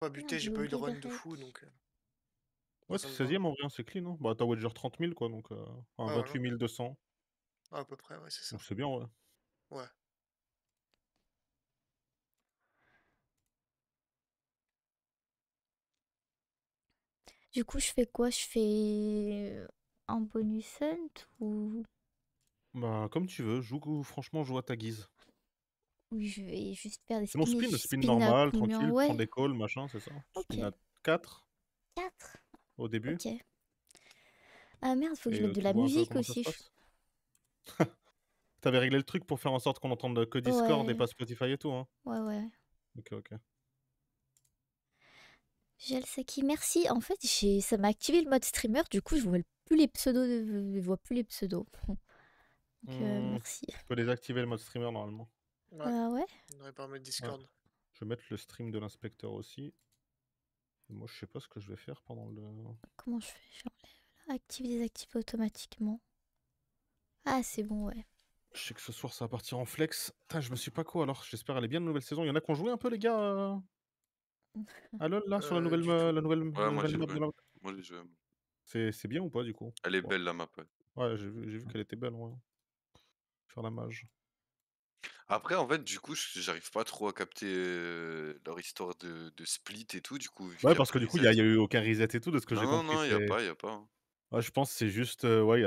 Pas Ah, buté, j'ai j'avais pas eu de oublié run les de fou, règles. donc moi Ouais, ça t'es me va. 16e en vrai, hein, c'est clean. Hein. Bah, t'as wager 30 000 quoi, donc enfin, Ouais, voilà. 28 200. À peu près, ouais, c'est Donc ça. c'est bien, ouais. Ouais. Du coup, je fais quoi? Je fais un bonus hunt ou Bah, comme tu veux, franchement, joue à ta guise. je vais juste faire des Sinon, spins et spin spin à normal, combien? tranquille, prends Ouais, des calls, machin, c'est ça. ok. Spin à 4 4. au début, Ok. Ah merde, faut que je et mette de tu la vois un peu musique comment ça se aussi. passe. T'avais réglé le truc pour faire en sorte qu'on entende que Discord et Ouais, pas Spotify et tout, hein. ouais, ouais. Ok, ok. J'ai le Saki, merci. En fait, ça m'a activé le mode streamer, du coup, je vois plus les pseudos, je vois plus les pseudos. Donc, merci. Tu peux désactiver le mode streamer normalement. Ouais. Ah ouais? On devrait pas mettre Ouais. Discord. Je vais mettre le stream de l'inspecteur aussi. Et moi, je sais pas ce que je vais faire pendant le. Comment je fais? J'enlève là. Active, désactiver automatiquement. Ah, c'est bon, ouais. Je sais que ce soir ça va partir en flex. Putain, je me suis pas quoi alors. J'espère elle est bien la nouvelle saison. Il y en a qui ont joué un peu les gars à LoL là sur la nouvelle Du tout. la Ouais, moi nouvelle j'ai map de joué. la. Moi j'ai joué. C'est bien ou pas du coup? Elle est Ouais, belle la map, ouais. ouais j'ai vu qu'elle était belle, ouais. Faire la mage. Après, en fait, du coup, j'arrive pas trop à capter leur histoire de split et tout, du coup, vu qu'il Ouais, y a parce pas que de du coup, reset. il y a eu aucun reset et tout, de ce que Non, j'ai non, compris. non, il y a C'est. pas, il y a pas. Hein. Ouais, je pense que c'est juste, ouais,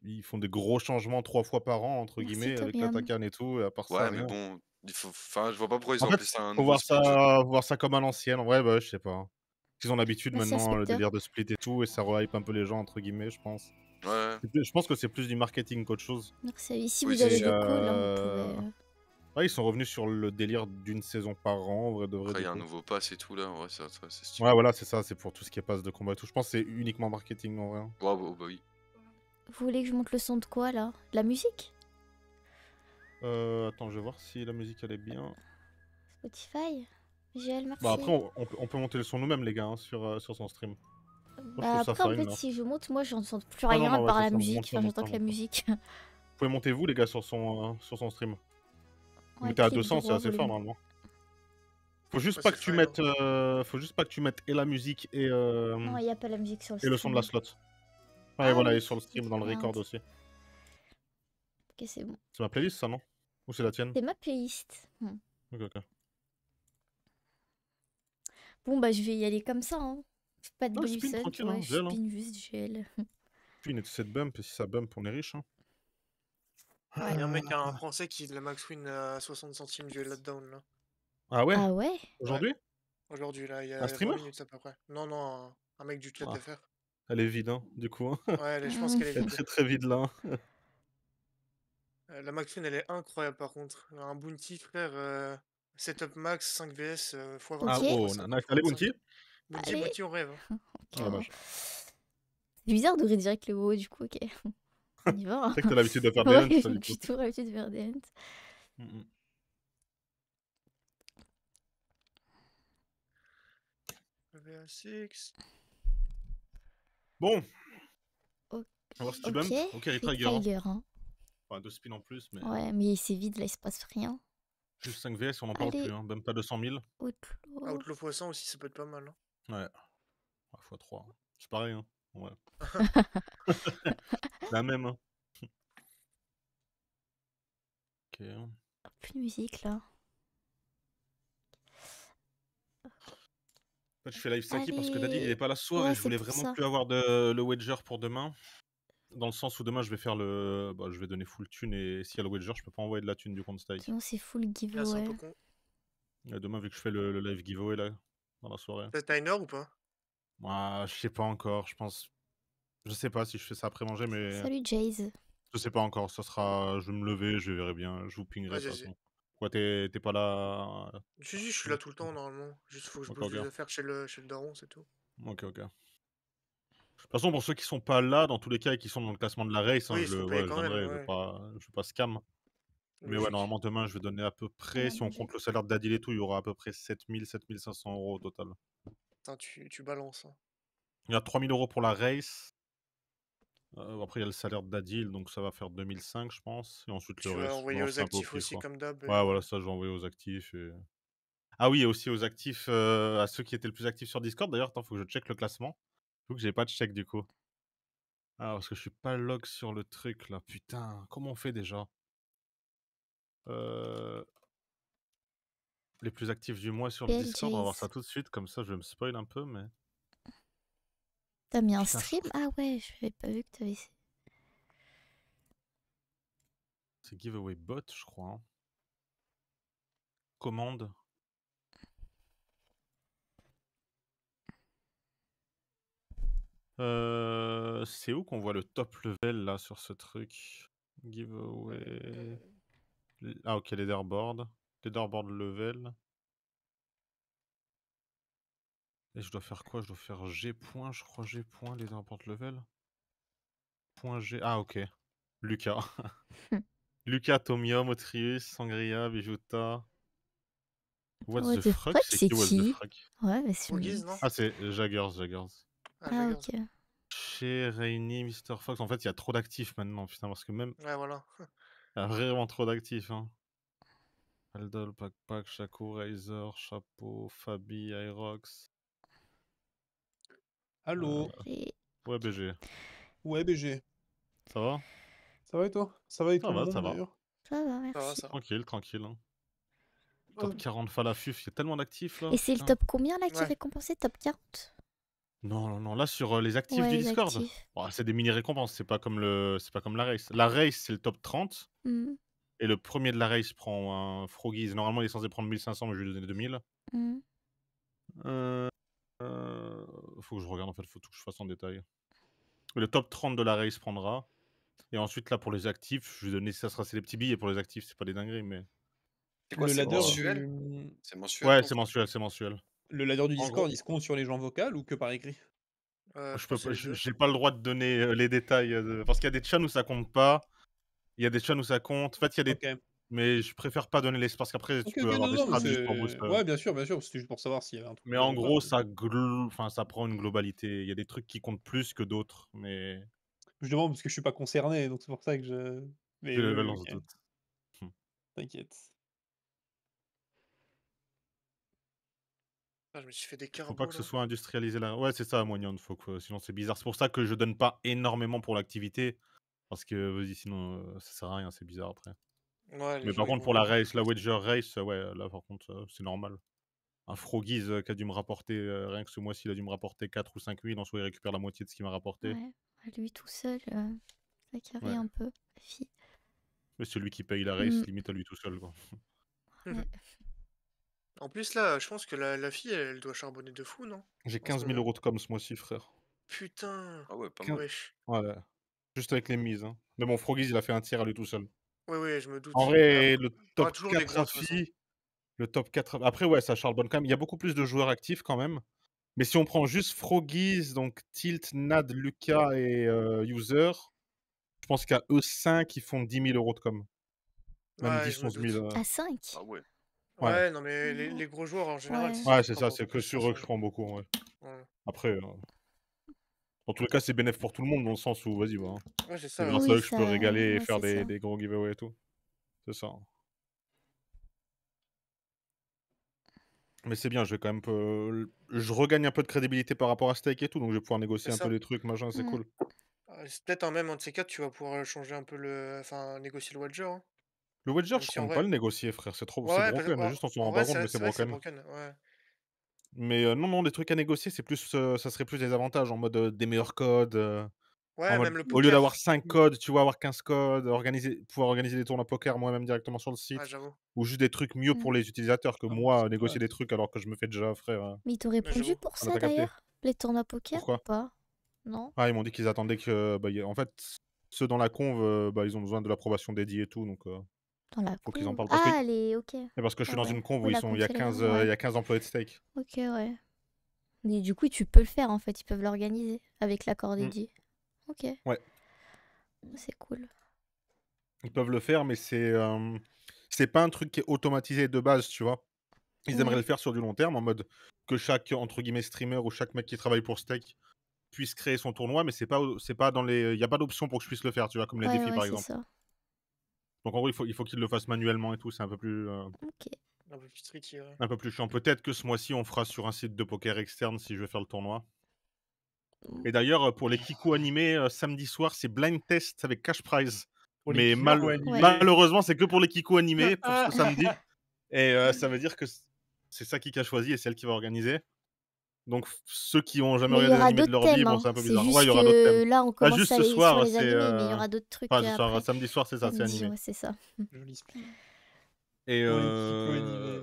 ils font des gros changements 3 fois par an, entre Merci, guillemets, avec Tomiam. l'Atakan et tout, et à part ça, Ouais, mais rien. bon, enfin, je vois pas pourquoi ils En ont fait, appelé ça un faut nouveau split, genre. voir ça comme à l'ancienne. Ouais, bah, je sais pas. Ils ont l'habitude Merci, maintenant, le inspecteur. délire de split et tout, et ça rehype un peu les gens, entre guillemets, je pense. Ouais, Je pense que c'est plus du marketing qu'autre chose. Merci. Et si oui, vous c'est avez Et sûr. des calls, hein, vous pouvez. ouais, ils sont revenus sur le délire d'une saison par an, en vrai de vrai, Après, il du y a un coup. nouveau pass et tout, là, ouais, c'est Ouais, stylé. voilà, c'est ça, c'est pour tout ce qui est passe de combat et tout. Je pense que c'est uniquement marketing, en vrai. Hein. Ouais, bah oui. Vous voulez que je monte le son de quoi là? De la musique? Attends, je vais voir si la musique, elle est bien. Spotify? GL, Bah, merci. après, on peut monter le son nous-mêmes, les gars, hein, sur son stream. Moi, je Bah trouve ça après, en fine, fait, là. si je monte, moi, j'entends plus Ah non, rien non, ouais, par c'est la ça. musique. Monte-le, Enfin, j'entends monte-le, que la monte-le. musique. Vous pouvez monter vous, les gars, sur son stream. Vous Ouais, mettez à clic 200, c'est droit, assez fort, volume. normalement. Faut juste Ouais, pas c'est que tu fine. Hein. mettes, faut juste pas que tu mettes et la musique Non, il n'y a pas la musique sur le et le son de la stream. slot. Ouais, Ah voilà, et oui, sur le stream, ok, dans le record merde. aussi. Ok, c'est bon. C'est ma playlist, ça, non? Ou c'est la tienne? C'est ma playlist. Ok, ok. Bon, bah, je vais y aller comme ça, hein. Pas de Ah, bonus spin, hunt, tranquille, ouais, hein, je gel, hein. spin juste GL. Spin et tu sais de bump, et si ça bump, on est riche, hein. Ouais. Il y a un mec, un français qui la max win à 60 centimes du letdown là. Ah ouais? Ah ouais? Ouais, Aujourd'hui? aujourd'hui là, il y Un a 20 streamer? minutes à peu près. Non, non, un mec du chat Ah, FR. elle est vide, hein, du coup. Hein. Ouais, je pense Hmm. qu'elle est Elle est vide. très très vide, là. Hein. La max win, elle est incroyable par contre. Un bounty, frère. Setup max 5 vs Ah, Ok, x25, oh, x50, nice. Allez, x25. Bounty? Bounty, allez. bounty, on rêve. Hein. Ok. Ah, dommage. C'est bizarre d'ouvrir direct le WoW, du coup, ok. On y va. C'est que t'as l'habitude de faire des Ouais, hunts, j'ai toi, du coup. du tout l'habitude de faire des hunts. Mm. VA6. Bon, O- on va voir si tu Ok, bump. Ok, Rick Retrigger. Hein. Tiger, hein. Enfin, 2 spins en plus, mais Ouais, mais c'est vide, là, il se passe rien. juste 5 VS, on n'en parle plus. Allez, Hein. Bump pas 200 000. Outlaw. Outlaw x100 aussi, ça peut être pas mal. Hein. Ouais, ah, x3. C'est pareil, hein. Ouais. La même, hein. Ok. Plus de musique, là. En fait, je fais live Saki parce que Daddy il est Allez. pas là ce soir et Ouais, je c'est voulais pour vraiment ça. plus avoir le wager pour demain. Dans le sens où demain je vais faire le. Bah, je vais donner full thune et s'il y a le wager, je peux pas envoyer de la thune du compte Stake. Sinon, c'est full Là, c'est un peu giveaway. con. Et demain, vu que je fais le live giveaway là, dans la soirée. T'as Tyner ou pas? Moi, je sais pas encore, je pense. Je sais pas si je fais ça après manger, mais Salut, Jaze. je sais pas encore. Ça sera. Je vais me lever, je verrai bien. Je vous pingerai de Vas-y, toute vas-y. façon. Quoi, t'es pas là. Je suis là tout le temps normalement. Juste faut que je Ok, bouge des ok. affaires chez le daron, c'est tout. Ok, ok. De toute façon, pour ceux qui sont pas là, dans tous les cas, et qui sont dans le classement de la race, hein, Oui, il faut payer ouais, je quand même, viendrai, ouais. je vais pas scam. Mais ouais, Logique. normalement, demain, je vais donner à peu On près, a si on mangé. compte le salaire de Dadil et tout, il y aura à peu près 7 500 € au total. Putain, tu balances. Hein. Il y a 3 000 € pour la race. Après, il y a le salaire de Dadil, donc ça va faire 2 500, je pense. Et ensuite, le Tu vas reste, je envoyer balancerai aux un peu au actifs pif, aussi quoi. comme d'hab. Ouais, voilà, ça, je vais envoyer aux actifs. Ah oui, et aussi aux actifs, à ceux qui étaient le plus actifs sur Discord. D'ailleurs, attends, faut que je check le classement. J'avoue que j'ai pas de check du coup. Ah, parce que je suis pas log sur le truc là. Putain, comment on fait déjà? Heu, les plus actifs du mois sur le Discord, on va voir ça BLGs. tout de suite, comme ça je vais me spoil un peu, mais T'as mis un putain, stream? Ah ouais, je n'avais pas vu que t'avais. c'est giveaway bot, je crois, hein. Commande. C'est où qu'on voit le top level là sur ce truc? Giveaway. Ah OK, leaderboard. Leaderboard level. Et je dois faire quoi? Je dois faire G point, je crois G point, leaderboard level. Point G. Ah OK. Lucas. Lucas, Tomium, Autrius, Sangria, Bijuta. What What the the fuck? fuck, C'est c'est qui What the qui? fuck? Ouais, mais c'est Froggies, non? Ah, c'est Jaggers. Ah, Ah Jaggers. ok. Chez Rainy, Mr. Fox. En fait, il y a trop d'actifs maintenant, putain, parce que même. Ouais, voilà. Il y a vraiment trop d'actifs, hein. Aldol, Pack, Shaco, Razor, Chapeau, Fabi, Irox. Allô? Et- Ouais, BG. Ouais, BG. Ça va? Ça va et toi? Ça va et Ça tout le va, ça monde va. d'ailleurs? Ça va, Ça va, merci. ça va. Tranquille, hein. Top 40 Falafuf, il y a tellement d'actifs là. Et c'est le Putain. top combien là qui est Ouais. récompensé? Top 40? Non, là sur les actifs Ouais, du les Discord. actifs. Bon, c'est des mini récompenses, c'est pas comme la race. La race, c'est le top 30. Hmm, Et le premier de la race prend un Froggies. Normalement, il est censé prendre 1500, mais je vais lui donner 2000. hmm. Euh, faut que je regarde en fait, faut tout que je fasse en détail. Le top 30 de la race prendra. Et ensuite, là, pour les actifs, je vais donner, ça sera c'est les petits billets pour les actifs, c'est pas des dingueries, mais. C'est quoi? Le C'est ladder mensuel? du... C'est mensuel Ouais, ton truc? c'est mensuel. Le ladder du En Discord, gros, il se compte sur les gens vocales ou que par écrit? je Je peux pense que pas, c'est les deux. j'ai pas le droit de donner les détails, parce qu'il y a des chans où ça compte pas, il y a des chans où ça compte. En fait, il y a des. Ok. Mais je préfère pas donner les. Parce qu'après, tu Ok, peux avoir non, des non, mais strats juste pour c'est... boost. Ouais, bien sûr, c'était juste pour savoir s'il y avait un truc Mais ouvert en ou pas. gros, enfin, ça prend une globalité. Il y a des trucs qui comptent plus que d'autres, mais. Je demande parce que je suis pas concerné, donc c'est pour ça que je... Mais J'ai le oui, level, oui, on se ok, doute. t'inquiète. Ah, je me suis fait des Faut pas carbos que ce là. soit industrialisé là. Ouais, c'est ça, Moignon. Faut que. Sinon, c'est bizarre. C'est pour ça que je donne pas énormément pour l'activité. Parce que, vas-y, sinon, ça sert à rien, c'est bizarre après. Ouais, les Mais gens par ils contre, vont pour la beaucoup race, plus la vite. Wedger race, ouais, là, par contre, c'est normal. Un Froggies qui a dû me rapporter, rien que ce mois-ci, il a dû me rapporter 4 ou 5 wins. En soi, il récupère la moitié de ce qu'il m'a rapporté. Ouais, lui tout seul, ça carry Ouais. un peu, la fille. Mais c'est lui qui paye la race, Hmm, limite à lui tout seul, quoi. ouais. En plus, là, je pense que la fille, elle doit charbonner de fou, non? J'ai En ce 15 000 moment. € de com ce mois-ci, frère. Putain. Ah ouais, pas Quin- mal. Wesh. Ouais, juste avec les mises, hein. Mais bon, Froggies, il a fait un tiers à lui tout seul. Oui, oui, je me En doute. Mais vrai, après, le t'auras top toujours des 4 gros, à de toute façon. filles, le top 4 après, ouais, ça charbonne quand même. Il y a beaucoup plus de joueurs actifs quand même. Mais si on prend juste Froggies, donc Tilt, Nad, Lucas et User, je pense qu'à eux 5, ils font 10 000 € de com. Même Ouais, 10, je me 11 000. doute. À 5? Ah ouais. Ouais. Ouais, non, mais les gros joueurs, en général, Ouais. c'est sûr Ouais, qu'ils c'est prennent ça, beaucoup c'est que plus, de toute sur eux que façon. je prends beaucoup, ouais. Ouais, Après, dans tous les cas, c'est bénéf pour tout le monde, dans le sens où, vas-y, bah, ouais c'est c'est ça. grâce à Oui, eux que je ça, peux régaler et ouais, faire c'est ça. des gros giveaways et tout. C'est ça. Mais c'est bien, je vais quand même je regagne un peu de crédibilité par rapport à Stake et tout, donc je vais pouvoir négocier C'est un peu ça. les trucs, machin, c'est Hmm. cool. C'est peut-être même un de ces quatre, tu vas pouvoir changer un peu le. Enfin, négocier le Wager, hein. Le Wedger, Même je si en compte pas vrai. le négocier, frère, c'est trop, Ouais, c'est ouais, parce que, broken, juste on s'en en rend vrai, pas compte, mais c'est c'est vrai que c'est broken. broken. Ouais. Mais non, des trucs à négocier, c'est plus, ça serait plus des avantages, en mode des meilleurs codes, en Ouais, mode, même le au lieu d'avoir poker. 5 codes, tu vois, avoir 15 codes, pouvoir organiser des tournois poker moi-même directement sur le Ouais, site, j'avoue. ou juste des trucs mieux Hmm. pour les utilisateurs que Ah, moi, c'est négocier des classe. trucs alors que je me fais déjà, frère. Mais ils t'ont répondu J'avoue. pour Ah, bah, ça t'as capté. d'ailleurs? Les tournois poker ou Pourquoi? pas? Non? Ah, ils m'ont dit qu'ils attendaient que, bah, en fait, ceux dans la conv, bah, ils ont besoin de l'approbation dédiée et tout, donc Dans la faut qu'ils en conve? parlent. Ah, les... ok. Parce que je suis Ouais, dans ouais. une conv où Oui, la il y a confédération, 15, ouais. il y a 15 employés de stake. Ok, ouais. Mais du coup, tu peux le faire en fait, ils peuvent l'organiser avec l'accord Mmh. dédié. Ok, Ouais, c'est cool. ils peuvent le faire, mais c'est pas un truc qui est automatisé de base, tu vois? Ils aimeraient Ouais, le faire sur du long terme, en mode que chaque, entre guillemets, «streamer» ou chaque mec qui travaille pour Stake puisse créer son tournoi, mais c'est pas dans les il y a pas d'option pour que je puisse le faire, tu vois? Comme les ouais, défis, ouais, par c'est exemple. ça. Donc en gros, il faut qu'ils le fassent manuellement et tout, c'est un peu plus, Ok. Un peu plus tricky, ouais. Un peu plus chiant. Peut-être que ce mois-ci, on fera sur un site de poker externe si je vais faire le tournoi. Et d'ailleurs, pour les Kiku animés, samedi soir, c'est blind test avec cash prize. Pour les Mais Kiku animés. malheureusement, c'est que pour les Kiku animés pour ce samedi. Et ça veut dire que c'est Saki qui a choisi et c'est elle qui va organiser. Donc ceux qui ont jamais Mais il y regardé aura l'animé de d'autres leur vie, thèmes, bon, hein. c'est un peu C'est bizarre. juste Ouais, il y aura d'autres que thèmes. là, on Là, commence juste à ce aller sur soir, les c'est animés, mais il y aura d'autres trucs enfin, ce soir, après. samedi soir, c'est ça, c'est Samedi, animé. ouais, c'est ça. Joli split. Et Pour les Kiku animés.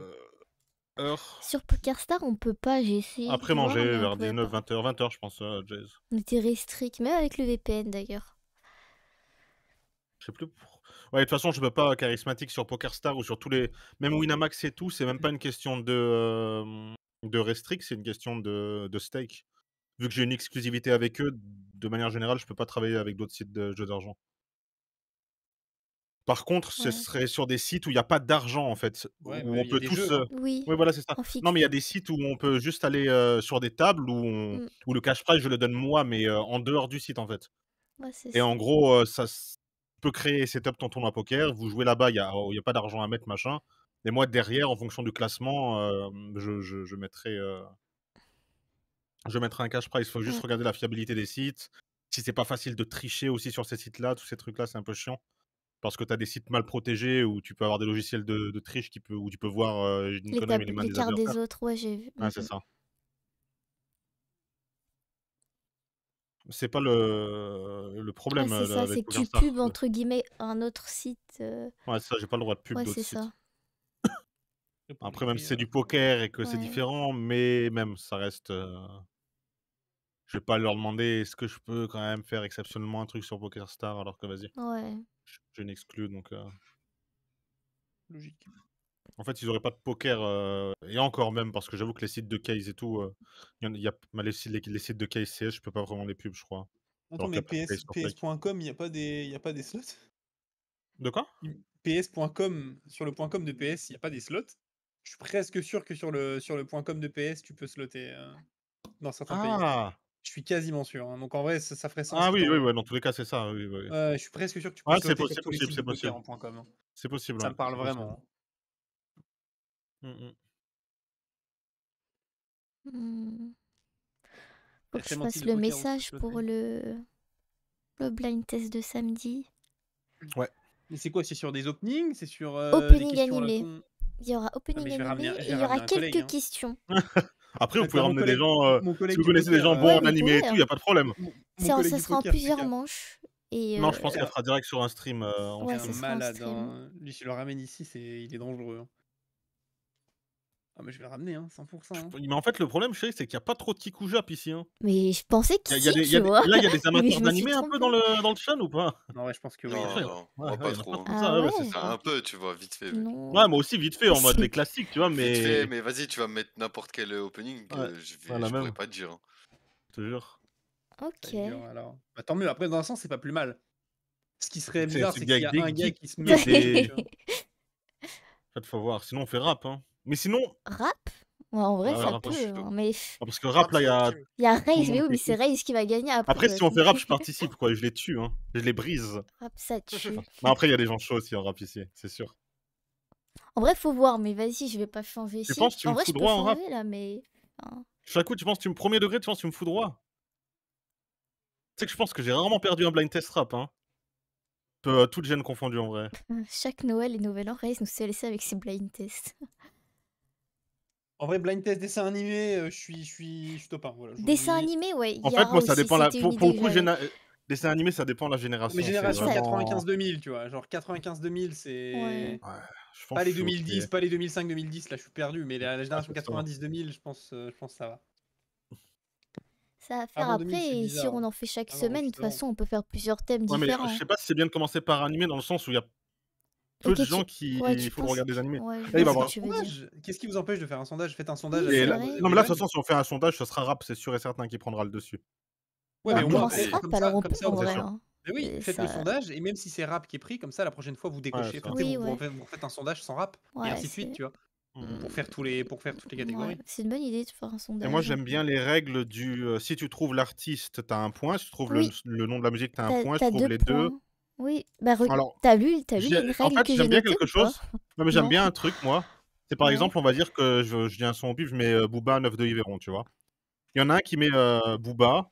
heure Sur PokerStar, on peut pas, j'ai essayé après de voir, manger, mais on vers pouvait 19, pas. 20h, 20h, je pense, Jays. On était restrict, même avec le VPN d'ailleurs. Je sais plus. Ouais, de toute façon, je peux pas charismatique sur PokerStar ou sur tous les. Même Winamax et tout, c'est même pas une question de restrict, c'est une question de stake. Vu que j'ai une exclusivité avec eux, de manière générale, je peux pas travailler avec d'autres sites de jeux d'argent. Par contre, ce Ouais. serait sur des sites où il n'y a pas d'argent, en fait. Ouais, Où mais on il y a peut des tous. jeux, hein. Oui, Oui, voilà, c'est ça. en fixe. Non, mais il y a des sites où on peut juste aller sur des tables où le cash prize, je le donne moi, mais en dehors du site, en fait. Ouais, c'est Et ça. en gros, ça peut créer setup ton tournoi poker. Vous jouez là-bas, il y a pas d'argent à mettre, machin. Et moi, derrière, en fonction du classement, je mettrai un cash prize. Il faut juste Ouais. regarder la fiabilité des sites. Si c'est pas facile de tricher aussi sur ces sites-là, tous ces trucs-là, c'est un peu chiant. Parce que tu as des sites mal protégés où tu peux avoir des logiciels de triche où tu peux voir, je dis une connerie, mais les mains Les des cartes des adversaires. autres, ouais, j'ai vu. Ouais, c'est ça. C'est pas le Ouais, problème c'est ça, avec c'est que tu PokerStar. pubs entre guillemets un autre site. Ouais, ça, j'ai pas le droit de pub Ouais, d'autres c'est sites. ça. Après, même si c'est du poker et que c'est Ouais. différent, mais même, ça reste. Je vais pas leur demander est-ce que je peux quand même faire exceptionnellement un truc sur PokerStar alors que vas-y, Ouais. je n'exclus donc. Logique. En fait, ils auraient pas de poker et encore même parce que j'avoue que les sites de case et tout, il y a les sites de case CS, je peux pas vraiment les pubs, je crois. Attends, Alors qu'il y mais a pas de case sur Stake. PS.com, il y a pas des slots? De quoi? PS.com, sur le .com de PS, il y a pas des slots? Je suis presque sûr que sur le .com de PS, tu peux slotter, dans certains pays. Ah! Je suis quasiment sûr, hein, donc en vrai, ça ferait sens Ah si oui, tu oui, en ouais, dans tous les cas, c'est ça, oui, oui, oui. ouais, je suis presque sûr que tu peux Ah, c'est slotter sur tous les possible, sites c'est de poker possible. en .com, hein. C'est possible, Ça ouais, me parle c'est possible. vraiment, hein. Mmh mh. Faut que je Clémentine fasse de le poker, on se message slotte, pour oui. le blind test de samedi. Ouais. Mais c'est quoi? C'est sur des openings? C'est sur, des Opening questions à la animé. con? Il y aura Ah, opening mais je vais animé ramener et il y aura un collègue, quelques hein. questions. Après, vous Avec pouvez mon ramener des collègue gens, mon si collègue vous du connaissez des poker, gens bons Ouais, en vous animé et pouvez, tout, hein. il y a pas de problème. mon Ça collègue du sera en poker, plusieurs PK. manches. Et Non, je pense qu'elle Alors fera direct sur un stream, en ouais, c'est un ce stream. sera en malade, stream. hein. Lui, si je le ramène ici, il est dangereux, hein. Ah, mais je vais le ramener, hein, 100%, hein. Mais en fait, le problème, chérie, c'est qu'il y a pas trop de Kikujap ici, hein. Mais je pensais que Il y a si, des tu vois. là, il y a des Mais amateurs je me suis d'animé un peu dans trompée. le chat ou pas? Non, ouais, je pense que oui, Non, hein. non, Ouais, moi ouais, pas il y en a trop, pas hein. comme Ah ça, ouais, ouais? c'est Enfin, ça. un peu, tu vois, vite fait, mais Non. Ouais, moi aussi, vite fait, en mode C'est les classiques, tu vois, vite fait, mais mais vas-y, tu vas me mettre n'importe quel opening, ouais, ouais, la je pourrais même, pas te dire, hein. je te jure. Ça Ok. va être dur, alors. Bah, tant mieux, après, dans un sens, c'est pas plus mal. Ce qui serait bizarre, C'est c'est des qu'il y avec a des un gars geeks qui se met et au truc, des tu vois? en fait, faut voir, sinon on fait rap, hein. Mais sinon Rap? Ouais, en vrai, ouais, ça rap, peut, hein. Je suis hein, chaud. mais Ah, parce que rap, Rap, là, il y c'est a ultime. il y a tout le Raze, mais monde oui, mais qui c'est kiffe. Raze qui va gagner après, Après, tu si vois. on fait rap, je participe, quoi, je les tue, hein. Je les brise. Rap, ça tue. Mais après, il y a des gens chauds aussi en rap ici, c'est sûr. En vrai, faut voir, mais vas-y, je vais pas changer. Tu Si, penses que tu en me vrai, fous je peux droit en rap? changer là, mais. Enfin, Chaque tu penses que tu me 1er degré, tu penses que tu me fous droit? Tu sais que je pense que j'ai rarement perdu un blind test rap, hein. Toutes gênes confondues, en vrai. chaque Noël et Nouvel An, Raze nous s'est laissé avec ses blind tests. En vrai, blind test dessin animé, je suis top 1, voilà, je vous le Dessin dis. animé, ouais, il En y fait, aura moi, ça aussi. dépend la C'était une pour idée le que coup, j'avais. dessin animé, ça dépend de la Mais génération, c'est génération vraiment 95-2000, tu vois? Genre 95-2000, Ouais. c'est ouais, je pense pas que les je suis OK. 2010, pas les 2005-2010, là, je suis perdu, mais la Ouais, génération c'est ça. 90-2000, je pense que ça va. Ça va faire Avant 2000, après, c'est et si bizarre, on hein. en fait chaque Ah non, semaine, de toute justement. façon, on peut faire plusieurs thèmes Ouais, mais je différents. sais pas si c'est bien de commencer par animé dans le sens où il y a peu Ok, de gens ouais, qui tu faut penses. regarder des animés. Ouais, je Là, vois il va ce que avoir tu veux dire. Sondage. Qu'est-ce qui vous empêche de faire un sondage? Faites un sondage Oui, avec c'est là, vrai. non, mais là, de les toute jeunes. façon, si on fait un sondage, ce sera rap, c'est sûr et certain qui prendra le dessus. Ouais, Bah, mais on au moins, commence Et rap, comme alors ça, on comme peut ça, en c'est vrai. sûr. Hein. mais oui, Et faites le ça. sondage, et même si c'est rap qui est pris, comme ça, la prochaine fois, vous Ouais, décochez. ça. Enfin, tu sais, Oui, vous ouais. refaites un sondage sans rap, et Ouais, ainsi de suite, c'est. tu vois? Mmh. Pour faire toutes les Ouais, catégories. c'est une bonne idée de faire un Et moi, sondage. j'aime bien les règles du, si tu trouves l'artiste, tu as 1 point, si tu trouves Oui, le nom de la musique, tu as 1 point, si tu t'as trouves 2 les 2 points. Oui, bah alors, t'as lu j'ai une en règle fait, que j'ai j'aime bien notée quelque ou pas? chose non, mais j'aime Non. bien un truc, moi, C'est par Ouais. exemple, on va dire que je dis un son au pif, je mets Booba 9 de Yveron, tu vois. Il y en a un qui met Booba,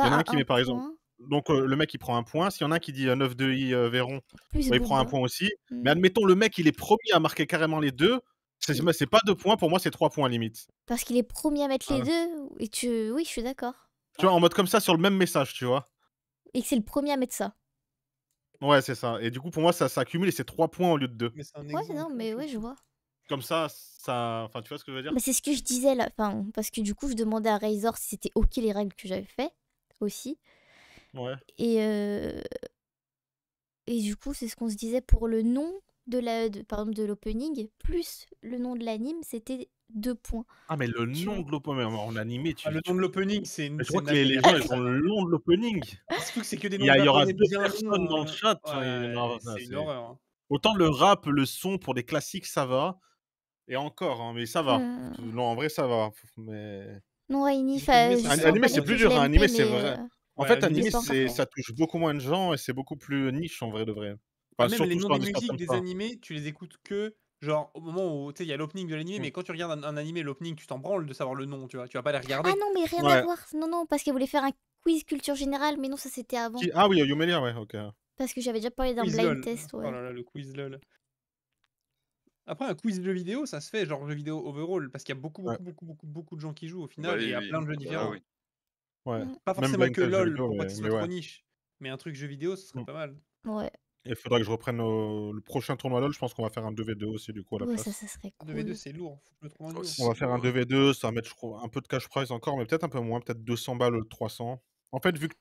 il Booba y en a un a qui un met par exemple. point, Donc le mec il prend un point. S'il y en a un qui dit 9 de Yveron, plus bah, il prend un Booba. point aussi. Mais Mmh. admettons, le mec il est premier à marquer carrément les deux. Il C'est pas 2 points, pour moi c'est 3 points limite. Parce qu'il est premier à mettre les Ouais. 2 et oui, je suis d'accord. Tu vois, en mode comme ça sur le même message, tu vois. Et que c'est le premier à mettre ça. Ouais, c'est ça. Et du coup, pour moi, ça accumule et c'est 3 points au lieu de 2. Mais c'est un Ouais, non, exemple. mais ouais, je vois. Comme ça, enfin, tu vois ce que je veux dire? Bah, c'est ce que je disais là, enfin, parce que du coup, je demandais à Razor si c'était OK les règles que j'avais fait aussi. Ouais. Et du coup, c'est ce qu'on se disait pour le nom par exemple, de l'opening, plus le nom de l'anime, c'était 2 points. Ah, mais le Tu nom vois? de l'opening, en animé, Ah, le nom de l'opening, c'est mais une je crois c'est que les gens, ils ont le nom de l'opening. Surtout que c'est que des Il noms y aura japonais 2 bien personnes dans longs, le chat. Enfin, ouais, c'est une horreur, hein. Autant le rap, le son pour des classiques, ça va. Et encore, hein, mais ça va. Heu, Non, en vrai, ça va. Mais non, Rainy, Juste animé, c'est je un sais animé, pas c'est dire carton, que plus je dur. l'ai Animé, MP, c'est mais vrai. En Ouais, fait, animé, je l'ai animé, pas encore fait. ça touche beaucoup moins de gens et c'est beaucoup plus niche, en vrai de vrai. Ah, Enfin, même les surtout noms sur des un sport musiques comme des ça. animés, tu les écoutes que, genre, au moment où, tu sais, il y a l'opening de l'animé, Mmh. mais quand tu regardes un animé, l'opening, tu t'en branles de savoir le nom, tu vois? Tu vas pas les Ah regarder. non, mais rien à Ouais. voir. Non, non, parce qu'elle voulait faire un quiz culture générale, mais non, ça c'était avant. Ah oui, Yumelia, ouais, OK. Parce que j'avais déjà parlé d'un Quiz blind LOL. test, Oh ouais. là là, le quiz LOL. Après, un quiz jeu vidéo, ça se fait, genre jeu vidéo overall, parce qu'il y a beaucoup, Ouais. beaucoup, beaucoup, beaucoup, beaucoup de gens qui jouent au Bah final, et oui, à oui. plein de jeux Ah bah différents. oui. Ouais. Mmh. Pas Même forcément blind que test jeux LOL, vidéo, pour pas que ce soit mais trop ouais. niche. Mais un truc jeu vidéo, ce serait Mmh. pas mal. Ouais. Et il faudra que je reprenne le prochain tournoi LOL. Je pense qu'on va faire un 2v2 aussi, du coup, à la Ouais, ça place. serait 2v2, cool. c'est lourd, faut que je me trouve un Oh, duo. On va c'est faire un lourd, hein. 2v2, ça va mettre, je crois, un peu de cash prize encore, mais peut-être un peu moins, peut-être 200 balles, 300. En fait, vu que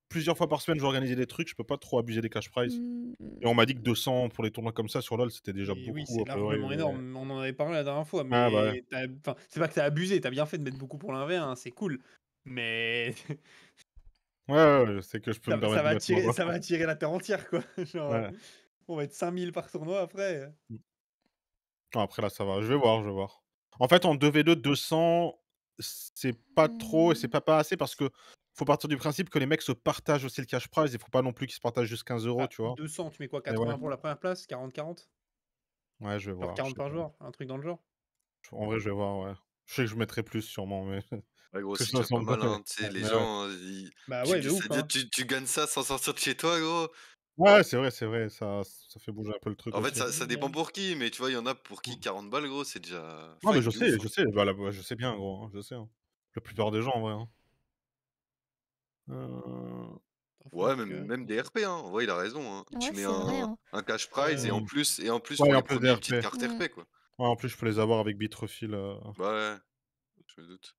plusieurs fois par semaine, je vais organiser des trucs, je peux pas trop abuser des cash prize. Mmh, Et on m'a dit que 200 pour les tournois comme ça sur LOL, c'était déjà Et oui, beaucoup c'est a priori. largement énorme. On en avait parlé la dernière fois, Ah bah ouais. mais enfin, c'est pas que t'as abusé, t'as bien fait de mettre beaucoup pour l'un hein, c'est cool. Mais Ouais, ouais, ouais, c'est que je peux me ça permettre de va mettre moins. ça va attirer la terre entière, quoi. Genre, Ouais. on va être 5000 par tournoi après. Mmh. Non, après là, ça va. Je vais voir, je vais voir. En fait, en 2v2, 200, c'est pas trop et c'est mmh. pas assez parce que faut partir du principe que les mecs se partagent aussi le cash prize. Il faut pas non plus qu'ils se partagent juste 15 €, Bah, tu vois? 200, tu mets quoi? Et ouais. 80 pour la première place? 40-40? Ouais, je vais Genre voir, je 40 sais par pas. joueur? Un truc dans le genre? En vrai, je vais voir, ouais. Je sais que je mettrai plus sûrement, mais Ouais, gros, que c'est ça déjà pas semble pas mal, terrible. hein. Tu sais, les Mais ouais. gens, Bah ouais, de ouf, c'est-à-dire, hein. tu gagnes ça sans sortir de chez toi, gros. Ouais, c'est vrai, ça fait bouger un peu le truc En fait, aussi. ça dépend pour qui, mais tu vois, il y en a pour qui Mmh. 40 balles, gros, c'est déjà Non, mais fine de ouf, hein. je sais, bah, là, ouais, je sais bien, gros, hein, je sais, hein. La plupart des gens, en vrai, hein. Heu, Attends, Ouais, faudrait que même des RP, hein. En vrai, il a raison, hein. Ouais, Tu mets c'est vrai, hein. un cash prize et ouais. mmh. en plus Ouais, pour en les plus des premiers, une petite RP. carte Mmh. RP, quoi. Ouais, en plus, je peux les avoir avec Bitrefill, Bah ouais, je me doute.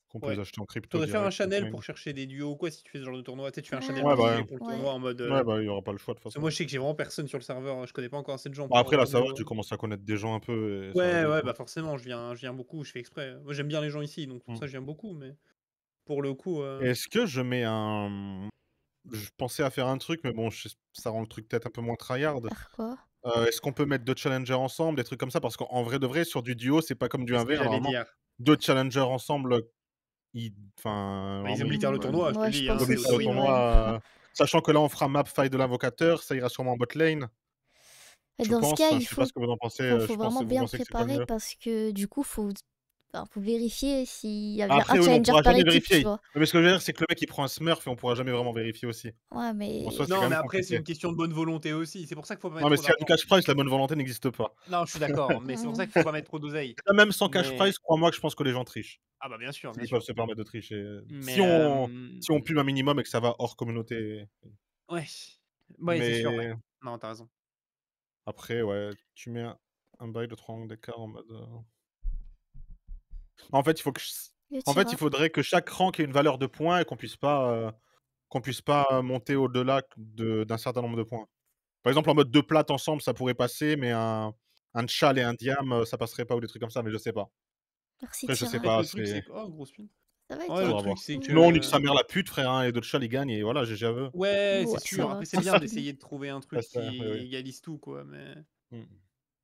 qu'on peut les Ouais. acheter en crypto Faudrait faire un direct, channel coin. pour chercher des duos ou quoi si tu fais ce genre de tournoi. Tu sais, tu fais un channel Ouais, bah, privé ouais. pour le Ouais. tournoi en mode. Ouais, bah, il y aura pas le choix de toute Parce que façon. moi, je sais que j'ai vraiment personne sur le serveur, hein. Je connais pas encore assez de gens Bah, pour après, avoir là, un ça va, duo. tu commences à connaître des gens un peu et ça va Ouais, vite, ouais, hein. bah forcément, je viens beaucoup, je fais exprès. Moi, j'aime bien les gens ici, donc pour Mmh. ça, je viens beaucoup, mais pour le coup, Est-ce que je mets je pensais à faire un truc, mais bon, ça rend le truc peut-être un peu moins tryhard. Faire quoi? Est-ce qu'on peut mettre 2 challengers ensemble, des trucs comme ça? Parce qu'en vrai de vrai, sur du duo, c'est pas comme du c'est ce que 1v1 j'allais normalement. dire. 2 challengers ensemble, ils enfin, Bah, ils normalement, oblitèrent le tournoi, je te Ouais, le je dis, pense hein, ils c'est faire le aussi, aussi. ouais. tournoi, sachant que là, on fera map fight de l'invocateur, ça ira sûrement en bot lane, Et je dans ce pense. cas, Enfin, il je sais pas faut ce que vous en pensez, faut vraiment vous bien pensez que c'est quoi le préparer mieux? parce que du coup, faut vérifier s'il y a bien Après, un oui, mais on challenger pourra par jamais équipe, tu vérifier. vois? Mais ce que je veux dire, c'est que le mec, il prend un smurf et on pourra jamais vraiment vérifier aussi. Ouais, En soi, mais c'est quand Non, mais même après, c'est compliqué. une question de bonne volonté aussi. C'est pour ça qu'il faut pas Non, mettre mais trop s'il y a du d'argent. cash prize, la bonne volonté n'existe pas. Non, je suis d'accord, mais c'est pour ça qu'il faut pas mettre trop d'oseille. Là, même sans cash Mais prize, crois-moi que je pense que les gens trichent. ah bah, bien sûr, bien S'ils peuvent sûr. se permettre de tricher. Mais Si on pue un minimum et que ça va hors communauté. ouais. Ouais, c'est sûr, ouais. Mais Non, tu as raison. après, ouais, tu mets un bail de 3 angles d'écart en mode, en fait, le en fait, il tireur. faudrait que chaque rank ait une valeur de points et qu'on puisse pas monter au-delà d'un certain nombre de points. Par exemple, en mode 2 plates ensemble, ça pourrait passer, mais un tchal et un diam, ça passerait pas ou des trucs comme ça, mais je sais pas. Merci, Après, je tireur. sais En fait, pas, le truc, c'est c'est que oh, gros spin. Ça va et Ouais, le toi? faudra truc, voir. c'est Non, nique que sa mère la pute, frère, hein, et de tchal, il gagne et voilà, GG à eux. ouais, c'est Ouais, ça sûr. va, Après, c'est bien tranquille. d'essayer de trouver un Ouais, truc c'est oui, qui oui. égalise tout, quoi, mais Mmh.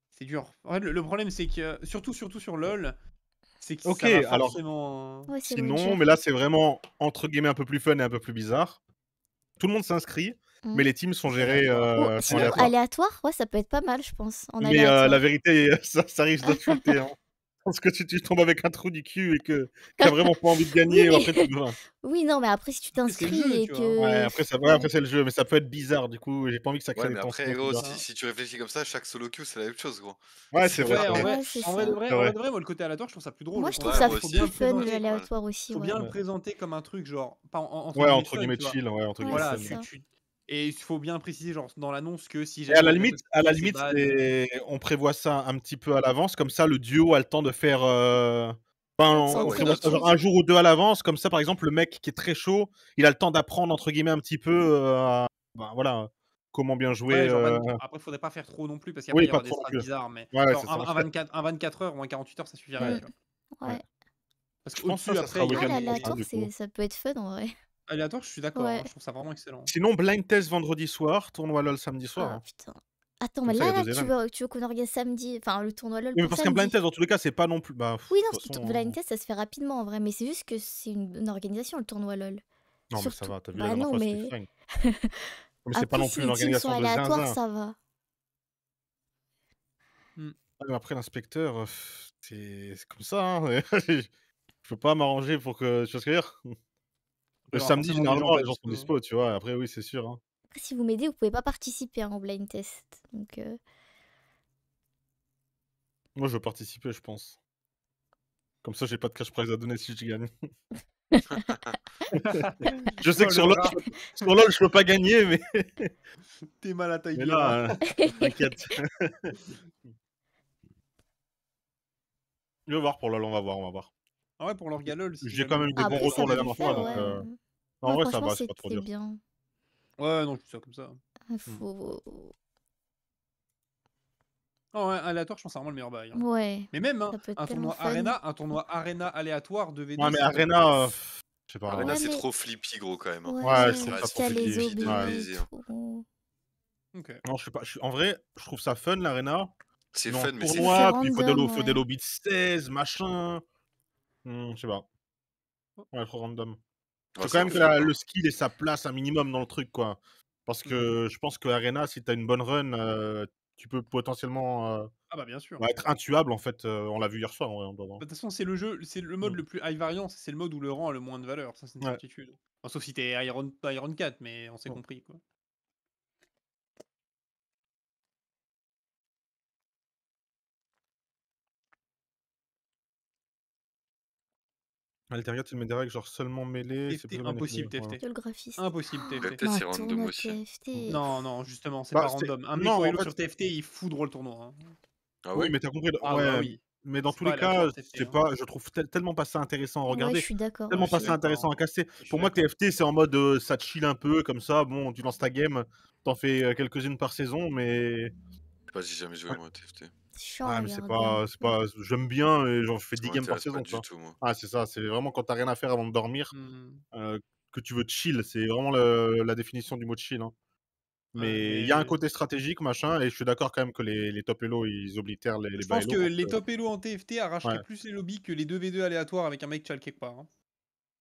c'est dur. En fait, le problème, c'est que surtout sur LoL, c'est que OK, ça va alors forcément Ouais, c'est sinon, wager. mais là, c'est vraiment entre guillemets «un peu plus fun» et un peu plus bizarre. Tout le monde s'inscrit Mm. mais les teams sont gérés Ou sont sinon, aléatoires. aléatoire, ouais, ça peut être pas mal, je pense. En Mais la aléatoire. vérité, ça risque de te shooter, hein. Parce que si tu tombes avec un trou du cul et que tu as vraiment pas envie de Oui, gagner, mais après tu peux oui, non, mais après, si tu Après, c'est le t'inscris jeu, et tu vois. ouais, que. après ça Ouais. après c'est le jeu, mais ça peut être bizarre du coup, j'ai pas envie que ça crée Ouais, des mais tensions, après, tu gros, vois? Hein. si tu réfléchis comme ça, chaque solo queue, c'est la même chose, gros. Ouais, c'est vrai, Ouais, c'est en vrai. vrai, Ouais, c'est en vrai de ça. vrai, C'est en vrai vrai. de vrai, moi, le côté aléatoire, je trouve ça plus drôle, Moi, au je trouve Ouais, ça contraire. moi Il faut aussi, bien le plus fun, moi aussi, présenter. pas mal. l'aléatoire aussi, Faut ouais. bien le Ouais. présenter comme un truc, genre, pas entre Ouais, guillemets entre fun, guillemets tu vois. chill, ouais, entre Ouais, guillemets Voilà, c'est fun. ça. et il faut bien préciser, genre, dans l'annonce que si Et à jamais la il y en a limite qui c'est bad. on prévoit ça un petit peu à l'avance, comme ça le duo a le temps de faire, enfin, Ouais, de Ouais, on why prévoit not, ça hein. genre s'entraîner. 1 jour ou 2 à l'avance, comme ça, par exemple, le mec qui est très chaud, il a le temps d'apprendre entre guillemets un petit peu, bah, voilà, comment bien jouer, Ouais, genre, après, faudrait pas faire trop non plus, parce qu'après, oui, il y pas aura des trop non strats plus. bizarres, mais Ouais, genre, c'est ça. un 24 heures ou un 48 heures, ça suffirait, Mm, tu vois. Ouais. ouais. Parce Je pense que qu'au-dessus, ça sera après, il y a Ah, week-end les prochain l'aléatoire, du coup. ça peut être fun en vrai. aléatoires, je suis d'accord, hein, Ouais. je trouve ça vraiment excellent. Sinon, blind test vendredi soir, tournoi LOL samedi soir, Ah, hein. putain. Attends, Comme mais ça, il y a là, 2 tu events. veux qu'on organise samedi, enfin, le tournoi LOL Oui, mais pour parce qu'un blind samedi. test dans tous les cas, c'est pas non plus bah, Oui, de non, toute façon, blind test, ça se fait rapidement en vrai, mais c'est juste que c'est une organisation, le tournoi LOL. non, mais ça Surtout. va, tu as vu la Bah dernière non, fois, c'était mais. fine. Mais c'est pas Après, non si plus une les teams sont organisation de aléatoires, zinzin. ça va. Mmh. Ah, mais après l'inspecteur, c'est comme ça, hein. Je peux pas m'arranger pour que tu vois ce que je veux dire? Il Le y aura samedi, forcément des gens généralement, pas les gens sont dispo, hein. dispo, tu vois? Après, oui, c'est sûr, hein. Après, si vous m'aidez, vous pouvez pas participer hein, au blind test. Donc, Moi, je veux participer, je pense. Comme ça, j'ai pas de cash prize à donner si je gagne. Je sais Oh, que le rat! sur LOL, je peux pas gagner, mais Tu mal à taille mais du rat. là, t'inquiète. Je vais voir pour LOL, on va voir, on va voir. Ah ouais, pour l'orgalol, si J'ai quand jamais même eu des vous bons Après, ça retours la peut le dernière fois, faire, donc ouais. en Ouais, vrai, ça franchement, va, c'est pas trop c'est dur. bien. Ouais, non, je dis ça comme ça. Il Mmh. faut. Oh, ouais, aléatoire, je pense que c'est vraiment le meilleur bail, hein. Ouais, Mais même, hein, ça peut être un tellement tournoi fun. arena aléatoire 2v2, Ouais, mais ça peut être Arena, je sais pas, Arena, Ouais, hein. c'est mais. trop flippy, gros, quand même, hein. Ouais, je Ouais, trouve Ah, ça c'est trop t'as trop les flippy. flippy de Ouais. objets et baiser, hein. tout. OK. Non, je sais pas, en vrai, je trouve ça fun l'Arena, C'est mais en fun, mais c'est Mais c'est tournoi, flippy. puis random, faut des ouais. lobbies de 16, machin. Je sais pas. Ouais, trop random. Ouais, Faut c'est quand vrai, même je que suis d'accord. le skill ait sa place un minimum dans le truc, quoi. Parce Mmh. que je pense que Arena, si tu as une bonne run, tu peux potentiellement, Ah bah, bien sûr. bah, être intuable, en fait, on l'a vu hier soir, en vrai, en Bah, de toute façon, c'est le mode Mmh. le plus high variance, c'est le mode où le rang a le moins de valeur, ça, c'est une Ouais. certitude. Enfin, sauf si t'es Iron 4, mais on s'est Mmh. compris, quoi. Altaria, il met des règles genre seulement mêlée, c'est TFT, plus impossible, ouais. TFT. Que le graphiste. Impossible, La TFT. tête, Mais un c'est random tournoi aussi. TFT. Non, non, justement, c'est Bah, pas c'est random. Un mec non, en Elo fait sur TFT, il fout le tournoi, hein. Ah oui, ouais? mais tu as compris le Ah bah ouais, oui, mais dans c'est tous pas les cas, aléatoire TFT, c'est hein. pas je trouve tellement pas ça intéressant à Ouais, je regarder, suis d'accord tellement Je pas suis aussi. ça intéressant d'accord. à casser. Je suis Pour moi, d'accord. TFT, c'est en mode, ça chill un peu comme ça, bon, tu lances ta game, tu en fais, quelques-unes par saison, mais Je sais pas, j'ai jamais joué, ouais. moi, à TFT. C'est chiant à Ouais, mais regarder un c'est peu. pas j'aime bien et j'en fais Ça 10 games par m'intéresse pas saison, tu du vois? tout, moi. Ah, c'est ça, c'est vraiment quand tu as rien à faire avant de dormir, Mmh. heu, que tu veux chill, c'est vraiment la définition du mot chill, hein. Ouais, Mais il y a un mais côté stratégique, machin, et je suis d'accord quand même que les top elo, ils oblitèrent les je bas pense que elo parce les que top elo en TFT arracheraient ouais. plus les lobbies que les 2v2 aléatoires avec un mec chal quelque part, hein.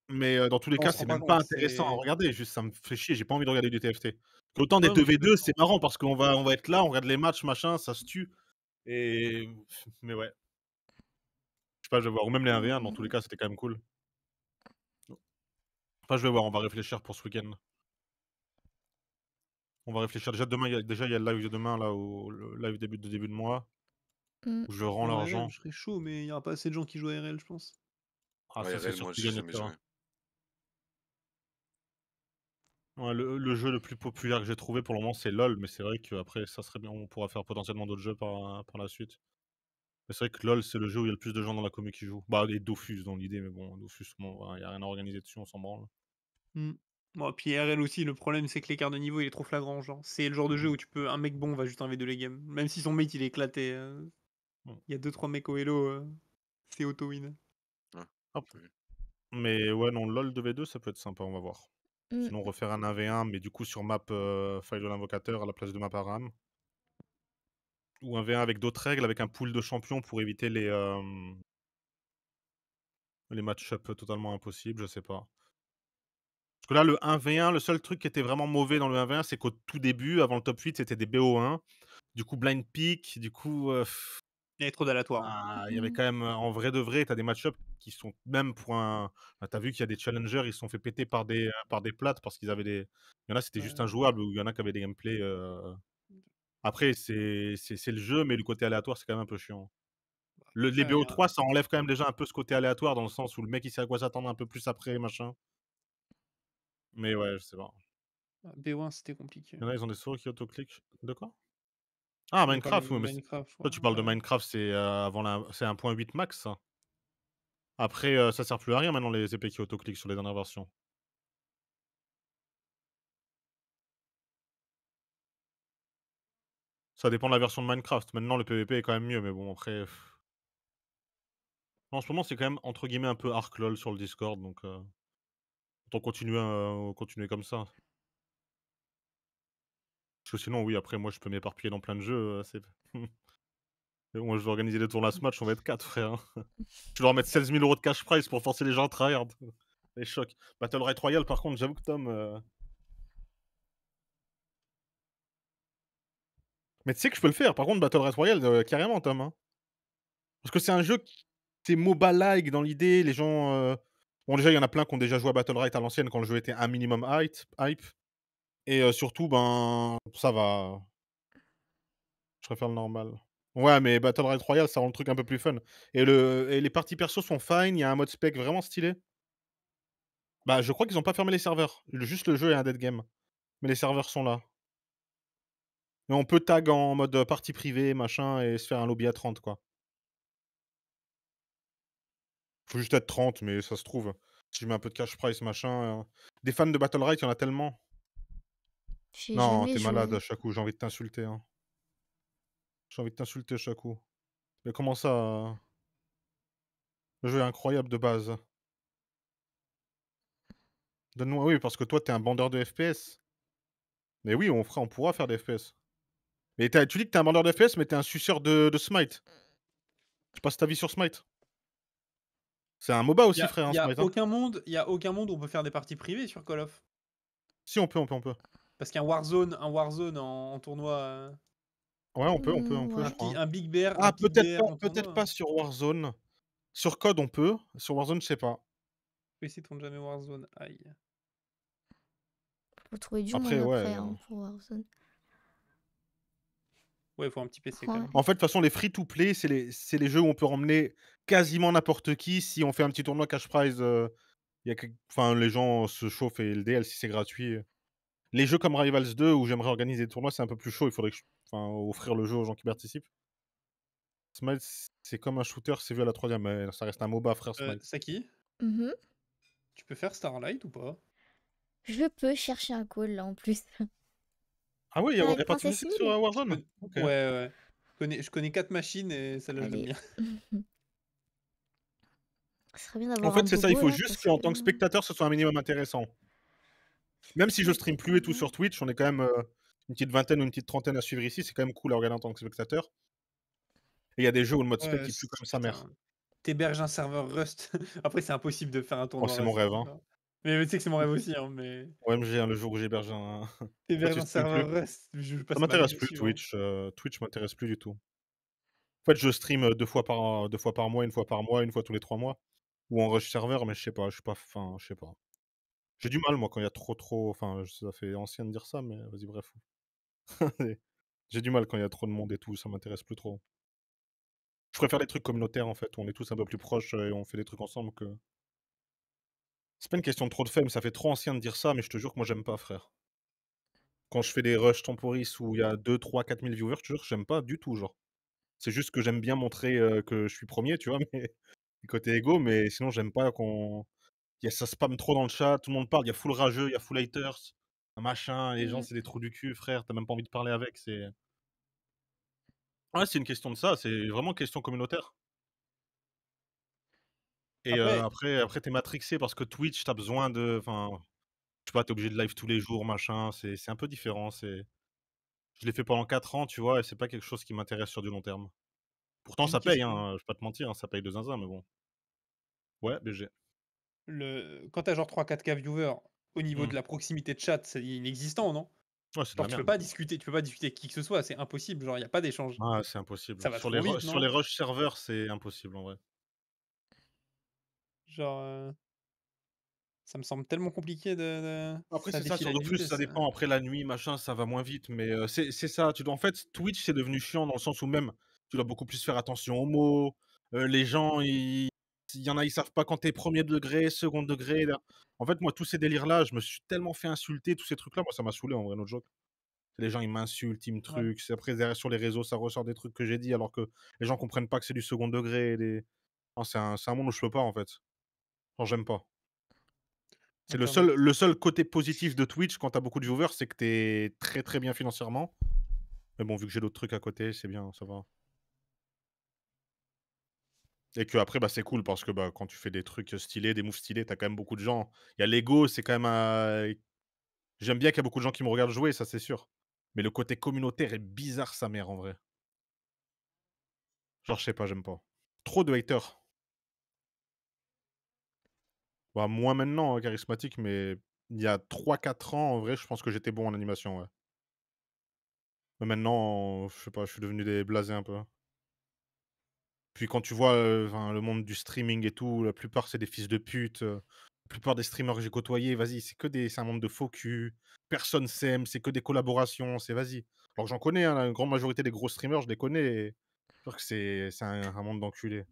Mais, dans tous les On cas, se c'est rend pas même pas compte, intéressant à c'est regarder, juste ça me fait chier, j'ai pas envie de regarder du TFT. Autant des ouais, non, je suis 2v2, d'accord. c'est marrant parce on va être là, on regarde les matchs, machin, ça se tue et mais ouais, je sais pas, je vais voir ou même les 1v1 dans tous les Mmh. cas, c'était quand même cool. Enfin, je vais voir, on va réfléchir pour ce week-end. On va réfléchir déjà demain, il y a le live de demain là, où le live début de mois, Mmh. où je rends En ARL, l'argent. je serais chaud, mais il y aura pas assez de gens qui jouent ARL, je pense. Ah Ouais, ça, c'est RL, sûr moi, que tu j'ai gagnes jamais de ça. joué. Ouais, le jeu le plus populaire que j'ai trouvé pour le moment, c'est LOL, mais c'est vrai qu'après ça serait bien, on pourra faire potentiellement d'autres jeux par la suite. Mais c'est vrai que LOL, c'est le jeu où il y a le plus de gens dans la commu qui jouent. Bah, et Dofus dans l'idée, mais bon, Dofus, bon, il y a rien à organiser dessus, on s'en branle. Mmh. Bon, puis RL aussi, le problème, c'est que l'écart de niveau, il est trop flagrant, genre. C'est le genre de jeu où tu peux un mec bon va juste enlever de les games. Même si son mate, il est éclaté, Mmh. il y a 2-3 mecs au Elo, c'est auto-win. Ouais, Hop. oui. Mais ouais, non, LOL 2v2, ça peut être sympa, on va voir. Mmh. Sinon, refaire un 1v1, mais du coup sur map faille de l'invocateur à la place de map Aram. Ou un V1 avec d'autres règles, avec un pool de champions pour éviter les match-up totalement impossibles, je sais pas. Parce que là, le 1v1, le seul truc qui était vraiment mauvais dans le 1v1, c'est qu'au tout début, avant le top 8, c'était des BO1. Du coup, blind pick, du coup, Il y avait trop d'aléatoires. il y avait Mmh. quand même, en vrai de vrai, tu as des match-up qui sont même pour un tu as vu qu'il y a des challengers, ils se sont fait péter par des plates parce qu'ils avaient des il y en a, c'était juste Ouais. injouable ou il y en a qui avaient des gameplays, après c'est le jeu, mais le côté aléatoire, c'est quand même un peu chiant. Les Après, il y a BO3, ça enlève quand même déjà un peu ce côté aléatoire dans le sens où le mec, il sait à quoi s'attendre un peu plus après, machin. Mais ouais, je sais pas. B1, c'était compliqué. Il y en a, ils ont des souris qui autoclick. De quoi? Ah, On parle de Minecraft, oui, mais Minecraft, je toi, crois. tu parles de Ouais. Minecraft, c'est, avant la c'est 1.8 max, ça. Après, ça sert plus à rien maintenant les épées qui autoclick sur les dernières versions. Ça dépend de la version de Minecraft. Maintenant, le PVP est quand même mieux, mais bon, après, en ce moment, c'est quand même entre guillemets «un peu arc lol» sur le Discord, donc autant continuer comme ça. Parce que sinon, oui, après, moi, je peux m'éparpiller dans plein de jeux, c'est mais bon, moi, je vais organiser des tournois Smash, on va être 4, frère, hein. Je vais leur mettre 16 000 € de cash prize pour forcer les gens à tryhard. Les chocs. Battle Right Royale, par contre, j'avoue que Tom, mais tu sais que je peux le faire, par contre, Battle Right Royale, carrément, Tom, hein. Parce que c'est un jeu qui c'est MOBA-like dans l'idée, les gens, bon, déjà, il y en a plein qui ont déjà joué à Battle Right à l'ancienne quand le jeu était un minimum hype et surtout, ben, ça va. Je préfère le normal. Ouais, mais Battle Right Royale, ça rend le truc un peu plus fun et les parties perso sont fine, il y a un mode spec vraiment stylé. Bah, je crois qu'ils ont pas fermé les serveurs. Juste le jeu est un dead game, mais les serveurs sont là. Mais on peut tag en mode, partie privée, machin et se faire un lobby à 30, quoi. Faut juste être 30, mais ça se trouve. Si je mets un peu de cash price, machin, des fans de Battle Right, il y en a tellement. J'ai Non, jamais tu es malade, joué. Chakou, j'ai envie de t'insulter, hein. J'ai envie de t'insulter, Chakou. Mais comment ça, le jeu est incroyable de base. Donne-moi oui, parce que toi, tu es un bandeur de FPS. Mais oui, on pourra faire des FPS. Mais tu dis que tu es un bandeur de FPS, mais tu es un suceur de Smite. Je passe ta vie sur Smite. C'est un MOBA Il y aussi, a, frère, hein, il y a Smite, hein. aucun monde, il y a aucun monde où on peut faire des parties privées sur Call of. Si, on peut. Parce qu'un Warzone en tournoi, Ouais, on peut, je Ouais. crois, hein. Un Big Bear, un Ah, Pit Bear en peut-être tournoi. pas sur Warzone. Sur COD, on peut. Sur Warzone, je sais pas. PC tourne jamais Warzone. Aïe. Faut trouver du monde Après, après, ouais, hein, pour Warzone. Ouais, il faut un petit PC quand Ouais. même. en fait, de toute façon, les free to play, c'est les jeux où on peut emmener quasiment n'importe qui. Si on fait un petit tournoi cash prize, il y a enfin, les gens se chauffent et LDL si c'est gratuit. Les jeux comme Rivals 2 où j'aimerais organiser des tournois, c'est un peu plus chaud. Il faudrait que enfin, offrir le jeu aux gens qui participent. Smite, c'est comme un shooter, c'est vu à la troisième, mais ça reste un MOBA, frère, Smite. Saki, Mhm. tu peux faire Starlight ou pas? Je peux chercher un call là en plus. Ah oui, il y a Avec pas de Princess musique sur 1000? Warzone? OK. Ouais, ouais. Je connais 4 machines et celle-là, je l'aime Allez. bien. Ce serait bien En d'avoir un fait, c'est ça, il bobo faut là juste parce qu'en que. tant que spectateur, ce soit un minimum intéressant. Même si je stream plus et tout sur Twitch, on est quand même, une petite vingtaine ou une petite trentaine à suivre ici, c'est quand même cool à regarder en tant que spectateur. Et il y a des jeux où le mode spec, Ouais, il pue comme sa mère. putain. T'héberges un serveur Rust. Après, c'est impossible de faire un Oh, tournoi c'est mon Rust. rêve, hein. Mais tu sais que c'est mon rêve aussi, hein, mais OMG, hein, le jour où j'héberge un toi, t'héberges tu un stream plus? serveur Rust, je Ça passe ma vie m'intéresse plus dessus, hein. Twitch, Twitch m'intéresse plus du tout. En fait, je stream, 2 fois par mois, 1 fois par mois, 1 fois tous les 3 mois ou en rush serveur, mais je sais pas, je suis pas enfin, je sais pas. J'ai du mal moi quand il y a trop enfin, ça fait ancien de dire ça, mais vas-y bref. J'ai du mal quand il y a trop de monde et tout, ça m'intéresse plus trop. Je préfère les trucs communautaires en fait, où on est tous un peu plus proches, et on fait des trucs ensemble que c'est pas une question de trop de fame, ça fait trop ancien de dire ça, mais je te jure que moi j'aime pas frère. Quand je fais des rushs temporis où il y a 2 3 4 000 viewers, je te jure que j'aime pas du tout genre. C'est juste que j'aime bien montrer, que je suis premier, tu vois? Mais côté égo, mais sinon j'aime pas qu'on il y a ça spam trop dans le chat, tout le monde parle, il y a full rageux, il y a full haters, un machin, les gens Mm. c'est des trous du cul frère, tu as même pas envie de parler avec, c'est ouais, c'est une question de ça, c'est vraiment question communautaire et Après, après tu es matrixé parce que Twitch, tu as besoin de enfin, je sais pas, tu es obligé de live tous les jours, machin, c'est un peu différent, c'est je l'ai fait pendant 4 ans, tu vois? Et c'est pas quelque chose qui m'intéresse sur du long terme. Pourtant j'ai une ça paye, question. hein, je vais pas te mentir, hein, ça paye de zinzin, mais bon. Ouais, BG. Quand t'as genre 3-4K viewers, au niveau de la proximité de chat, c'est inexistant, non? Ouais, c'est de Genre la merde. tu peux pas discuter avec qui que ce soit, c'est impossible, genre il y a pas d'échange. Ah, c'est impossible. Ça va trop vite, Sur les non? rush serveurs, c'est impossible en vrai. Genre, ça me semble tellement compliqué Après, ça c'est ça, défie sur la Dofus, limité, ça ça. dépend. Après, la nuit, machin, ça va moins vite. Mais c'est ça. En fait, Twitch, c'est devenu chiant dans le sens où même, tu dois beaucoup plus faire attention aux mots. Les gens, il y en a, ils savent pas quand t'es premier degré, second degré. Là. En fait, moi, tous ces délires-là, je me suis tellement fait insulter, tous ces trucs-là, moi, ça m'a saoulé en vrai, no joke. Les gens, ils m'insultent, ils me Ouais. trucs. Après, derrière, sur les réseaux, ça ressort des trucs que j'ai dit, alors que les gens comprennent pas que c'est du second degré. Non, c'est un monde où je peux pas, en fait. Genre, j'aime pas. C'est Internet. le seul côté positif de Twitch quand tu as beaucoup de viewers, c'est que tu es très, très bien financièrement. Mais bon, vu que j'ai d'autres trucs à côté, c'est bien, ça va. Et qu'après, bah, c'est cool parce que, bah, quand tu fais des trucs stylés, des moves stylés, tu as quand même beaucoup de gens. Il y a l'ego, c'est quand même j'aime bien qu'il y a beaucoup de gens qui me regardent jouer, ça, c'est sûr. Mais le côté communautaire est bizarre sa mère, en vrai. Genre, je sais pas, j'aime pas. Trop de haters. Bah, moins maintenant, charismatique, mais il y a 3 4 ans, en vrai, je pense que j'étais bon en animation, ouais. Mais maintenant, je sais pas, je suis devenu blasé un peu. Puis quand tu vois, enfin, le monde du streaming et tout, la plupart, c'est des fils de pute, la plupart des streamers que j'ai côtoyés, vas-y, c'est un monde de faux cul, personne s'aime, c'est que des collaborations, c'est vas-y. Alors j'en connais, hein, la grande majorité des gros streamers, je les connais et je que c'est un monde d'enculés.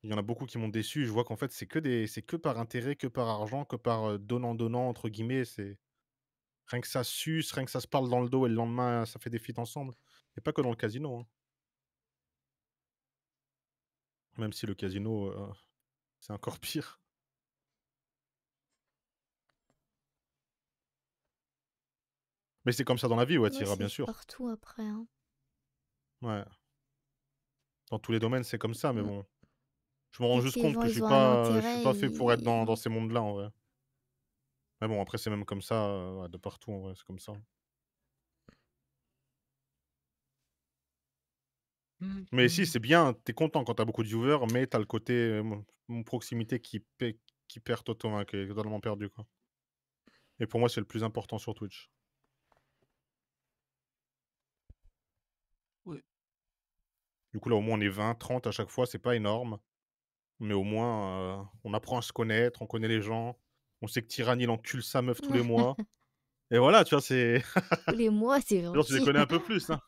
Il y en a beaucoup qui m'ont déçu, je vois qu'en fait, c'est que par intérêt, que par argent, que par, «donnant-donnant» entre guillemets, c'est rien que ça suce, rien que ça se parle dans le dos et le lendemain, ça fait des feats ensemble. Et pas que dans le casino, hein. Même si le casino, c'est encore pire. Mais c'est comme ça dans la vie, ouais, tu Ouais, iras bien c'est sûr. partout après, hein. Ouais. Dans tous les domaines, c'est comme ça, mais Mmh. bon. Je me rends Dès que juste les compte gens, que ils ont un je suis intérêt, pas fait pour être ils dans ces mondes-là, en vrai. Mais bon, après, c'est même comme ça, ouais, de partout, en vrai, c'est comme ça. Mais si, c'est bien, tu es content quand tu as beaucoup de viewers, mais tu as le côté, proximité qui perd totalement, qui est totalement perdu, quoi. Et pour moi, c'est le plus important sur Twitch. Ouais. Du coup, là, au moins, on est 20, 30 à chaque fois, c'est pas énorme. Mais au moins, on apprend à se connaître, on connaît les gens. On sait que Tyranny, il encule sa meuf tous les mois. Et voilà, tu vois, c'est tous les mois, c'est genre, tu les gentil. connais un peu plus, hein.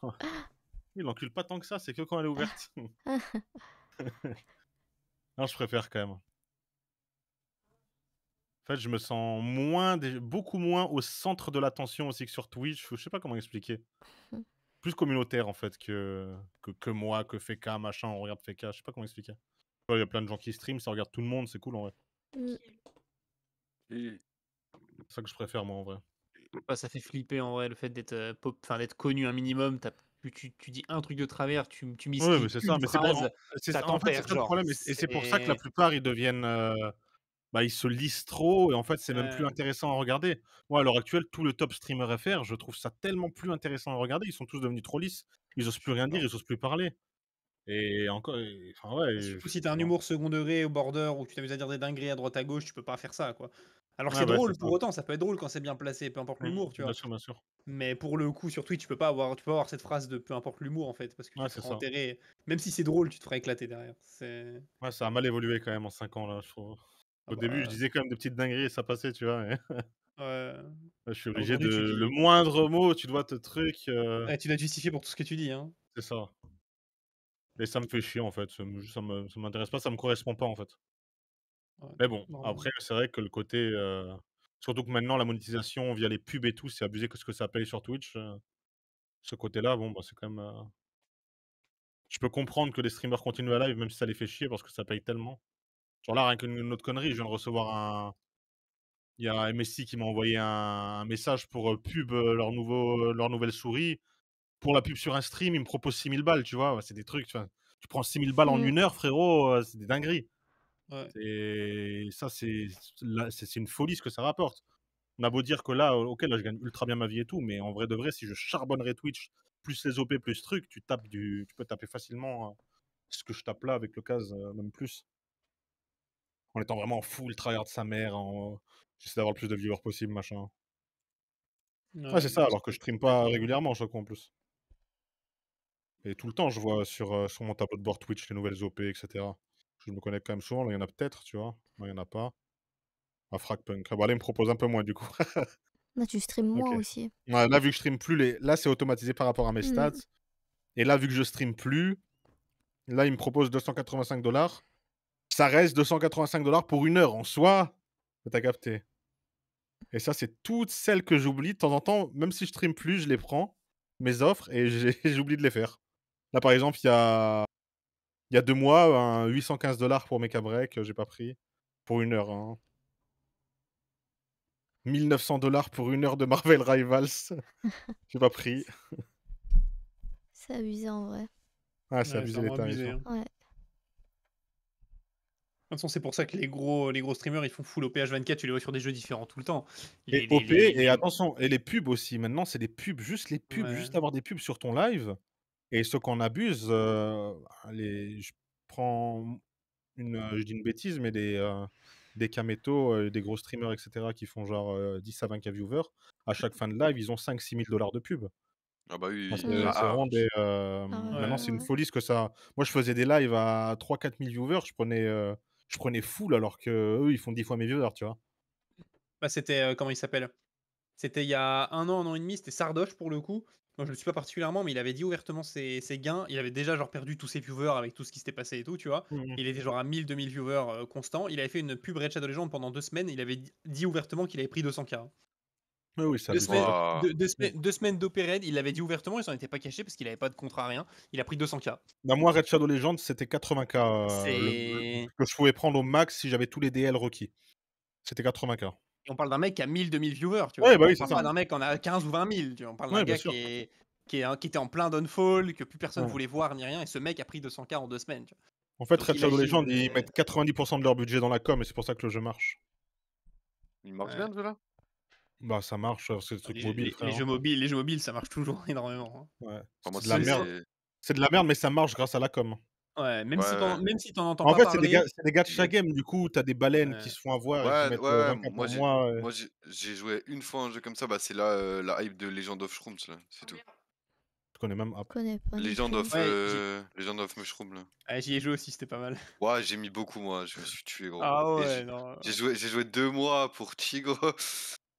Il encule pas tant que ça, c'est que quand elle est ouverte. Non, je préfère quand même. En fait, je me sens beaucoup moins au centre de l'attention aussi que sur Twitch. Je sais pas comment expliquer. Plus communautaire, en fait, que moi, que Feka, machin, on regarde Feka. Je sais pas comment expliquer. Il y a plein de gens qui stream, ça regarde tout le monde, c'est cool, en vrai. Mmh. Et C'est ça que je préfère, moi, en vrai. Bah, ça fait flipper en vrai le fait d'être, d'être connu un minimum. Tu dis un truc de travers, tu Ouais, mais miscliques c'est ça. une Mais c'est phrase, c'est t'en en fait, c'est perds ça le genre. problème et c'est pour ça que la plupart, ils deviennent, bah, ils se lisent trop et en fait, c'est même plus intéressant à regarder. Moi, à l'heure actuelle, tout le top streamer FR, je trouve ça tellement plus intéressant à regarder. Ils sont tous devenus trop lisses. Ils osent plus rien dire, Non. ils osent plus parler et encore enfin, ouais, Bah, je surtout si sais tu as un pas. humour second degré au border ou que tu t'amuses à dire des dingueries à droite à gauche, tu peux pas faire ça, quoi. Alors que Ouais, c'est ouais, c'est drôle ça. pour autant, ça peut être drôle quand c'est bien placé, peu importe l'humour, tu Bien vois? sûr, bien sûr. Mais pour le coup, sur Twitch, tu peux pas avoir cette phrase de peu importe l'humour, en fait, parce que tu Ouais, te c'est feras ça. enterrer. Même si c'est drôle, tu te feras éclater derrière. C'est Ouais, ça a mal évolué quand même en 5 ans, là, je trouve. ah Au début, je bah, disais quand même des petites dingueries et ça passait, tu vois? Mais ouais. je suis obligé de Aujourd'hui, tu le dis moindre mot, tu dois te truc, ouais, tu dois te justifier pour tout ce que tu dis, hein. c'est ça. Et ça me fait chier, en fait. Ça m'intéresse pas, ça me correspond pas, en fait. Ouais, Mais bon, normal. après, c'est vrai que le côté, surtout que maintenant la monétisation via les pubs et tout, c'est abusé que ce que ça paye sur Twitch, ce côté-là, bon, bah, c'est quand même, je peux comprendre que les streamers continuent à live même si ça les fait chier parce que ça paye tellement. Genre là, rien qu'une autre connerie, je viens de recevoir il y a MSI qui m'a envoyé un message pour, pub, leur nouvelle souris. Pour la pub sur un stream, ils me proposent 6 000 balles, tu vois? Ouais, c'est des trucs, enfin, tu prends 6 000 balles en Mmh. 1 heure frérot, c'est des dingueries. Ouais. C'est ça, c'est une folie ce que ça rapporte. On a beau dire que là, OK, là, je gagne ultra bien ma vie et tout, mais en vrai de vrai, si je charbonnerais Twitch, plus les OP, plus truc, tu peux taper facilement, ce que je tape là avec le CAS, même plus. en étant vraiment full tryhard sa mère, j'essaie d'avoir le plus de viewers possible, machin. Ouais, c'est ça, non, alors que je stream pas régulièrement, chaque fois en plus. Et tout le temps, je vois sur mon tableau de bord Twitch les nouvelles OP, etc. Je me connecte quand même souvent, là, il y en a peut-être, tu vois. Là, il y en a pas. Ah, Fragpunk. Ah, bah là, il me propose un peu moins, du coup. Là, tu stream Ok. moins aussi. Ouais, là, vu que je stream plus, là, c'est automatisé par rapport à mes stats. Et là, vu que je stream plus, là, il me propose 285 $. Ça reste 285 $ pour 1 heure en soi. T'as capté. Et ça, c'est toutes celles que j'oublie. De temps en temps, même si je stream plus, je les prends, mes offres, et j'oublie de les faire. Là, par exemple, il y a 2 mois, un 815 $ pour Mecha Break, j'ai pas pris. Pour 1 heure, hein. 1900 $ pour 1 heure de Marvel Rivals. J'ai pas pris. C'est abusé en vrai. Ah, c'est Ouais, c'est abusé les vraiment tarifs, abusé. hein. Hein. Ouais. De toute façon, c'est pour ça que les gros streamers, ils font full OPH24, tu les vois sur des jeux différents tout le temps. Et OP, et attention, et les pubs aussi. Maintenant, c'est des pubs, juste les pubs, Ouais. juste avoir des pubs sur ton live. Et ceux qu'on abuse, je prends je dis une bêtise, mais des Kameto, des gros streamers, etc., qui font genre 10 à 20K viewers. À chaque fin de live, ils ont 5 000 – 6 000 $ de pub. Ah bah oui, Enfin, oui. c'est vraiment des. Maintenant, ouais, c'est une ouais. folie ce que ça. Moi, je faisais des lives à 3 – 4 000 viewers, je prenais full, alors que eux, ils font 10 fois mes viewers, tu vois. Bah, c'était, comment il s'appelle? C'était il y a un an et demi, c'était Sardoche pour le coup. Moi, je le suis pas particulièrement, mais il avait dit ouvertement ses gains. Il avait déjà genre perdu tous ses viewers avec tout ce qui s'était passé et tout, tu vois. Mhm. Il était genre à 1000-2000 viewers constants. Il avait fait une pub Red Shadow Legends pendant 2 semaines. Il avait dit ouvertement qu'il avait pris 200K. Oui, oui, c'est Deux abusé. semaines, Waouh. deux semaines d'opérette, il l'avait dit ouvertement, il s'en était pas caché parce qu'il avait pas de contrat, rien. Il a pris 200K. Bah, moi, Red Shadow Legends, c'était 80K, C'est. que je pouvais prendre au max si j'avais tous les DL requis. C'était 80K. Et on parle d'un mec qui a 1000-2000 viewers, tu Ouais, vois. bah On oui, c'est parle ça. pas d'un mec qui en a 15 ou 20 000, tu vois. On parle d'un Ouais, bien gars sûr. qui était en plein downfall, que plus personne Ouais. voulait voir ni rien, et ce mec a pris 200K en 2 semaines, tu vois. En fait, Donc Red Shadow imagine. Legends, ils mettent 90% de leur budget dans la com, et c'est pour ça que le jeu marche. Il marche Ouais. bien, le jeu là? Bah, ça marche, c'est des trucs mobiles, frère. Les jeux mobiles, ça marche toujours énormément. Hein. Ouais. Enfin, moi, C'est de la merde. C'est de la merde, mais ça marche grâce à la com. Ouais, même Ouais. si t'en entends En pas fait, c'est des parler. gars de chaque game, du coup, t'as des baleines qui Ouais. se font avoir et qui Ouais, mettent ouais, 20K moi par mois. j'ai joué une fois un jeu comme ça, bah c'est là la hype de Legend of Shrooms là, c'est tout. Je connais même. Je connais pas du Legend tout. of, Ouais, Legend of Mushroom là. j'y ai joué aussi, c'était pas mal. Ouais, j'ai mis beaucoup moi, je me suis tué gros. Ah Et ouais, non. j'ai joué 2 mois pour Chigo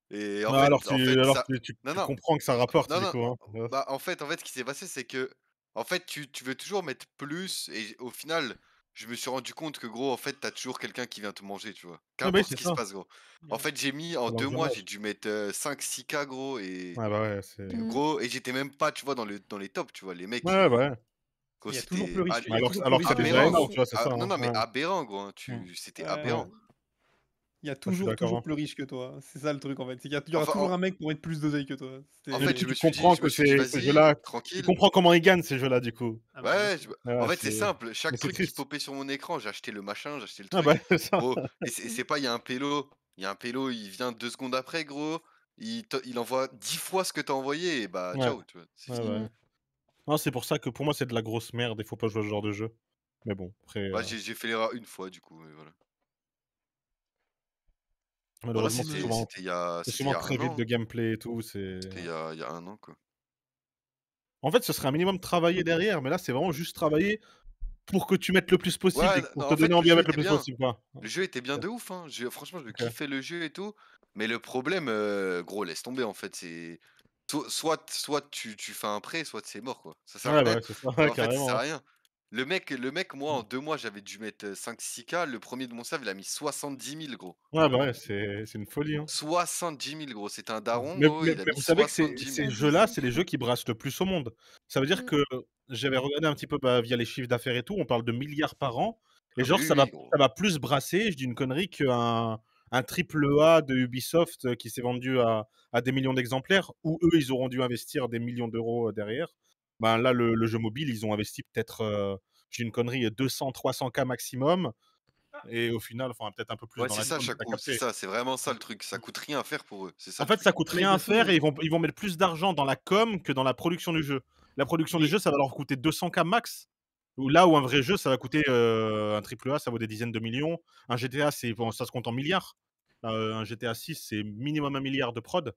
et Ah, alors en fait ça tu non, non, comprends que ça rapporte, non, du non, coup. Hein. Ouais. bah en fait ce qui s'est passé c'est que, en fait tu veux toujours mettre plus et au final, je me suis rendu compte que gros en fait t'as toujours quelqu'un qui vient te manger, tu vois? Ah, bah oui, Qu'importe ce c'est qui se ça. passe gros. En fait j'ai mis en C'est 2 mois, j'ai l'engrenage. dû mettre 5-6K gros et Ouais, bah ouais, c'est. gros et j'étais même pas, tu vois, dans les tops, tu vois? Les mecs, Ouais, bah ouais. gros Il y a toujours plus c'était riche, il y a toujours plus Alors que riche c'est que déjà toi. aberrant énorme, gros. tu vois, c'est ça. Non, Hein. non mais Ouais. aberrant gros, hein, Mm. c'était Ouais. aberrant. Il y a Je suis d'accord. toujours Hein. plus riche que toi. C'est ça le truc en fait. C'est qu'il y aura Enfin toujours un mec pour être plus d'oseille que toi. en Et du fait, coup, C'est. comprends je que me suis dit: ces «Vas-y, jeux-là. Tu tranquille». comprends comment ils gagnent, ces jeux-là, du coup. Ah bah bien Ouais, sûr. en Ouais, fait, c'est simple, mais chaque c'est truc qui triste. popait sur mon écran, j'achetais le machin, j'achetais le Ah, bah, truc. c'est ça. Gros, et c'est pas, il y a un pélo, il vient 2 secondes après, gros, il envoie 10 fois ce que tu as envoyé et bah, Ouais. ciao, tu vois? C'est Ouais, fini. ouais. Non, c'est pour ça que pour moi, c'est de la grosse merde. Il faut pas jouer à ce genre de jeu. Mais bon, après, Bah, j'ai fait l'erreur une fois, du coup, et voilà. Voilà, malheureusement, c'est c'était il y souvent a très 1 vite an, de hein. gameplay et tout. C'était il y a 1 an, quoi. En fait, ce serait un minimum travaillé derrière, mais là, c'est vraiment juste travailler pour que tu mettes le plus possible Ouais, et pour non, te en donner fait, le envie à jeu mettre le était plus bien. possible, quoi. Le jeu était bien OK. de ouf, hein. Franchement, je OK. kiffais le jeu et tout, mais le problème, gros, laisse tomber, en fait, c'est soit tu fais un prêt, soit c'est mort, quoi. Ça sert à Ouais, bah, rien. ouais, c'est ça, ouais, En fait, ça sert carrément. à rien. Le mec, moi, Hein. en 2 mois, j'avais dû mettre 5-6K. Le premier de mon serve, il a mis 70 000, gros. Ouais, bah, ouais, c'est une folie, hein. 70 000, gros. C'était un daron, Mais gros, il a mais mis vous savez que 70 000. ces jeux-là, Abusé. c'est les jeux qui brassent le plus au monde. Ça veut dire Mm. que j'avais regardé un petit peu, bah, via les chiffres d'affaires et tout, on parle de milliards par an et Ah mais genre oui, oui, gros. ça va plus brasser, je dis une connerie, qu'un triple A de Ubisoft, qui s'est vendu à des millions d'exemplaires, où eux, ils auront dû investir des millions d'euros, derrière. Ben, là, le jeu mobile, ils ont investi peut-être, je dis une connerie, 200-300K maximum et au final, enfin, peut-être un peu plus Ouais, dans c'est la ça, com, tu c'est capté. ça, c'est vraiment ça le truc. Ça coûte rien à faire pour eux. C'est ça En le fait, truc. ça coûte Mais de rien à toute façon, faire et ils vont mettre plus d'argent dans la com que dans la production du jeu. La production du mais jeu, ça va leur coûter 200K max Là où un vrai jeu, ça va coûter, un triple A, ça vaut des dizaines de millions. Un GTA, c'est bon, ça se compte en milliards. Un GTA 6, c'est minimum 1 milliard de prod.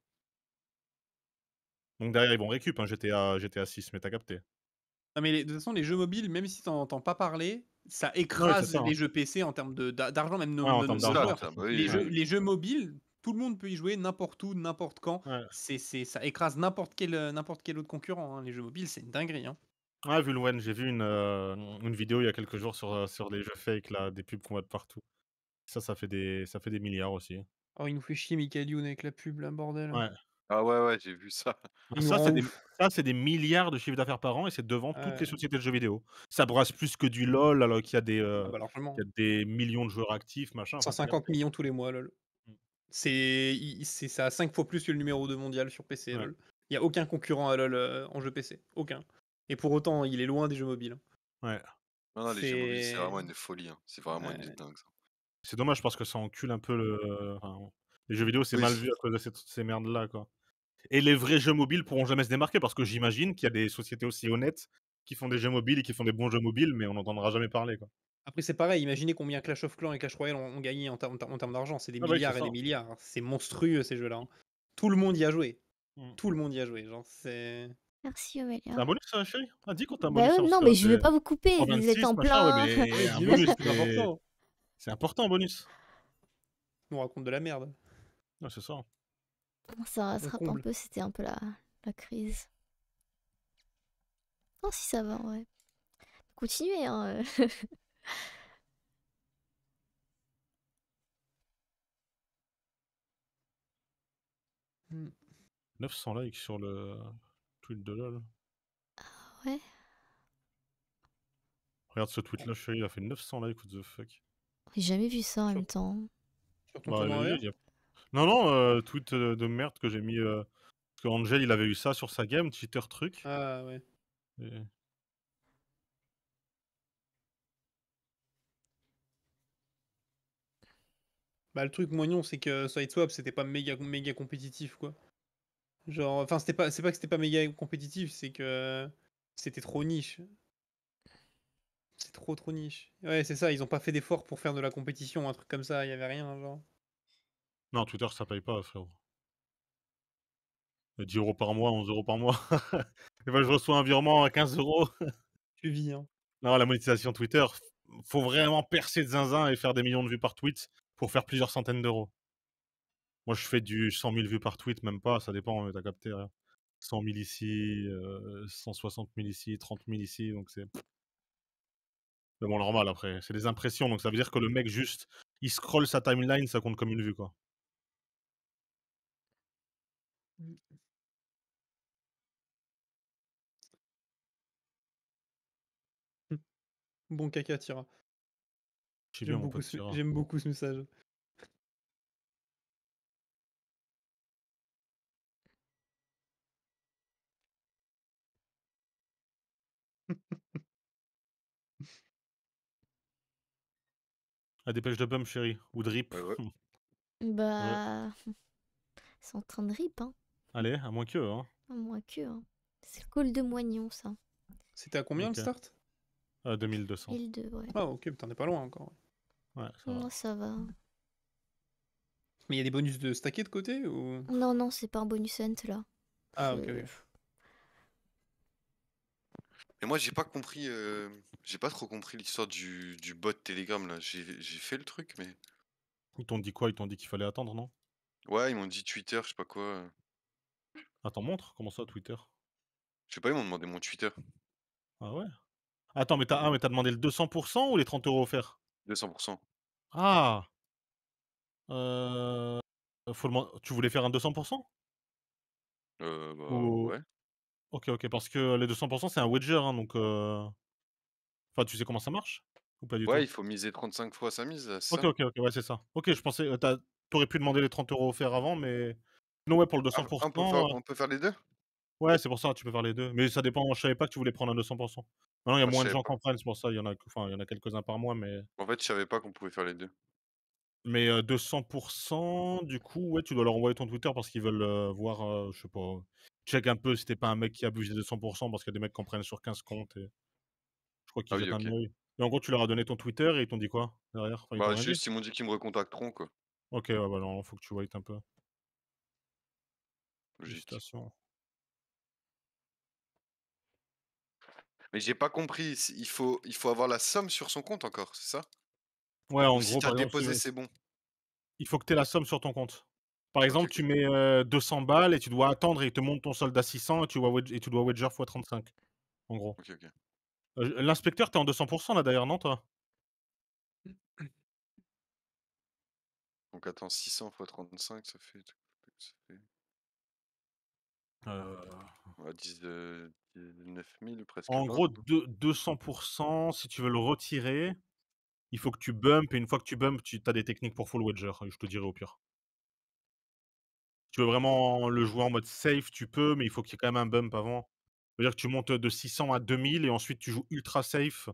Donc derrière, ils vont récup un GTA 6, mais tu capté. Non, mais de toute façon, les jeux mobiles, même si tu entends pas parler, ça Ouais, c'est écrase ça, hein. les jeux PC en termes d'argent, même Ouais, en de termes nombre de d'argent, Ça, de joueurs. toute ça, bah façon. oui, Les Ouais, jeux, les jeux mobiles, tout le monde peut y jouer n'importe où, n'importe quand. ouais. Ça écrase n'importe quel autre concurrent, hein. Les jeux mobiles, c'est une dinguerie, hein. Ouais, Vulwen, j'ai vu une vidéo il y a quelques jours sur les jeux fake là, des pubs qu'on voit de partout. Ça fait des milliards aussi. Oh, il nous fait chier Michael Youn avec la pub, là, bordel. Ouais. Ah ouais, j'ai vu ça. Il nous Ça, rend c'est des ouf. ça, c'est des milliards de chiffre d'affaires par an et c'est devant toutes les Ouais. sociétés de jeux vidéo. Ça brasse plus que du LOL alors qu'il y a Ah bah largement. millions de joueurs actifs, machin, enfin, tu 150 capté. millions tous les mois, lol. Mmh. Ça a 5 fois plus que le numéro 2 mondial sur PC, Ouais, lol. Il y a aucun concurrent à LOL en jeu PC. Aucun. Et pour autant, il est loin des jeux mobiles, hein. ouais. Non, non, les jeux mobiles, c'est C'est. vraiment une folie, hein. C'est vraiment une de Ouais. dingue, ça. C'est dommage parce que ça encule un peu les jeux vidéo, c'est Oui. mal vu à cause de ces merdes-là, quoi. Et les vrais jeux mobiles pourront jamais se démarquer parce que j'imagine qu'il y a des sociétés aussi honnêtes qui font des jeux mobiles et qui font des bons jeux mobiles, mais on n'entendra jamais parler, quoi. Après, c'est pareil, imaginez combien Clash of Clans et Clash Royale ont gagné en termes d'argent. C'est des Ah bah oui, c'est milliards et ça. des milliards, hein. C'est monstrueux ces jeux-là, hein. Tout le monde y a joué. Mmh. Tout le monde y a joué. Genre, c'est. Merci C'est un Amélia. bonus ça, chérie? Ah, dis quand tu un Bah bonus, ouais, hein, parce non, que là, mais je vais c'est pas vous couper, en vous êtes 26 en machin, ouais, plein. mais Oui, un dis-le, bonus, c'est important. c'est important un bonus. On raconte de la merde. Ouais, c'est ça. Ça On se rattrape un comble. peu, c'était un peu la crise. Oh, si ça va, ouais. Continuez, hein. 900 likes sur le tweet de LOL. Ouais. Regarde ce tweet-là, chérie, il a fait 900 likes, what the fuck. J'ai jamais vu ça en Sur, même temps. sur ton Bah, tournoi il vert. y a non, non, tweet, de merde que j'ai mis, parce qu'Angel, il avait eu ça sur sa game, cheater truc Ah ouais. et Bah, le truc moignon, c'est que Sideswap, c'était pas méga compétitif, quoi. Genre, enfin, c'est pas que c'était pas méga compétitif, c'est que c'était trop niche. C'est trop niche. Ouais, c'est ça, ils ont pas fait d'effort pour faire de la compétition, un truc comme ça, il y avait rien, genre. non, Twitter, ça paye pas, frérot. 10 € par mois, 11 € par mois. Et ben, je reçois un virement à 15 €. Tu vis, hein. Non, la monétisation Twitter, faut vraiment percer de zinzin et faire des millions de vues par tweet pour faire plusieurs centaines d'euros. Moi, je fais du 100 000 vues par tweet, même pas, ça dépend, mais tu capté, 100 000 ici, 160 000 ici, 30 000 ici, donc c'est bon, normal après. C'est des impressions, donc ça veut dire que le mec juste, il scrolle sa timeline, ça compte comme une vue, quoi. Bon caca, Tira. Je sais bien, mon pote Tira. J'aime beaucoup ce message. Ah, dépêche de bum, chérie, ou drip. Ouais, ouais. Ouais. Bah. C'est en train de rip, hein. Allez, à moins que, hein. À moins que, hein. C'est le col de moignon, ça. C'était à combien le OK. start? 2200. 1002, ouais. Ah, ok, putain, on est pas loin encore. Ouais, ça va. Non, ça va. Mais il y a des bonus de stacker de côté ou. Non, non, c'est pas un bonus hunt, là. Ah, Je- ok, ok. Et moi, j'ai pas trop compris l'histoire du bot Telegram, là. J'ai fait le truc, mais Ils t'ont dit quoi? Ils t'ont dit qu'il fallait attendre, non? ouais, ils m'ont dit Twitter, je sais pas quoi. Attends, montre, comment ça, Twitter? Je sais pas, ils m'ont demandé mon Twitter. Ah ouais? Attends, mais t'as demandé le 200 ou les 30 € offerts? 200%. Ah! Faut tu voulais faire un 200? Bah, Ou ouais. OK, OK, parce que les 200 c'est un wager, hein, donc enfin, tu sais comment ça marche? Ou pas du Ouais, tout? il faut miser 35 fois sa mise, c'est OK, ça? OK, OK, ouais, c'est ça. OK, je pensais, tu pu demander les 30 € offerts avant, mais non, ouais, pour le 200 Ah, on peut faire les 2. ouais, c'est pour ça, tu peux faire les 2. Mais ça dépend, je savais pas que tu voulais prendre un 200. Maintenant, il y a Ah, je moins de savais gens pas. qui en prennent, c'est pour ça, il y en a quelques-uns par mois, En fait, je savais pas qu'on pouvait faire les 2. 200 du coup, ouais, tu dois leur envoyer ton Twitter parce qu'ils veulent, voir, je sais pas, check un peu si tu pas un mec qui abuse des 200 parce qu'il y a des mecs qui en prennent sur 15 comptes et je crois Ah qu'ils oui, jettent un ok. œil. Et en gros, tu leur as donné ton Twitter et ils t'ont dit quoi derrière? Enfin, ils t'ont Bah, rien dit? juste, ils m'ont dit qu'ils me recontacteront, quoi. OK, ouais, bah, non, faut que tu wait un peu. Logique. Félicitations. Mais j'ai pas compris. Il faut avoir la somme sur son compte encore, c'est ça? Ouais, Ou en si gros, t'as par exemple, déposé, c'est bon? il faut que tu aies la somme sur ton compte. Par Ok, exemple, ok. tu mets, 200 balles et tu dois attendre et ils te montent ton solde à 600 et tu dois wager fois 35, en gros. Ok, ok. L'inspecteur, tu es en 200 là d'ailleurs, non toi? Donc attends, 600 fois 35, ça fait Heu, ouais, 19 000, presque En 20. gros, 200 si tu veux le retirer, il faut que tu bumpes et une fois que tu bumpes, tu as des techniques pour full wager, je te dirai au pire. Tu veux vraiment le jouer en mode safe, tu peux, mais il faut qu'il y ait quand même un bump avant. C'est-à-dire que tu montes, de 600 à 2000 et ensuite tu joues ultra safe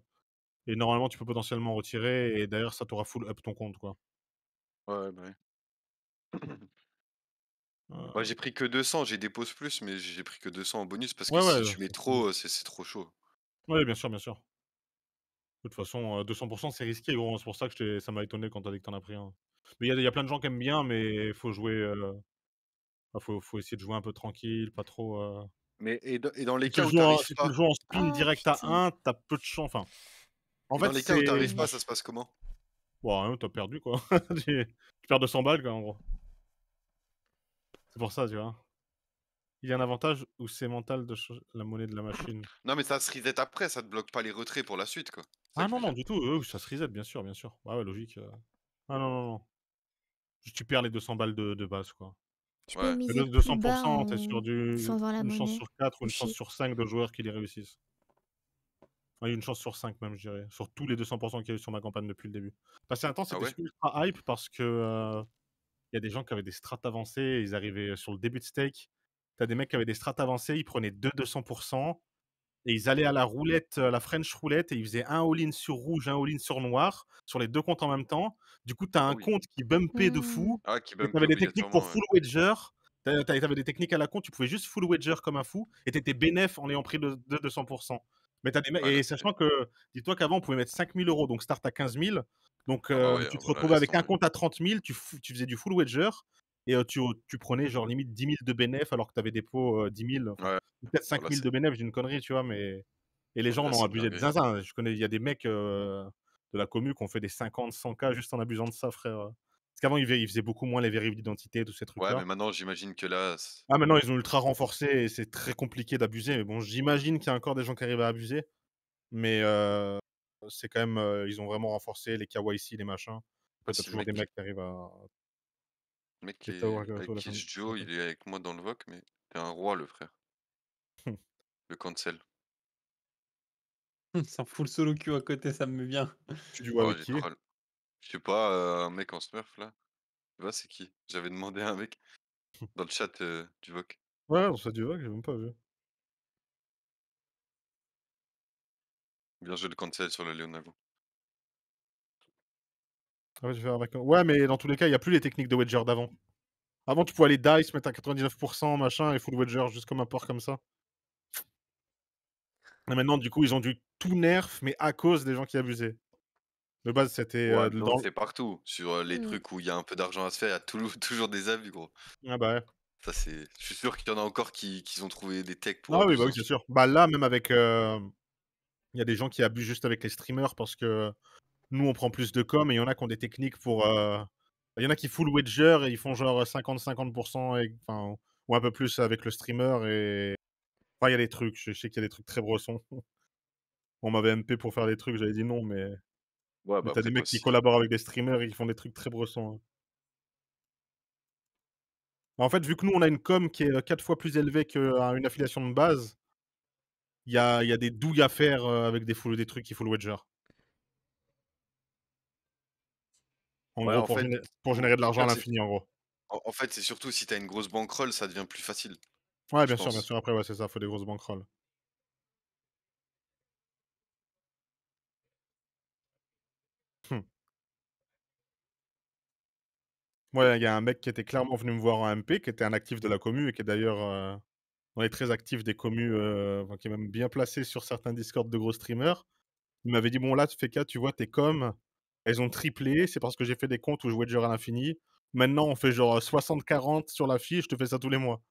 et normalement tu peux potentiellement retirer et derrière ça t'aura full up ton compte, quoi. Ouais, bah oui. Moi, Heu, j'ai pris que 200, j'ai dépose plus, mais j'ai pris que 200 en bonus parce que ouais, si ouais, tu mets c'est trop, c'est trop chaud. ouais, bien sûr, bien sûr. De toute façon, 200 c'est risqué gros, hein, c'est pour ça que ça m'a étonné quand tu as dit que tu en as pris un. Mais il y a plein de gens qui aiment bien, mais il faut jouer, bah, faut essayer de jouer un peu tranquille, pas trop, Mais et dans les si tu cas le où joues en t'arrives si tu le pas, joues en spin Oh direct à putain. 1, tu as peu de chan enfin, en et dans fait, les cas où c'est t'arrives pas, Ouais. ça se passe comment? bon, hein, tu as perdu quoi. Tu perds 200 balles quoi, en gros. C'est pour ça, tu vois? Il y a un avantage où c'est mental de changer la monnaie de la machine. Non, mais ça se reset après, ça te bloque pas les retraits pour la suite, quoi. C'est ça Ah que je non, veux non, dire. du tout, ça se reset, bien sûr, bien sûr. Bah ouais, logique, ah non, non, non. Juste tu perds les 200 balles de base, quoi. Tu peux Ouais. Mais miser de plus 100 bas tu es sur en du changeant la une chance monnaie. sur 4 ou Ou une chance chi. sur 5 de joueurs qui les réussissent. Ouais, une chance sur 5 même, je dirais, sur tous les 200 qu'il y a eu sur ma campagne depuis le début. Passé un temps, Ah c'était ouais? ultra hype parce que, il y a des gens qui avaient des strats avancées, ils arrivaient, sur le début de stake. Tu as des mecs qui avaient des strats avancées, ils prenaient 200 et ils allaient à la roulette, la French roulette et ils faisaient un all-in sur rouge, un all-in sur noir, sur les 2 comptes en même temps. Du coup, tu as Ah un oui. compte qui bumpait de Mmh. fou Ah, qui et tu bumpait avais des techniques pour obligatoirement, ouais. full wager. Tu avais des techniques à la con, tu pouvais juste full wager comme un fou et tu étais bénef en ayant pris de 200. Mais tu as des mecs Ouais, là, et c'est sachant que dis-toi qu'avant, on pouvait mettre 5 000 €, donc start à 15 000. Donc ah bah ouais, tu te voilà, retrouvais laisse avec un tomber. compte à 30 000, tu faisais du full wager et tu prenais genre limite 10 000 de bénef alors que tu avais dépôt, 10 000, enfin, Ouais, peut-être 5 voilà, 000 de bénef, j'ai une connerie, tu vois? Mais et les gens en là, ont c'est une abusé de dinguerie. zinzin. Je connais il y a des mecs, de la commu qui ont fait des 50-100K juste en abusant de ça, frère, Parce qu'avant, ils faisaient beaucoup moins les vérifs d'identité, tous ces Ouais, trucs-là. mais maintenant, j'imagine que là, Ah, maintenant, ils ont ultra renforcé et c'est très compliqué d'abuser. Mais bon, j'imagine qu'il y a encore des gens qui arrivent à abuser, mais c'est quand même, ils ont vraiment renforcé les KYC, les machins. Après, tu as si le toujours mec des qui mecs qui arrivent à le mec qui des est towers avec la qui fin. je duo, il est avec moi dans le VOC, mais t'es un roi, le frère. Le cancel. C'est un full solo queue à côté, ça me met bien. Tu joues Oh, avec il est qui? troll. Je sais pas, un mec en smurf, là. Tu vois, c'est qui? J'avais demandé à un mec dans le chat, du VOC. Ouais, on se fait du vague, j'ai même pas vu. Bien joué le cancel sur le Leonago. Ah ouais, je vais faire avec ouais, mais dans tous les cas, il y a plus les techniques de wager d'avant. Avant, tu pouvais aller dice, mettre à 99 machin et full wager juste comme un porc comme ça. Et maintenant, du coup, ils ont dû tout nerf, mais à cause des gens qui abusaient. De base, c'était, Ouais, mais on dans le fait partout. Sur, les Mmh. trucs où il y a un peu d'argent à se faire, il y a toujours des abus, gros. ah bah, ouais. Ça, c'est je suis sûr qu'il y en a encore qui ont trouvé des techs pour Ah oui, bah abuser oui, c'est ensuite. sûr. Bah là, même avec, il y a des gens qui abusent juste avec les streamers parce que nous, on prend plus de com et il y en a qui ont des techniques pour, il y en a qui full wager et ils font genre 50-50 et enfin, ou un peu plus avec le streamer et enfin, il y a des trucs, je sais qu'il y a des trucs très bressons. On m'avait MP pour faire des trucs, j'avais dit non, Ouais, mais bah, tu as après des toi mecs qui aussi. collaborent avec des streamers et qui font des trucs très bressons, hein. En fait, vu que nous, on a une com qui est, 4 fois plus élevée qu'une affiliation de base, il y a des douilles à faire, avec des trucs qui full wager. En Ouais, gros, en fait, pour au générer de au l'argent à pire, c'est l'infini, en gros. en fait, c'est surtout si tu as une grosse bankroll, ça devient plus facile, Ouais, je bien pense. sûr, après, ouais, c'est ça, faut des grosses bankrolls. Mmh. Ouais, il y a un mec qui était clairement venu me voir en MP, qui était un actif de la commu et qui est d'ailleurs, dans les très actifs des commus, enfin, qui est même bien placé sur certains Discord de gros streamers. Il m'avait dit: «Bon là, tu fais 4, tu vois, tes coms, elles ont triplé, c'est parce que j'ai fait des comptes où je wager à l'infini. Maintenant, on fait genre, 60-40 sur la fiche, je te fais ça tous les mois».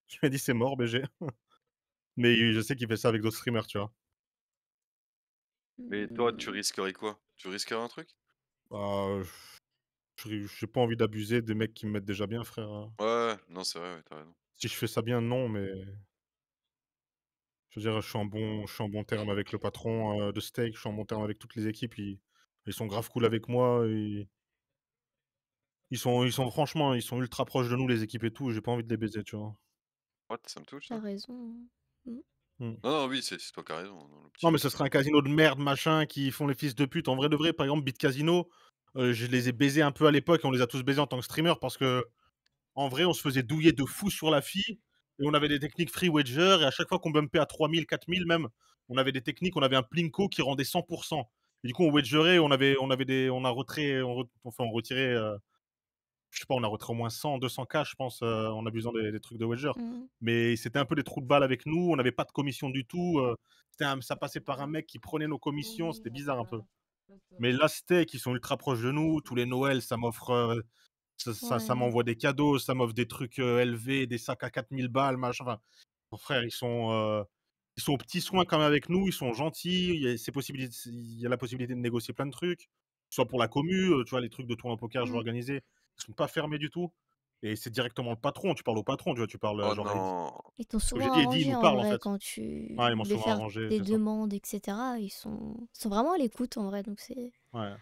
Je lui ai dit: «C'est mort BG». Mais je sais qu'il fait ça avec d'autres streamers, tu vois? Mais toi, tu Mmh, risquerais quoi? Tu risquerais un truc? Bah, j'ai pas envie d'abuser des mecs qui me mettent déjà bien, frère, Ouais, ouais, non, c'est vrai, ouais, tu raison. Si je fais ça bien, non, mais je veux dire, je suis en bon terme avec le patron, de Steak, je suis en bon terme avec toutes les équipes. Ils sont grave cool avec moi, ils sont franchement, ils sont ultra proches de nous, les équipes et tout, j'ai pas envie de les baiser, tu vois? What? Ça me touche tu ça? raison, hein. Mmh. Mmh. Non, non, oui, c'est toi qui as raison, dans Non, l'optique, mais ce serait un casino de merde, machin, qui font les fils de pute. En vrai de vrai, par exemple, Beat Casino, je les ai baisés un peu à l'époque et on les a tous baisés en tant que streamer parce que en vrai, on se faisait douiller de fou sur la fille et on avait des techniques free wager et à chaque fois qu'on bumpait à 3 000, 4 000 même, on avait des techniques, on avait un plinko qui rendait 100. Et du coup, on wagerait, on avait on a retiré, on retirait, je sais pas, on a retiré au moins 100-200K, je pense, en abusant des trucs de wager. Mmh. Mais c'était un peu des trous de balle avec nous, on n'avait pas de commission du tout, ça passait par un mec qui prenait nos commissions, c'était bizarre un peu. Mais là, Steak, ils sont ultra proches de nous, tous les Noëls, ça m'offre, ça Ouais. m'envoie des cadeaux, ça m'offre des trucs, LV, des sacs à 4 000 balles, machin, enfin, mon frère, ils sont aux petits soins quand même avec nous, ils sont gentils, il y a la possibilité de négocier plein de trucs, soit pour la commu, tu vois, les trucs de tournoi poker, je vais Mmh. organiser, ils sont pas fermés du tout et c'est directement le patron, tu parles au patron, tu vois? Tu parles, Oh genre Eddie, non! Ils t'ont comme souvent j'ai dit, Eddie, il arrangé nous en parle, en vrai fait. quand tu Ouais, ils m'ont voulais souvent faire arrangé, des c'est ça. demandes et cetera. Ils sont vraiment à l'écoute en vrai, donc Ouais.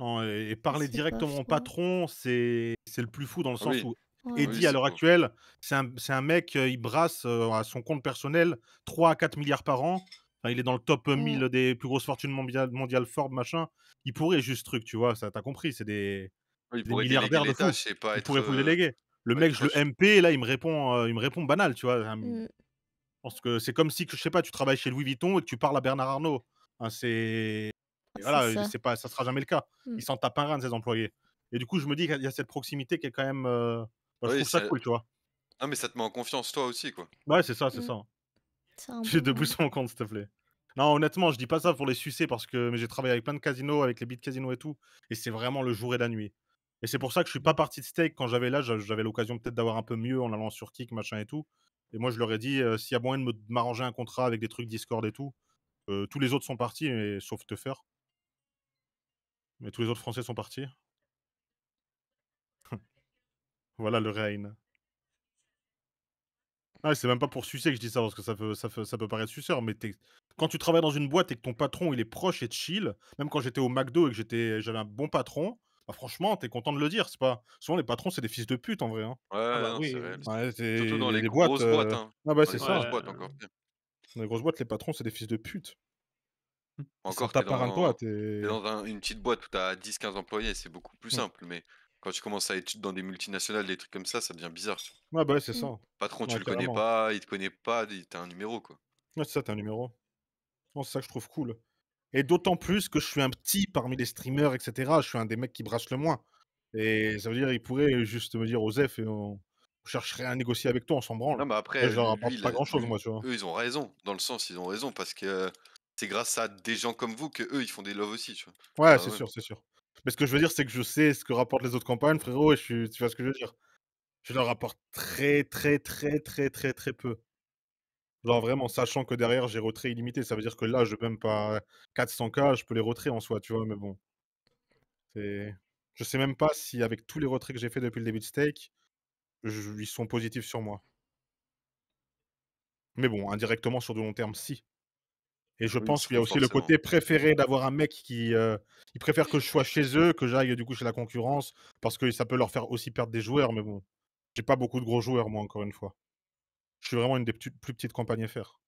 Non et parler c'est pas directement au froid. patron, c'est le plus fou dans le Ah sens oui, où ah Ouais. oui, Eddie, à c'est l'heure beau. actuelle, c'est un mec, il brasse, à son compte personnel 3 à 4 milliards par an. Enfin, il est dans le top, Mmh. 1000 des plus grosses fortunes mondiales Forbes, machin. Il pourrait juste ce truc, tu vois? Ça tu compris, Oui, il c'est des pourrait déléguer milliardaires de les fou. tâches et pas Il être, pourrait vous le déléguer. Le ouais, mec, je le crush. MP, là, il me répond banal, tu vois? Mmh. Je pense que c'est comme si que, je sais pas, tu travailles chez Louis Vuitton et que tu parles à Bernard Arnault. Hein, et C'est voilà, ça. c'est pas ça sera jamais le cas. Mmh. Il s'en tape un rein de ses employés. Et du coup, je me dis qu'il y a cette proximité qui est quand même, bah, je Oui, trouve ça c'est cool, tu vois? ah mais ça te met en confiance toi aussi, quoi. Ouais, c'est ça, c'est Mmh. ça. C'est un J'ai bon 2 pouces sur mon compte, s'il te plaît. Non, honnêtement, je dis pas ça pour les sucer parce que mais j'ai travaillé avec plein de casinos, avec les beat casinos et tout, et c'est vraiment le jour et la nuit. Et c'est pour ça que je suis pas parti de steak quand j'avais l'âge, j'avais l'occasion peut-être d'avoir un peu mieux en allant sur Kick, machin et tout. Et moi, je leur ai dit, s'il y a moyen de m'arranger un contrat avec des trucs Discord et tout, tous les autres sont partis, mais sauf Teufer. Mais tous les autres Français sont partis. Voilà le Reign. Ah, c'est même pas pour sucer que je dis ça, parce que ça peut paraître suceur, mais quand tu travailles dans une boîte et que ton patron, il est proche et chill, même quand j'étais au McDo et que j'avais un bon patron, bah, franchement, tu es content de le dire. C'est pas souvent les patrons, c'est des fils de pute en vrai, hein. Ah Ouais, bah non, c'est oui, réel. Ouais, Surtout dans les les boîtes, grosses boîtes, hein. ah bah, Dans c'est les ça. grosses ouais. boîtes encore pire. Dans les grosses boîtes, les patrons, c'est des fils de pute. Ils s'en Encore, tapent un rein de toi, tu dans une petite boîte où tu as 10-15 employés, c'est beaucoup plus mmh. simple, mais quand tu commences à être dans des multinationales, des trucs comme ça devient bizarre, tu vois? Ouais, bah, ouais, c'est Mmh. ça. Patron, tu Ouais, le connais carrément. pas, il te connaît pas, tu un numéro, quoi. Ouais, c'est ça, tu un numéro. Non, c'est ça que je trouve cool. Et d'autant plus que je suis un petit parmi les streamers et cetera. Je suis un des mecs qui brasse le moins et ça veut dire, il pourrait juste me dire: «Osef, et on chercherait à négocier avec toi, on s'en branle». Non, mais Là, après, je leur lui, apporte pas grand chose, moi, tu vois? eux, ils ont raison. Dans le sens, ils ont raison parce que c'est grâce à des gens comme vous que eux ils font des loves aussi, tu vois? Ouais, Bah, c'est ouais. sûr, c'est sûr. Mais ce que je veux dire, c'est que je sais ce que rapportent les autres campagnes, frérot, et tu vois ce que je veux dire? Je leur rapporte très, très, très, très, très, très peu. Genre vraiment, sachant que derrière, j'ai retrait illimité. Ça veut dire que là, je peux même pas 400K, je peux les retrait en soi, tu vois? Mais bon, c'est je sais même pas si avec tous les retraits que j'ai fait depuis le début de Stake, ils sont positifs sur moi. Mais bon, indirectement, sur du long terme, si. Et je Oui, ils pense qu'il y a seront aussi le forcément. côté préféré d'avoir un mec qui, ils préfèrent que je sois chez eux, que j'aille du coup chez la concurrence, parce que ça peut leur faire aussi perdre des joueurs, mais bon, j'ai pas beaucoup de gros joueurs moi, encore une fois. Je suis vraiment une des plus petites campagnes FR.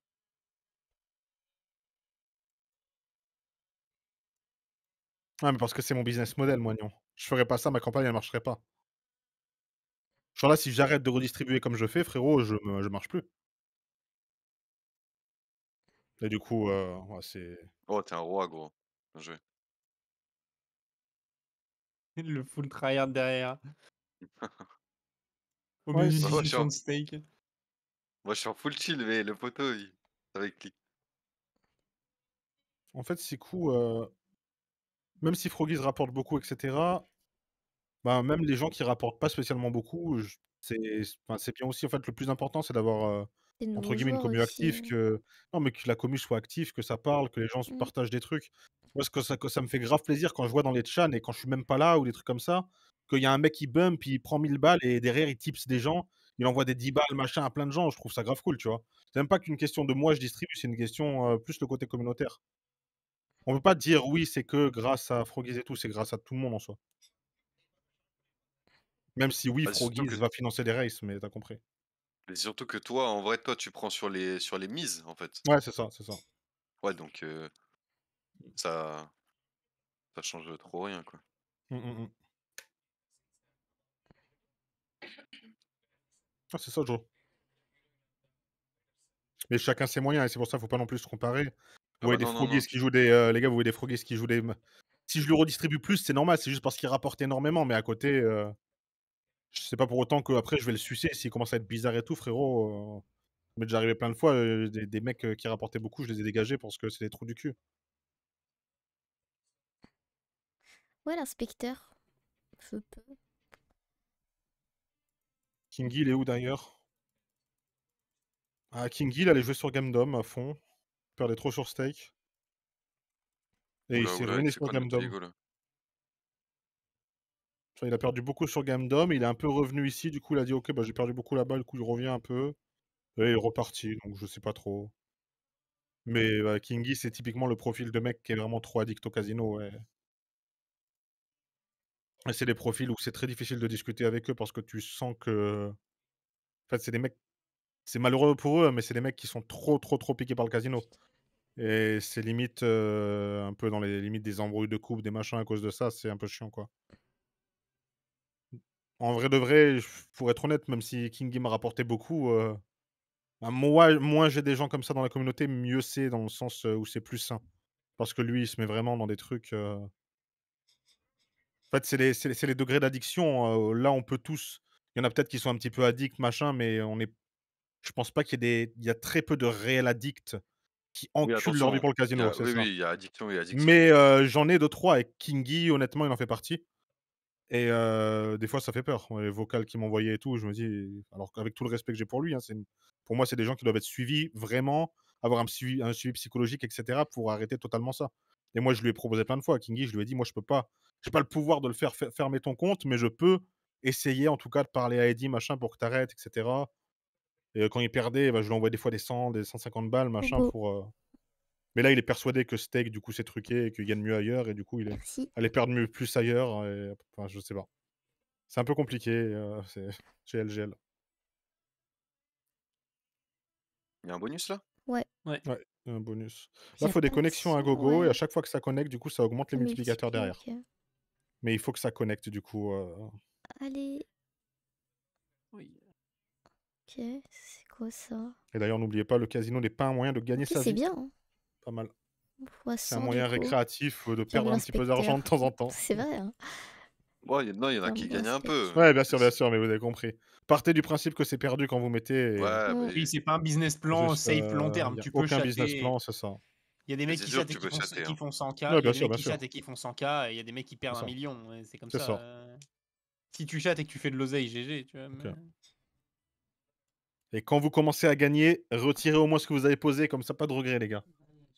Ouais, mais parce que c'est mon business model, moi, Nian. Je ferais pas ça, ma campagne, elle marcherait pas. Genre là, si j'arrête de redistribuer comme je fais, frérot, je marche plus. Et du coup, ouais, c'est Oh, tu un roi, gros. Bien joué. Le full tryhard derrière, au ouais, milieu d'une Bah, discussion de steak. moi, je suis en full chill, mais le poteau, il avec lui. En fait, Siku, même si Froggies rapporte beaucoup, et cetera, bah, même les gens qui rapportent pas spécialement beaucoup, c'est bien aussi. En fait, le plus important, c'est d'avoir, C'est de entre nouveaux guillemets, «une joueurs commu aussi. active», que non, mais que la commu soit active, que ça parle, que les gens se Mm. partagent des trucs. Moi, ce que ça me fait grave plaisir quand je vois dans les chats et quand je suis même pas là ou des trucs comme ça, qu'il y a un mec qui bump, il prend 1000 balles et derrière il tips des gens, il envoie des 10 balles, machin, à plein de gens. Je trouve ça grave cool, tu vois? C'est même pas qu'une question de moi je distribue, c'est une question, plus le côté communautaire. On peut pas dire: «Oui, c'est que grâce à Froggies et tout», c'est grâce à tout le monde en soi. Même si oui, Bah, Froggies va financer les races, mais tu as compris. surtout que toi, en vrai, toi, tu prends sur les mises, en fait. Ouais, c'est ça, c'est ça. Ouais, donc ça ça change trop rien, quoi. Mmh, mmh mh. Ah, c'est ça, Joe. Mais chacun ses moyens et c'est pour ça, faut pas non plus se comparer. Vous Ah voyez bah, des non, non, non, Froggies du qui tout. jouent des, les gars, vous voyez des Froggies qui jouent des si je lui redistribue plus, c'est normal, c'est juste parce qu'il rapporte énormément, mais à côté, c'est pas pour autant qu'après je vais le sucer s'il commence à être bizarre et tout, frérot, ça m'est déjà arrivé plein de fois, des mecs, qui rapportaient beaucoup, je les ai dégagés parce que c'est des trous du cul. Ouais, l'inspecteur. Je peux. Kingy, il est où d'ailleurs? Ah, Kingy, il allait jouer sur Gamedom à fond, il perdait trop sur Stake et Ouh il là, s'est ouh là, ruiné c'est sur quoi notre Gamedom. Diego, là? Enfin, il a perdu beaucoup sur Gamedom, il est un peu revenu ici, du coup il a dit: «OK, bah, j'ai perdu beaucoup là-bas, du coup il revient un peu» et il est reparti, donc je sais pas trop. Mais Kingy, c'est typiquement le profil de mec qui est vraiment trop addict au casino, ouais. Et c'est des profils où c'est très difficile de discuter avec eux parce que tu sens que en fait, c'est des mecs c'est malheureux pour eux, mais c'est des mecs qui sont trop, trop, trop piqués par le casino et c'est limite, un peu dans les limites des embrouilles de couple, des machins à cause de ça, c'est un peu chiant, quoi. En vrai de vrai, pour être honnête, même si Kingy m'a rapporté beaucoup, bah, moi moins j'ai des gens comme ça dans la communauté, mieux c'est dans le sens, où c'est plus sain. Parce que lui, il se met vraiment dans des trucs, en fait, c'est les degrés d'addiction, là, on peut tous il y en a peut-être qui sont un petit peu addicts, machin, mais on est je pense pas il y a très peu de réels addicts qui Oui, enculent leur vie attention, pour le il y casino, a c'est oui, ça. oui, il y a addiction et addiction. Mais j'en ai 2-3 et Kingy, honnêtement, il en fait partie et des fois, ça fait peur. Ouais, les vocales qu'il m'envoyait et tout, je me dis alors qu'avec tout le respect que j'ai pour lui, hein, pour moi, c'est des gens qui doivent être suivis vraiment, avoir un suivi psychologique et cetera pour arrêter totalement ça et moi, je lui ai proposé plein de fois à Kingy, je lui ai dit: «Moi, je peux pas j'ai pas le pouvoir de le faire fermer ton compte, mais je peux essayer, en tout cas, de parler à Eddie, machin, pour que tu arrêtes et cetera» et quand il perdait, bah, je lui envoyais des fois des 100, des 150 balles, Trop machin, beau. mais là, il est persuadé que Stake, du coup, c'est truqué et qu'il gagne mieux ailleurs et du coup, il est Merci. allait perdre mieux plus ailleurs et enfin, je sais pas. C'est un peu compliqué, c'est chez LGL. Il y a un bonus, là? Ouais. Ouais. Ouais, un bonus. Il Là, y a faut des pas de connexions à son, gogo et à ouais. chaque fois que ça connecte, du coup, ça augmente les Ça multiplicateurs multiplie, derrière. ok. Mais il faut que ça connecte, du coup, Allez. Oui. Ok, c'est quoi ça? et d'ailleurs, n'oubliez pas, le casino n'est pas un moyen de gagner Ok, sa c'est vie. bien. Hein. Pas mal. Fois C'est un 100 du moyen coup. récréatif, de J'aime perdre un petit peu d'argent de l'inspecteur. temps en temps. C'est vrai, hein. Ouais, non, il y en a J'aime qui bien gagnent un peu. l'inspecteur. Ouais, bien sûr, mais vous avez compris. Partez du principe que c'est perdu quand vous mettez et Ouais, bah Mm. Oui, oui. c'est pas un business plan juste, safe long il terme. y a Tu peux aucun business chatter. plan, c'est ça. Il y a des Mais mecs c'est qui sûr chatent que et tu peux chatter, qui hein. font 100K. Ouais, Il y a bien des sûr, mecs bien qui sûr. chatent et qui font 100K. Et il y a des mecs qui C'est perdent un ça, million. Ouais, c'est comme c'est ça. ça. Si tu chattes et que tu fais de l'oseille, GG, tu vois. OK. Et quand vous commencez à gagner, retirez au moins ce que vous avez posé, comme ça, pas de regrets, les gars.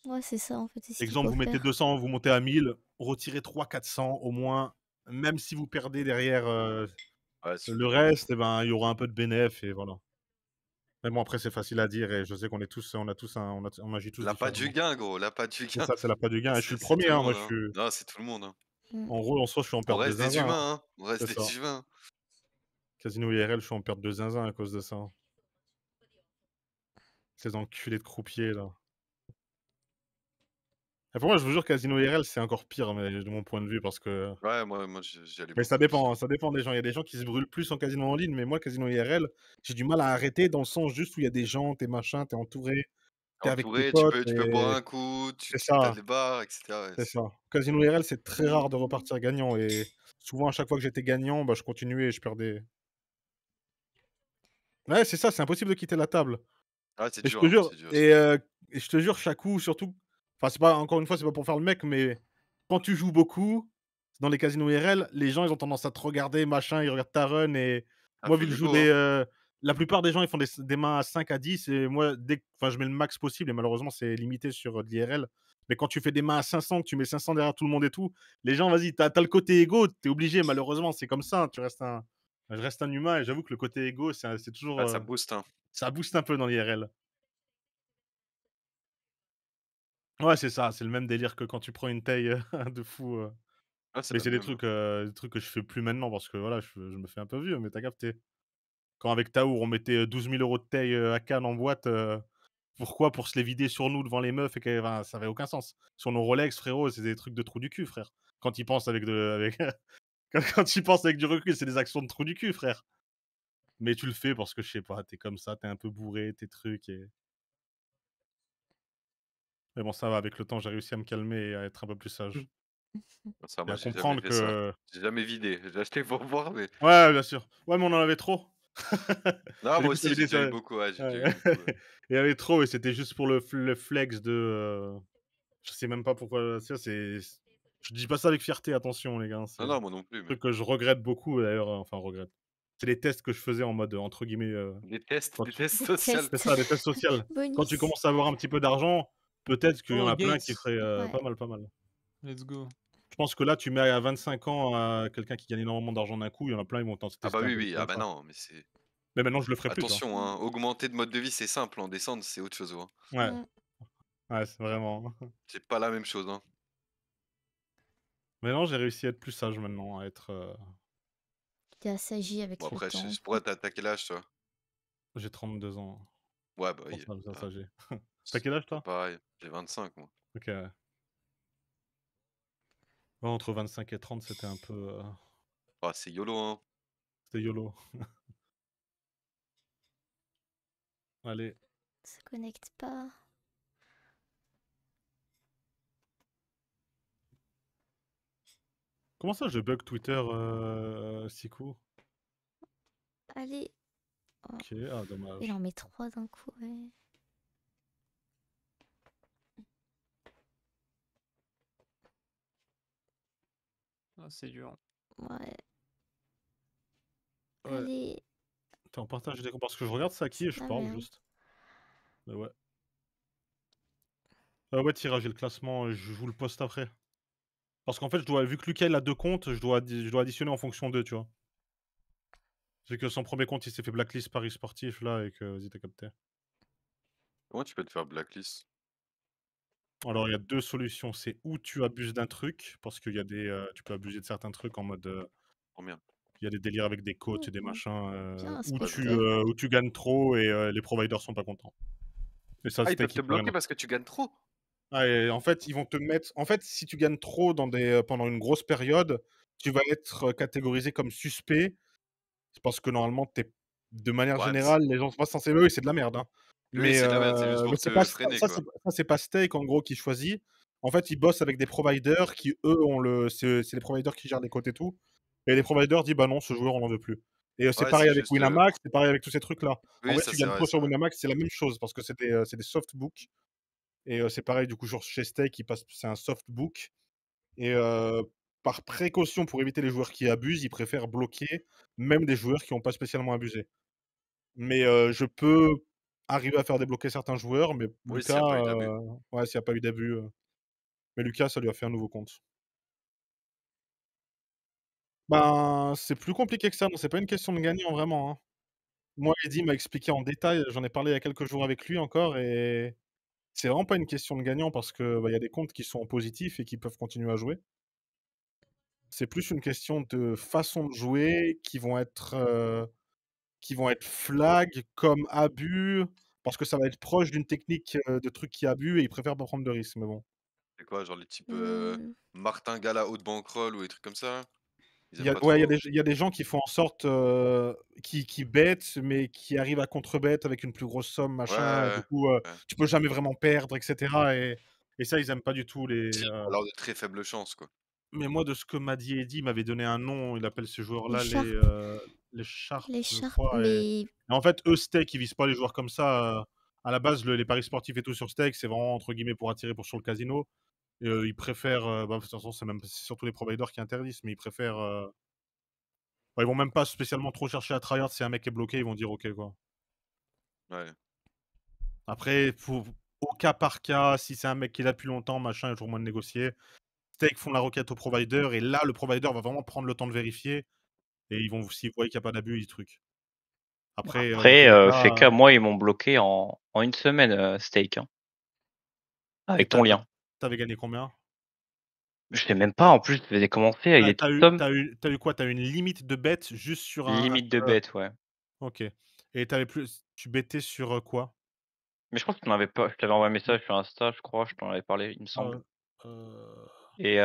Ouais, c'est ça, en fait, c'est ce qu'il Exemple, faut vous mettez faire. 200, vous montez à 1000, retirez 300-400 au moins, même si vous perdez derrière, Ouais, le reste, et ben, il y aura un peu de bénéf et voilà. Mais bon, après, c'est facile à dire et je sais qu'on est tous on a tous un on agit tous l'appât du différemment. gain, gros, l'appât du C'est gain. ça, c'est l'appât du gain et je suis le C'est tout premier, le hein, moi, monde, je hein. suis Non, c'est tout le monde, hein. Mm. en gros, en soi, je suis en On perte de reste des zinzin, hein. humains, hein. On C'est reste ça. des humains. Casino IRL, je suis en perte de zinzin à cause de ça, hein. Ces enculés de croupiers, là. Et pour moi, je vous jure, Casino IRL, c'est encore pire, mais de mon point de vue, parce que Ouais, moi, j'y allais mais beaucoup plus. ça dépend des gens. Il y a des gens qui se brûlent plus en casino en ligne, mais moi, casino IRL, j'ai du mal à arrêter dans le sens juste où il y a des gens, tu es machin, tu es entouré, tu es avec tes Entouré, potes tu peux boire et un coup, c'est tu as ça, des bars, et cetera, ouais, c'est ça. Casino IRL, c'est très rare de Mm. repartir gagnant et souvent, à chaque fois que j'étais gagnant, bah, je continuais et je perdais. Ouais, c'est ça, c'est impossible de quitter la table ah, c'est et je dur, te hein, jure c'est dur, c'est dur. et je te jure, chaque coup, surtout Enfin, c'est pas encore une fois, c'est pas pour faire le mec, mais quand tu joues beaucoup, dans les casinos IRL, les gens, ils ont tendance à te regarder, machin, ils regardent ta run et Ah, moi, fais vu que du je joue beau, hein. la plupart des gens, ils font des mains à 5 à 10 et moi, enfin, je mets le max possible et malheureusement, c'est limité sur, de l'IRL. Mais quand tu fais des mains à 500, que tu mets 500 derrière tout le monde et tout, les gens, vas-y, tu as le côté égo, tu es obligé malheureusement, c'est comme ça, je reste un humain et j'avoue que le côté égo, c'est toujours, Ah, ça booste, hein. ça booste un peu dans l'IRL. Ouais, c'est ça, c'est le même délire que quand tu prends une taille, de fou, Ah, c'est mais la c'est même, hein. des trucs que je fais plus maintenant parce que voilà, je me fais un peu vieux, mais tu as capté. Quand avec Taour, on mettait, 12 000 € de taille, à Cannes en boîte, pourquoi? Pour se les vider sur nous devant les meufs et que enfin, ça avait aucun sens. Sur nos Rolex, frérot, c'est des trucs de trou du cul, frère. Quand ils pensent avec quand ils pensent avec du recul, c'est des actions de trou du cul, frère. Mais tu le fais parce que je sais pas, tu es comme ça, tu es un peu bourré, tes trucs et mais bon, ça va, avec le temps, j'ai réussi à me calmer et à être un peu plus Mmh. sage Ça, et moi, à j'ai jamais comprendre fait ça. que J'ai jamais vidé. J'ai acheté pour voir, mais ouais, bien sûr. Ouais, mais on en avait trop. non, Et du moi coup, ça aussi, veut j'ai dire déjà eu ça beaucoup, ouais, j'ai déjà ouais. eu beaucoup, ouais. Il y avait trop et c'était juste pour le flex de, je sais même pas pourquoi ça je dis pas ça avec fierté, attention les gars, hein, Non, c'est un non, moi non plus, mais truc que je regrette beaucoup d'ailleurs, enfin regrette. C'est les tests que je faisais en mode, entre guillemets, quand des tu tests Des sociales. c'est tests. ça, des tests sociales. Quand tu Bonus. commences à avoir un petit peu d'argent, peut-être qu'il y en Oh, a plein qui Gates, feraient, Ouais. pas mal, pas mal. let's go. Je pense que là, tu mets à 25 ans à quelqu'un qui gagne énormément d'argent d'un coup, il y en a plein, ils vont Ah bah tester un oui, peu oui, ah comme bah ça. non, mais c'est Mais maintenant, je le ferai plus, tu vois? attention, Mm. hein, augmenter de mode de vie, c'est simple, en descendre, c'est autre chose, hein. Ouais, Mm. ouais, c'est vraiment C'est pas la même chose, hein. maintenant, j'ai réussi à être plus sage maintenant, à être, T'es assagi Bon avec le après, je temps. sais pas, tu as quel âge, toi? j'ai 32 ans. Ouais, bah Pour oui, ça, ça bah, s'agit. Tu quel âge c'est toi? pareil, j'ai 25 moi. OK, ouais. Ouais, entre 25 et 30, c'était un peu, Ah, c'est YOLO, hein. c'était YOLO. Allez, Ça connecte pas. comment ça je bug Twitter, Sikou? Allez. Oh, OK, ah il en dommage. met 3 d'un coup, ouais. Ah, c'est dur. Ouais. Ouais, Allez. tu es en partage d'écran parce que je regarde ça qui C'est et de je la parle merde. juste. Mais ouais. Ouais, tirage et le classement, je vous le poste après. Parce qu'en fait, vu que Lucas il a 2 comptes, je dois additionner en fonction d'eux, tu vois? Vu que son premier compte, il s'est fait blacklist paris sportif là et que vas-y, tu capté. Comment tu peux te faire blacklist? Alors il y a 2 solutions, c'est ou tu abuses d'un truc, parce qu'il y a tu peux abuser de certains trucs en mode, Oh merde. il y a des délires avec des coachs et des Ouh, machins, bien un Ouais, je spectre. ou tu gagnes trop et les providers sont pas contents. Et ça, ah, ils peuvent Steak, te il peut rien bloquer en parce que tu gagnes trop? ah et en fait, ils vont te mettre en fait, si tu gagnes trop pendant une grosse période, tu vas être, catégorisé comme suspect. C'est parce que normalement, de manière Ouais, mais générale, les gens sont pas censés oui, c'est de la merde, hein. oui, c'est de la merde, c'est juste Mais pour c'est pas te ça freiner, ça quoi. c'est ça c'est pas Steak en gros qui choisit. En fait, ils bossent avec des providers qui eux ont c'est les providers qui gèrent les cotes et tout et les providers disent: «Bah non, ce joueur on n'en veut plus» et c'est Ouais, pareil c'est avec juste, Winamax, c'est pareil avec tous ces trucs-là. En oui, vrai, ça tu c'est gagnes vrai, trop c'est sur vrai. Winamax, c'est la même chose parce que c'est des softbooks et c'est pareil du coup genre chez Steak, c'est un softbook et par précaution pour éviter les joueurs qui abusent, ils préfèrent bloquer même des joueurs qui ont pas spécialement abusé. Mais je peux arriver à faire débloquer certains joueurs, mais Oui, s'il y Lucas, a pas eu d'abus. ouais, s'il y a pas eu d'abus, mais Lucas, ça lui a fait un nouveau compte. Ben, c'est plus compliqué que ça, non, c'est pas une question de gagnant vraiment, hein. Moi, Eddy m'a expliqué en détail, j'en ai parlé il y a quelques jours avec lui encore et c'est vraiment pas une question de gagnant parce que, bah, il y a des comptes qui sont en positif et qui peuvent continuer à jouer. C'est plus une question de façon de jouer qui vont être flag comme abus, parce que ça va être proche d'une technique, de trucs qui abus et ils préfèrent pas prendre de risques, mais bon. C'est quoi, genre les types, Hmm. Martin Gala haut de bankroll ou des trucs comme ça? Ils Il aiment y a pas ouais, trop? il y a des gens qui font en sorte, qui bet, mais qui arrivent à contre-bet avec une plus grosse somme, Ouais, machin et ouais, du coup, ouais. tu peux jamais vraiment perdre et cetera et ça, ils aiment pas du tout Si, alors de très faibles chances, quoi. mais moi, de ce que m'a dit Eddy, il m'avait donné un nom, il appelle ces Les joueurs-là Sharp. les Sharp, Les je Sharp, crois et mais en fait, eux, Steak, ils visent pas les joueurs comme ça, À la base, les paris sportifs et tout sur Stake, c'est vraiment entre guillemets pour attirer sur le casino. Et ils préfèrent, de toute façon, c'est surtout les providers qui interdisent, mais ils préfèrent. Ils vont même pas spécialement trop chercher à tryhard. Si un mec est bloqué, ils vont dire ok quoi. Ouais. Après, au cas par cas, si c'est un mec qui est là depuis longtemps, machin, il y a toujours moyen de négocier. Stake font la requête au provider et là, le provider va vraiment prendre le temps de vérifier et ils vont, s'ils voient qu'il n'y a pas d'abus, ils truquent. Après, dans tous Après, les cas, FK, moi, ils m'ont bloqué en une semaine, Stake, hein, avec ton lien. t'avais gagné combien? Je sais même pas, en plus, je faisais commencer avec des T'as petites eu, sommes. t'as eu quoi? T'as eu une limite de bet juste sur un. Limite de bet, ouais. Ok. Et tu bettais sur quoi? Mais je pense que tu m'avais pas. Je t'avais envoyé un message sur Insta, je crois, je t'en avais parlé, il me semble. Euh, Et,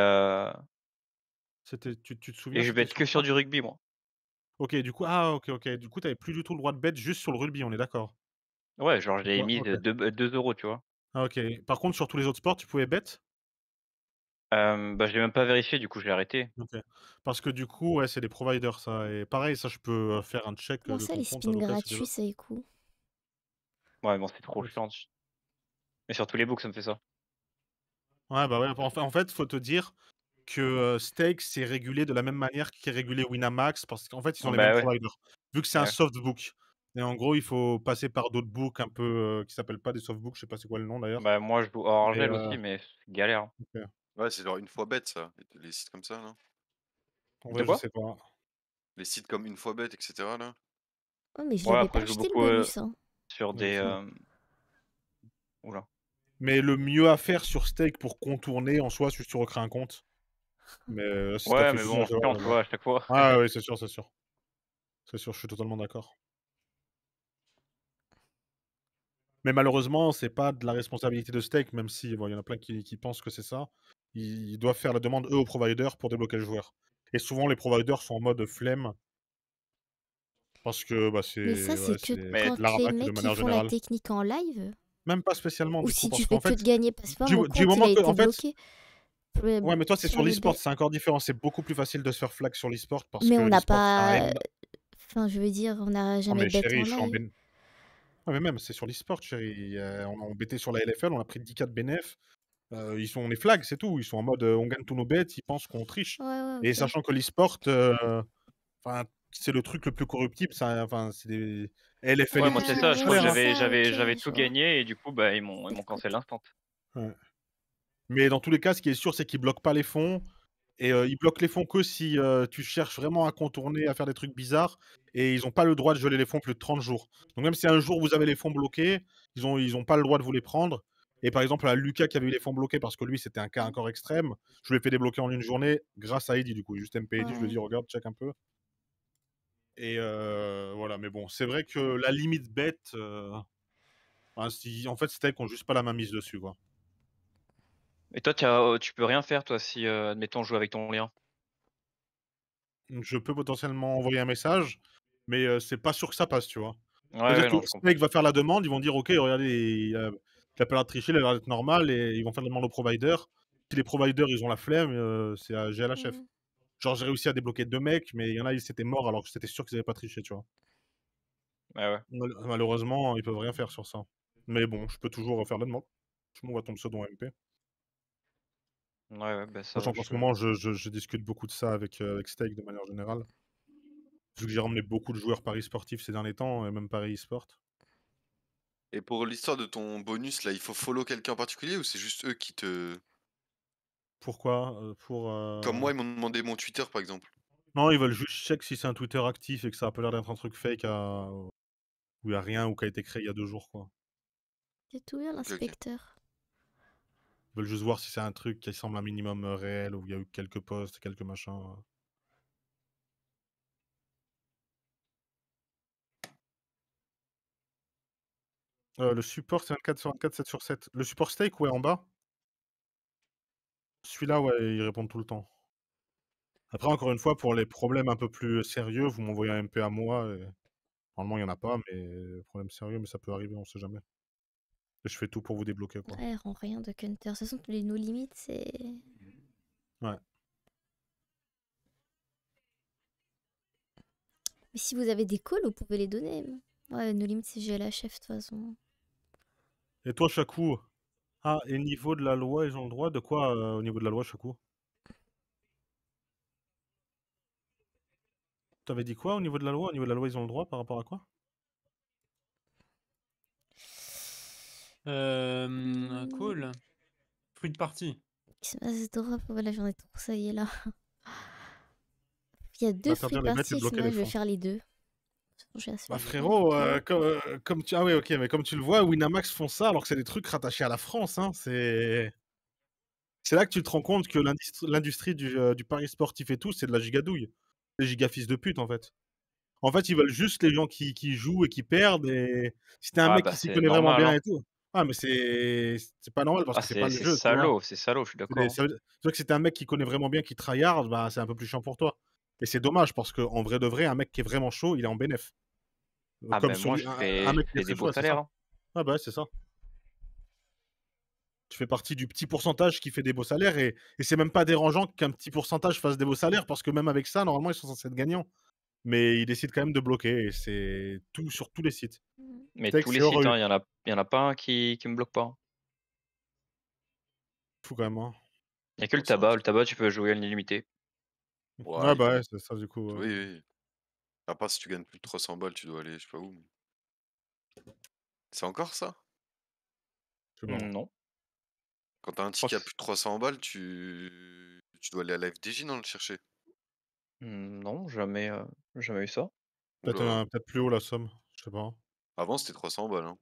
tu te souviens, et je c'était bête que sur sur quoi? du rugby, moi. Ok, du coup, ok. Du coup, t'avais plus du tout le droit de bet juste sur le rugby, on est d'accord? Ouais, genre, je l'avais Ouais, mis ok. 2 €, tu vois. Ah, ok. Par contre, sur tous les autres sports, tu pouvais bet? Bah, je l'ai même pas vérifié, du coup, je l'ai arrêté. Ok. Parce que du coup, ouais, c'est des providers, ça. Et pareil, ça, je peux faire un check Comment de ça, ton les compte, ça, spins Lucas, si tu veux. gratuits, c'est cool. Ouais, bon, c'est trop Ouais, chiant. Mais sur tous les books, ça me fait ça. ouais, bah ouais. En fait, faut te dire que Stake, c'est régulé de la même manière qu'est régulé Winamax, parce qu'en fait, ils ont les mêmes Bah ouais, providers. Vu que c'est un ouais. soft book. Et en gros, il faut passer par d'autres books un peu qui s'appellent pas des soft books, je sais pas c'est quoi le nom d'ailleurs. Bah, moi, je joue hors Mais Argel aussi, mais c'est galère, hein. ok. Ouais, c'est genre une fois bête, ça. Les sites comme ça, là. En De vrai, je quoi? sais pas. Les sites comme une fois bête, etc. là. Oh, mais je Ouais, l'avais après, pas je joue acheté le beaucoup bonus, hein. sur Ouais, je des. sais. Oula. Mais le mieux à faire sur Stake pour contourner en soi, c'est juste tu recrées un compte. Mais si t'as Ouais, fait mais bon, plusieurs c'est joueurs, chiant, tu vois, à chaque fois. ah oui, c'est sûr, c'est sûr. C'est sûr, je suis totalement d'accord. Mais malheureusement, c'est pas de la responsabilité de Stake, même si bon, il y en a plein qui pensent que c'est ça. Ils doivent faire la demande, eux, aux providers pour débloquer le joueur. Et souvent, les providers sont en mode flemme parce que bah, Mais ça, c'est c'est ouais, que c'est Mais quand de les l'arnaque de mecs ils manière font la générale. technique en live, Même pas spécialement, ou du coup, si tu parce fais qu'en que fait, de gagner, parce que moi, mon du compte, il moment a que, été en fait, bloqué ouais, mais toi, c'est sur sur les l'e-sport, bêtes. c'est encore différent. C'est beaucoup plus facile de se faire flag sur l'e-sport parce Mais que on n'a l'e-sport, c'est un pas... énorme. Enfin, je veux dire, on n'a Non, jamais mais bet chérie, en je suis en live. Ouais, mais même, c'est sur l'e-sport, chérie. On bêtait sur la LFL, on a pris 10K de bénéf. On est flag, c'est tout. Ils sont en mode on gagne tous nos bêtes, ils pensent qu'on triche. Ouais, ouais, Et ok. sachant que l'e-sport, enfin, c'est le truc le plus corruptible. Enfin, c'est des LFL ouais, et moi, tout, c'est c'est Ah, ça, je ouais, crois que plein, c'est hein. ça, ok, j'avais je tout vois. gagné et du coup, bah, ils C'est m'ont le cancellé côté. l'instant. Ouais. Mais dans tous les cas, ce qui est sûr, c'est qu'ils bloquent pas les fonds. Et ils bloquent les fonds que si tu cherches vraiment à contourner, à faire des trucs bizarres. Et ils ont pas le droit de geler les fonds plus de 30 jours. Donc même si un jour vous avez les fonds bloqués, ils ont pas le droit de vous les prendre. Et par exemple, à Lucas qui avait eu les fonds bloqués parce que lui, c'était un cas encore extrême, je lui ai fait débloquer en une journée grâce à Eddy, du coup. Juste MP Eddy, je lui ai Ouais. dit, regarde, check un peu. Et voilà, mais bon, c'est vrai que la limite bête, en fait, c'était qu'on juste pas la main mise dessus, quoi. Et toi, tu peux rien faire, toi, si, admettons, on joue avec ton lien? Je peux potentiellement envoyer un message, mais c'est pas sûr que ça passe, tu vois? Ouais, C'est-à-dire ouais, que non, je comprends. Snake va faire la demande, ils vont dire: «OK, regardez, il a pas l'air de tricher, il a l'air d'être normal» et ils vont faire la demande au provider. Si les providers, ils ont la flemme, c'est à GLHF. Mm. Genre, j'ai réussi à débloquer 2 mecs, mais il y en a, ils étaient morts alors que c'était sûr qu'ils avaient pas triché, tu vois? Ouais, ouais. Malheureusement, ils peuvent rien faire sur ça. Mais bon, je peux toujours refaire la demande. Je m'envoie ton pseudo en MP. Ouais, ouais, bah, ça Sachant va, qu'en ce je moment, je discute beaucoup de ça avec Steak de manière générale. Vu que j'ai ramené beaucoup de joueurs paris sportifs ces derniers temps et même paris e-sport. Et pour l'histoire de ton bonus, là, il faut follow quelqu'un en particulier ou c'est juste eux qui te. Pourquoi? Comme moi, ils m'ont demandé mon Twitter, par exemple. Non, ils veulent juste check si c'est un Twitter actif et que ça a pas l'air d'être un truc fake où il y a rien ou qui a été créé il y a 2 jours, quoi. C'est tout bien, Ok, ok. l'inspecteur. Ils veulent juste voir si c'est un truc qui semble un minimum réel ou il y a eu quelques posts, quelques machins. Le support, c'est 24/24, 7/7. Le support stake, ouais, en bas. Celui-là, ouais, ils répondent tout le temps. Après, encore une fois, pour les problèmes un peu plus sérieux, vous m'envoyez un MP à moi. Et normalement, il y en a pas, mais problème sérieux, mais ça peut arriver, on sait jamais. Et je fais tout pour vous débloquer, quoi. Ouais, rend rien de Counter. De toute façon, tous les no limites, c'est. Ouais. Mais si vous avez des calls, vous pouvez les donner. Ouais, no limites, c'est GLHF de toute façon. Et toi, Chakou? Ah, et niveau de la loi, ils ont le droit de quoi, au niveau de la loi, Chakou? T'avais dit quoi au niveau de la loi? Au niveau de la loi, ils ont le droit par rapport à quoi? Cool. Fruit de partie. Xmas Drop, voilà, j'en ai trop, ça y est là. Il y a 2 free D'interdire les bêtes et de parties, bloquer sinon les je vais fonds. faire les 2. J'ai à se Bah faire frérot, bloquer. comme tu ah ouais, OK, mais comme tu le vois, Winamax font ça alors que c'est des trucs rattachés à la France, hein. C'est là que tu te rends compte que l'industrie du pari sportif et tout, c'est de la gigadouille. Des gigafils de pute, en fait. En fait, ils veulent juste les gens qui jouent et qui perdent et si tu un Ah mec bah, qui s'y c'est connaît vraiment normal, bien hein. et tout ah mais c'est pas normal parce Ah, que c'est pas le jeu, tu vois? c'est salaud, je suis C'est des d'accord, hein. ça veut dire que si tu un mec qui connaît vraiment bien, qui tryhard, bah, c'est un peu plus chiant pour toi et c'est dommage parce qu'en vrai de vrai, un mec qui est vraiment chaud, il est en bénéf. Ah Comme ben sur moi, lui un mec qui est je fais très des chaud, beaux ouais, c'est ça. salaires, hein. Ah bah, ouais, c'est ça. Tu fais partie du petit pourcentage qui fait des beaux salaires et c'est même pas dérangeant qu'un petit pourcentage fasse des beaux salaires parce que même avec ça, normalement, ils sont censés être gagnants. Mais ils décident quand même de bloquer et c'est tout sur tous les sites. Mais Steak, tous les c'est sites, horrible. hein, il y en a pas un qui me bloque pas, hein. Fou quand même, hein. Il y a que Oh, ça va. le tabac, tu peux jouer à l'illimité. Ouais, Ouais, bah, ouais, c'est ça du coup, oui, oui. À part si tu gagnes plus de 300 balles, tu dois aller je sais pas où. C'est encore ça? c'est marrant. Non, Quand t'as un je crois ticket que à plus de 300 balles, tu dois aller à la FDJ, non, le chercher? non, jamais eu ça. Peut-être Oula. peut-être plus haut la somme, je sais pas. Avant, c'était 300 balles, hein.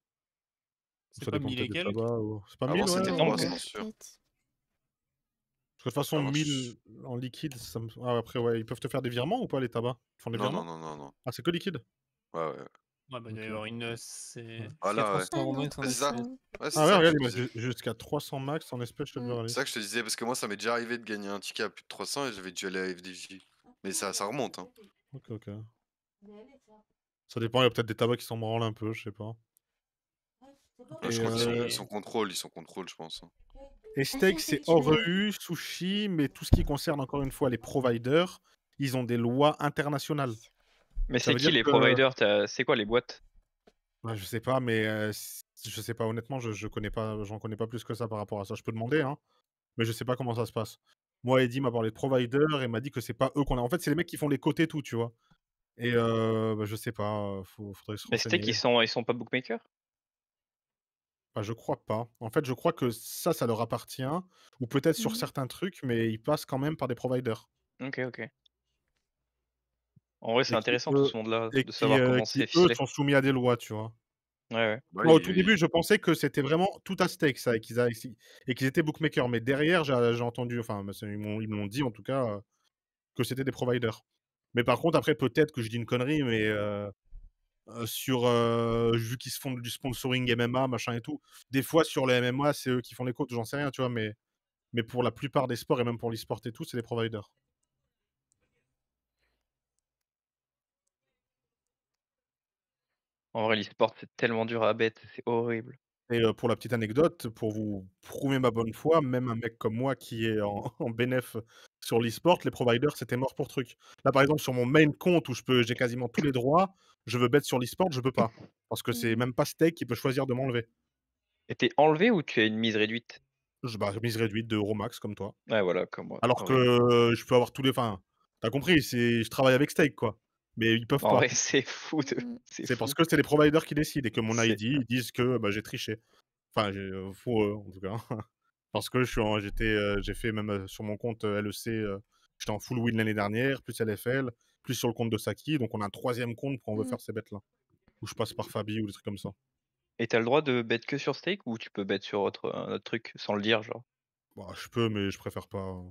C'est Ça pas dépend 1000 peut-être et des quelques? tabacs ou c'est pas Avant, 1000 ouais? c'était Il me semble que 300 sûr. Peut-être. Parce que de toute façon Avant, je 1000 en liquide, ça me après ouais, ils peuvent te faire des virements ou pas les tabacs? Ils font des non, non, virements? non, non, non. Ah, c'est que liquide? Ouais, ouais. Ouais, bah, il doit y OK. avoir une, Ouais. s'il y a Voilà, ouais. 300 € Ah non, max en Ouais, c'est ça. espèces. 300. Ouais, c'est Ah ouais, ça que je regarde, te il disais. va jusqu'à 300 max en espèces, je te le Mmh. aller. C'est ça que je te disais, parce que moi, ça m'est déjà arrivé de gagner un ticket à plus de 300 et j'avais dû aller à FDJ. Mais ça remonte, hein. OK, OK. Ça dépend, il y a peut-être des tabacs qui s'en branlent un peu, je sais pas. Je Et crois qu'ils Et sont contrôle, je pense, hein. steak, Attends, c'est je hors vais EU, sushi, mais tout ce qui concerne encore une fois les providers, ils ont des lois internationales. Mais Ça c'est veut qui dire les que providers? C'est quoi les boîtes? bah, je sais pas, mais je sais pas honnêtement, je connais pas, j'en connais pas plus que ça par rapport à ça. Je peux demander, hein, mais je sais pas comment ça se passe. Moi, Eddy m'a parlé de providers et m'a dit que c'est pas eux qu'on a en fait, c'est les mecs qui font les cotés tout, tu vois? Et bah, je sais pas, faudrait se Mais Steak, renseigner. ils sont pas bookmakers? Bah, je crois pas. En fait, je crois que ça leur appartient ou peut-être sur Mmh. certains trucs, mais ils passent quand même par des providers OK, OK. En vrai, c'est et qui intéressant tout eux ce monde-là, et de savoir comment qui c'est eux ficelé. sont soumis à des lois, tu vois? Ouais, ouais. Bah Moi, au oui, tout oui. début, je pensais que c'était vraiment tout à stake ça et qu'ils étaient bookmakers, mais derrière, j'ai entendu, enfin, bah, ils me l'ont dit en tout cas, que c'était des providers. Mais par contre, après, peut-être que je dis une connerie, mais vu qu'ils se font du sponsoring MMA, machin et tout, des fois sur les MMA, c'est eux qui font les quotes, j'en sais rien, tu vois? Mais pour la plupart des sports et même pour l'e-sport et tout, c'est des providers. En vrai, l'e-sport, c'est tellement dur à bet, c'est horrible. Et pour la petite anecdote, pour vous prouver ma bonne foi, même un mec comme moi qui est en en bénéf sur l'e-sport, les providers, c'était mort pour truc. Là, par exemple, sur mon main compte où j'ai quasiment tous les droits, je veux bet sur l'e-sport, je peux pas. Parce que c'est Mmh. même pas Stake qui peut choisir de m'enlever. Et tu enlevé ou tu as une mise réduite? Bah, mise réduite de € max comme toi. Ouais, voilà, comme moi, Alors que, horrible. je peux avoir tous les enfin, tu compris, je travaille avec Stake, quoi. Mais ils peuvent En pas. vrai, c'est fou de Mmh. c'est C'est parce fou. que c'est les providers qui décident et que mon C'est ID, ils disent que, bah, j'ai triché. Enfin, pour eux, en tout cas. Parce que j'ai fait même, sur mon compte, LEC, j'étais en full win l'année dernière, plus LFL, plus sur le compte de Saki, donc on a un troisième compte quand on veut Mmh. faire ces bêtes-là. Où je passe par Fabi ou des trucs comme ça. Et tu as le droit de bet que sur Stake ou tu peux bet sur un autre truc sans le dire, genre? Bah, je peux, mais je préfère pas,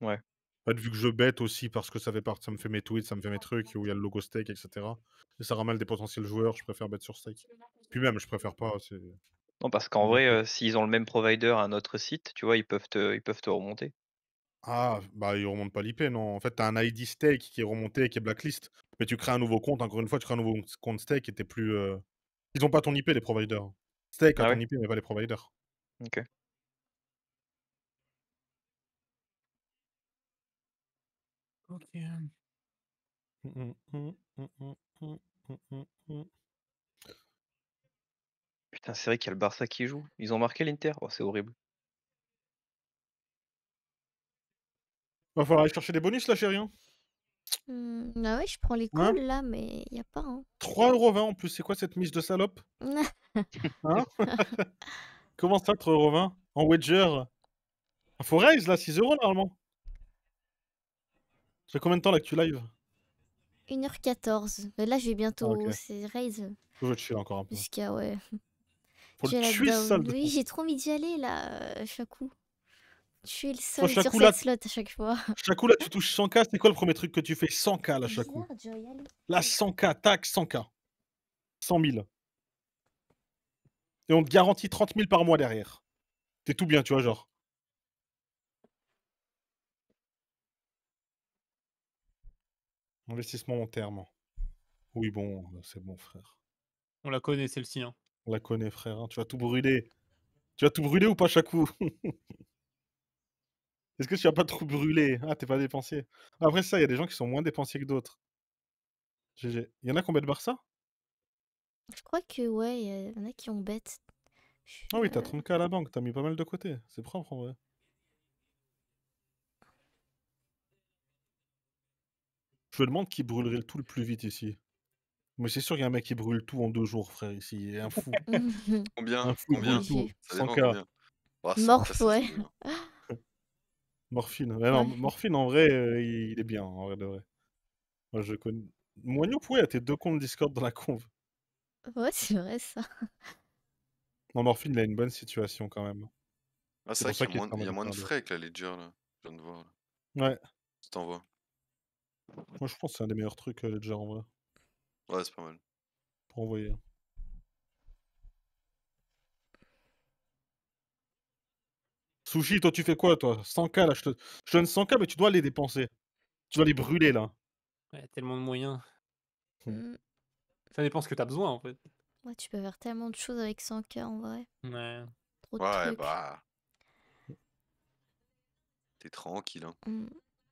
Ouais. En fait, vu que je bête aussi parce que ça me fait mes tweets, ça me fait mes trucs où il y a le logo Stake et cetera et ça ramène des potentiels joueurs, je préfère bet sur Stake. Puis même, je préfère pas, c'est Non, parce pas qu'en mon vrai, truc. s'ils ont le même provider à un autre site, tu vois, ils peuvent te remonter. Ah, bah, il remonte pas l'IP, non. En fait, tu as un ID Stake qui est remonté, qui est blacklist. Mais tu crées un nouveau compte, encore une fois, tu crées un nouveau compte Stake et tu plus, ils ont pas ton IP, les providers. Stake a Ah ton ouais? IP, mais pas les providers. OK. OK. Mmh mh. Mmh, mmh, mmh, mmh, mmh, mmh. Putain, c'est vrai qu'il y a le Barça qui joue. Ils ont marqué l'Inter. Oh, c'est horrible. Va falloir aller chercher des bonus là, chérie. Hein. Ah ouais, je prends les Hein calls là, mais y a pas. Hein. 3,20€ en plus, c'est quoi cette mise de salope? Hein? Comment ça, 3,20€ en wager? Ah, faut raise là, 6€ normalement. Ça fait combien de temps là que tu live? 1h14. Mais là, je vais Ah, bientôt. ok. C'est raise. Je vais te chill encore un peu. Jusqu'à, ouais. Faut le J'ai la tuer ce down. solde. Oui, j'ai trop envie d'y aller là, à chaque coup. Tuer le Soit sol sur chaque coup cette là, slot à chaque fois. chaque coup là, tu touches 100K. C'est quoi le premier truc que tu fais? 100K là, chaque coup. Bizarre, je vais y aller. Là, 100K, tac, 100K. 100 000. Et on te garantit 30 000 par mois derrière. T'es tout bien, tu vois, genre. Investissement long terme. Oui, bon, c'est bon, frère. On la connaît celle-ci. Hein. On la connaît, frère. Hein. Tu vas tout brûler. Tu vas tout brûler ou pas chaque coup? Est-ce que tu vas pas tout brûler? Ah, t'es pas dépensier. Après ça, il y a des gens qui sont moins dépensiers que d'autres. GG. Il y en a qui ont bet Barça? Je crois que, ouais, y en a qui ont bête. Ah oui, t'as 30K à la banque. T'as mis pas mal de côté. C'est propre en vrai. Je me demande qui brûlerait le tout le plus vite ici. Mais c'est sûr qu'il y a un mec qui brûle tout en 2 jours, frère, ici. Il y a un fou. Combien? Un fou, il Combien? brûle tout. Obligé. Ça dépend 100K. combien. Ah, 100K, Morph, ça ouais. c'est bien. Morphine. Ouais, non, Ouais. Morphine, en vrai, il est bien, en vrai de vrai. Moi, je connais. Moignou, pourquoi il y a tes 2 comptes Discord dans la conve? Ouais, c'est vrai ça. Non, Morphine, il a une bonne situation quand même. Ah, C'est c'est vrai pour ça qu'il y qu'il est a en moins de mode frais avec la Ledger là. Je viens de voir. Là. Ouais. Je t'envoie. Moi, je pense que c'est un des meilleurs trucs, Ledger, en vrai. Ouais, c'est pas mal. Pour envoyer. Sushi, toi, tu fais quoi, toi? 100K, là, je te donne 100K, mais tu dois les dépenser. Tu dois les brûler, là. Ouais, tellement de moyens. Mm. Ça dépend ce que t'as besoin en fait. Ouais, tu peux faire tellement de choses avec 100K en vrai. Ouais. Trop de Ouais, trucs. bah. T'es tranquille, hein. Mm.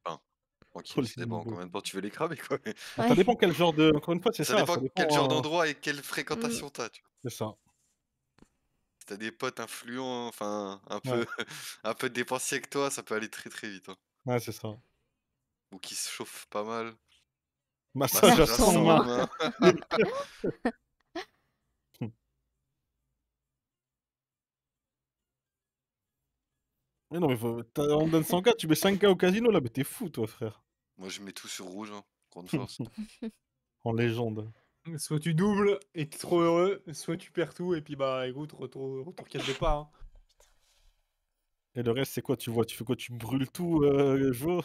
Enfin, Trop tranquille, les ça dépend niveaux. combien de temps tu veux les cramer, quoi. Mais Ça Ouais. dépend quel genre de. Encore une fois, c'est ça ça. dépend Ça quel genre dépend. d'endroit et quelle Mm. fréquentation t'as, tu vois. C'est ça. Si t'as des potes influents, enfin, un Ouais. peu, un peu dépensiers que toi, ça peut aller très très vite. Hein. Ouais, c'est ça. Ou qui se chauffent pas mal. Massage à Massage à 100 100 mains. mains. Mais non, mais on te donne 100K, tu mets 5K au casino, là. Mais t'es fou, toi, frère. Moi, je mets tout sur rouge, hein. Grande force. En légende. Soit tu doubles et t'es trop heureux, soit tu perds tout et puis bah écoute, retour case départ. Hein. Et le reste, c'est quoi? Tu vois, tu fais quoi? Tu brûles tout, Jo?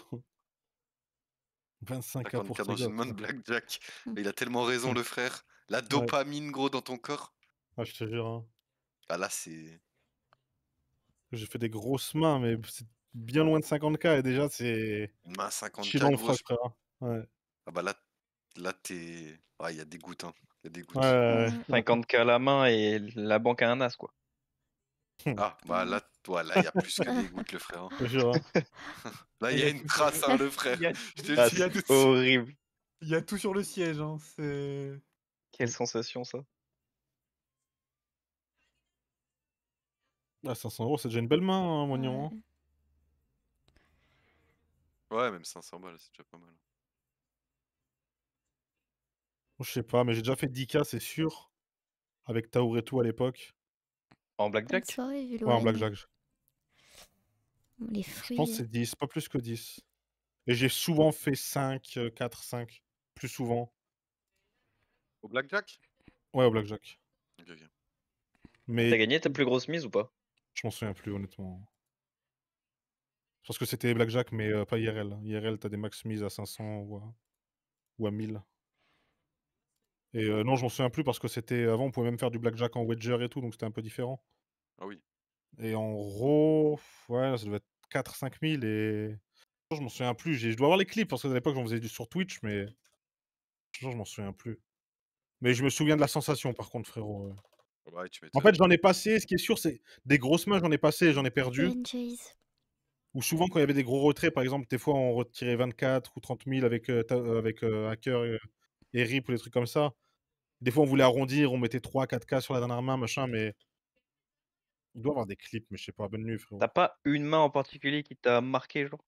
25K 50K pour dans tes une gosses. main de blackjack. Mais il a tellement raison, le frère. La Ouais. dopamine, gros, dans ton corps. Ah, je te jure. Hein. Ah là, c'est. J'ai fait des grosses mains, mais c'est bien loin de 50K. Et déjà, c'est. Une main Chill 50K, on le gros. froc, frère. Ouais. Ah bah là t'es. Ah, il y a des gouttes, hein. Il y a des Ouais, gouttes. ouais, Mm. 50K à la main et la banque a un as, quoi. Ah, bah là, toi, là, il y a plus que des gouttes, le frère. Hein. je te jure. Hein. Là, il Il y y a a une tout trace, sur hein, le frère. il y a, Je te le Ah, dis il y a tout de c'est suite. horrible. il y a tout sur le siège. Hein. C'est. Quelle sensation, ça. Ah, 500€, c'est déjà une belle main, hein, Moignon. Hein. Ouais. Ouais, même 500 balles, c'est déjà pas mal. Je sais pas, mais j'ai déjà fait 10K, c'est sûr. Avec Taour et tout à l'époque. En Bonne blackjack? soirée, Ouais, en Vulwan. blackjack. Les Je pense fruits. que c'est 10, pas plus que 10. Et j'ai souvent fait 5, 4, 5. Plus souvent. Au blackjack? Ouais, au blackjack. Ok, ok. T'as Mais gagné ta plus grosse mise ou pas? je m'en souviens plus, honnêtement. Je pense que c'était blackjack, mais pas IRL. IRL, t'as des max mises à 500 ou à 1000. Et non, je m'en souviens plus parce que c'était. Avant, on pouvait même faire du blackjack en wager et tout, donc c'était un peu différent. Ah oui. Et en RAW, ouais, ça devait être 4-5 000 et. Je m'en souviens plus. Je dois avoir les clips parce que à l'époque, j'en faisais du sur Twitch, mais. Je m'en souviens plus. Mais je me souviens de la sensation, par contre, frérot. Ouais, tu En m'étonnes. fait, j'en ai passé. Ce qui est sûr, c'est des grosses mains, j'en ai passé et j'en ai perdu. Chase. Ou souvent, quand il y avait des gros retraits, par exemple, des fois, on retirait 24 ou 30 000 avec Hacker et RIP ou des trucs comme ça. Des fois, on voulait arrondir, on mettait 3-4K sur la dernière main, machin, mais il doit y avoir des clips, mais je sais pas. Bonne nuit, frérot. T'as pas une main en particulier qui t'a marqué, genre?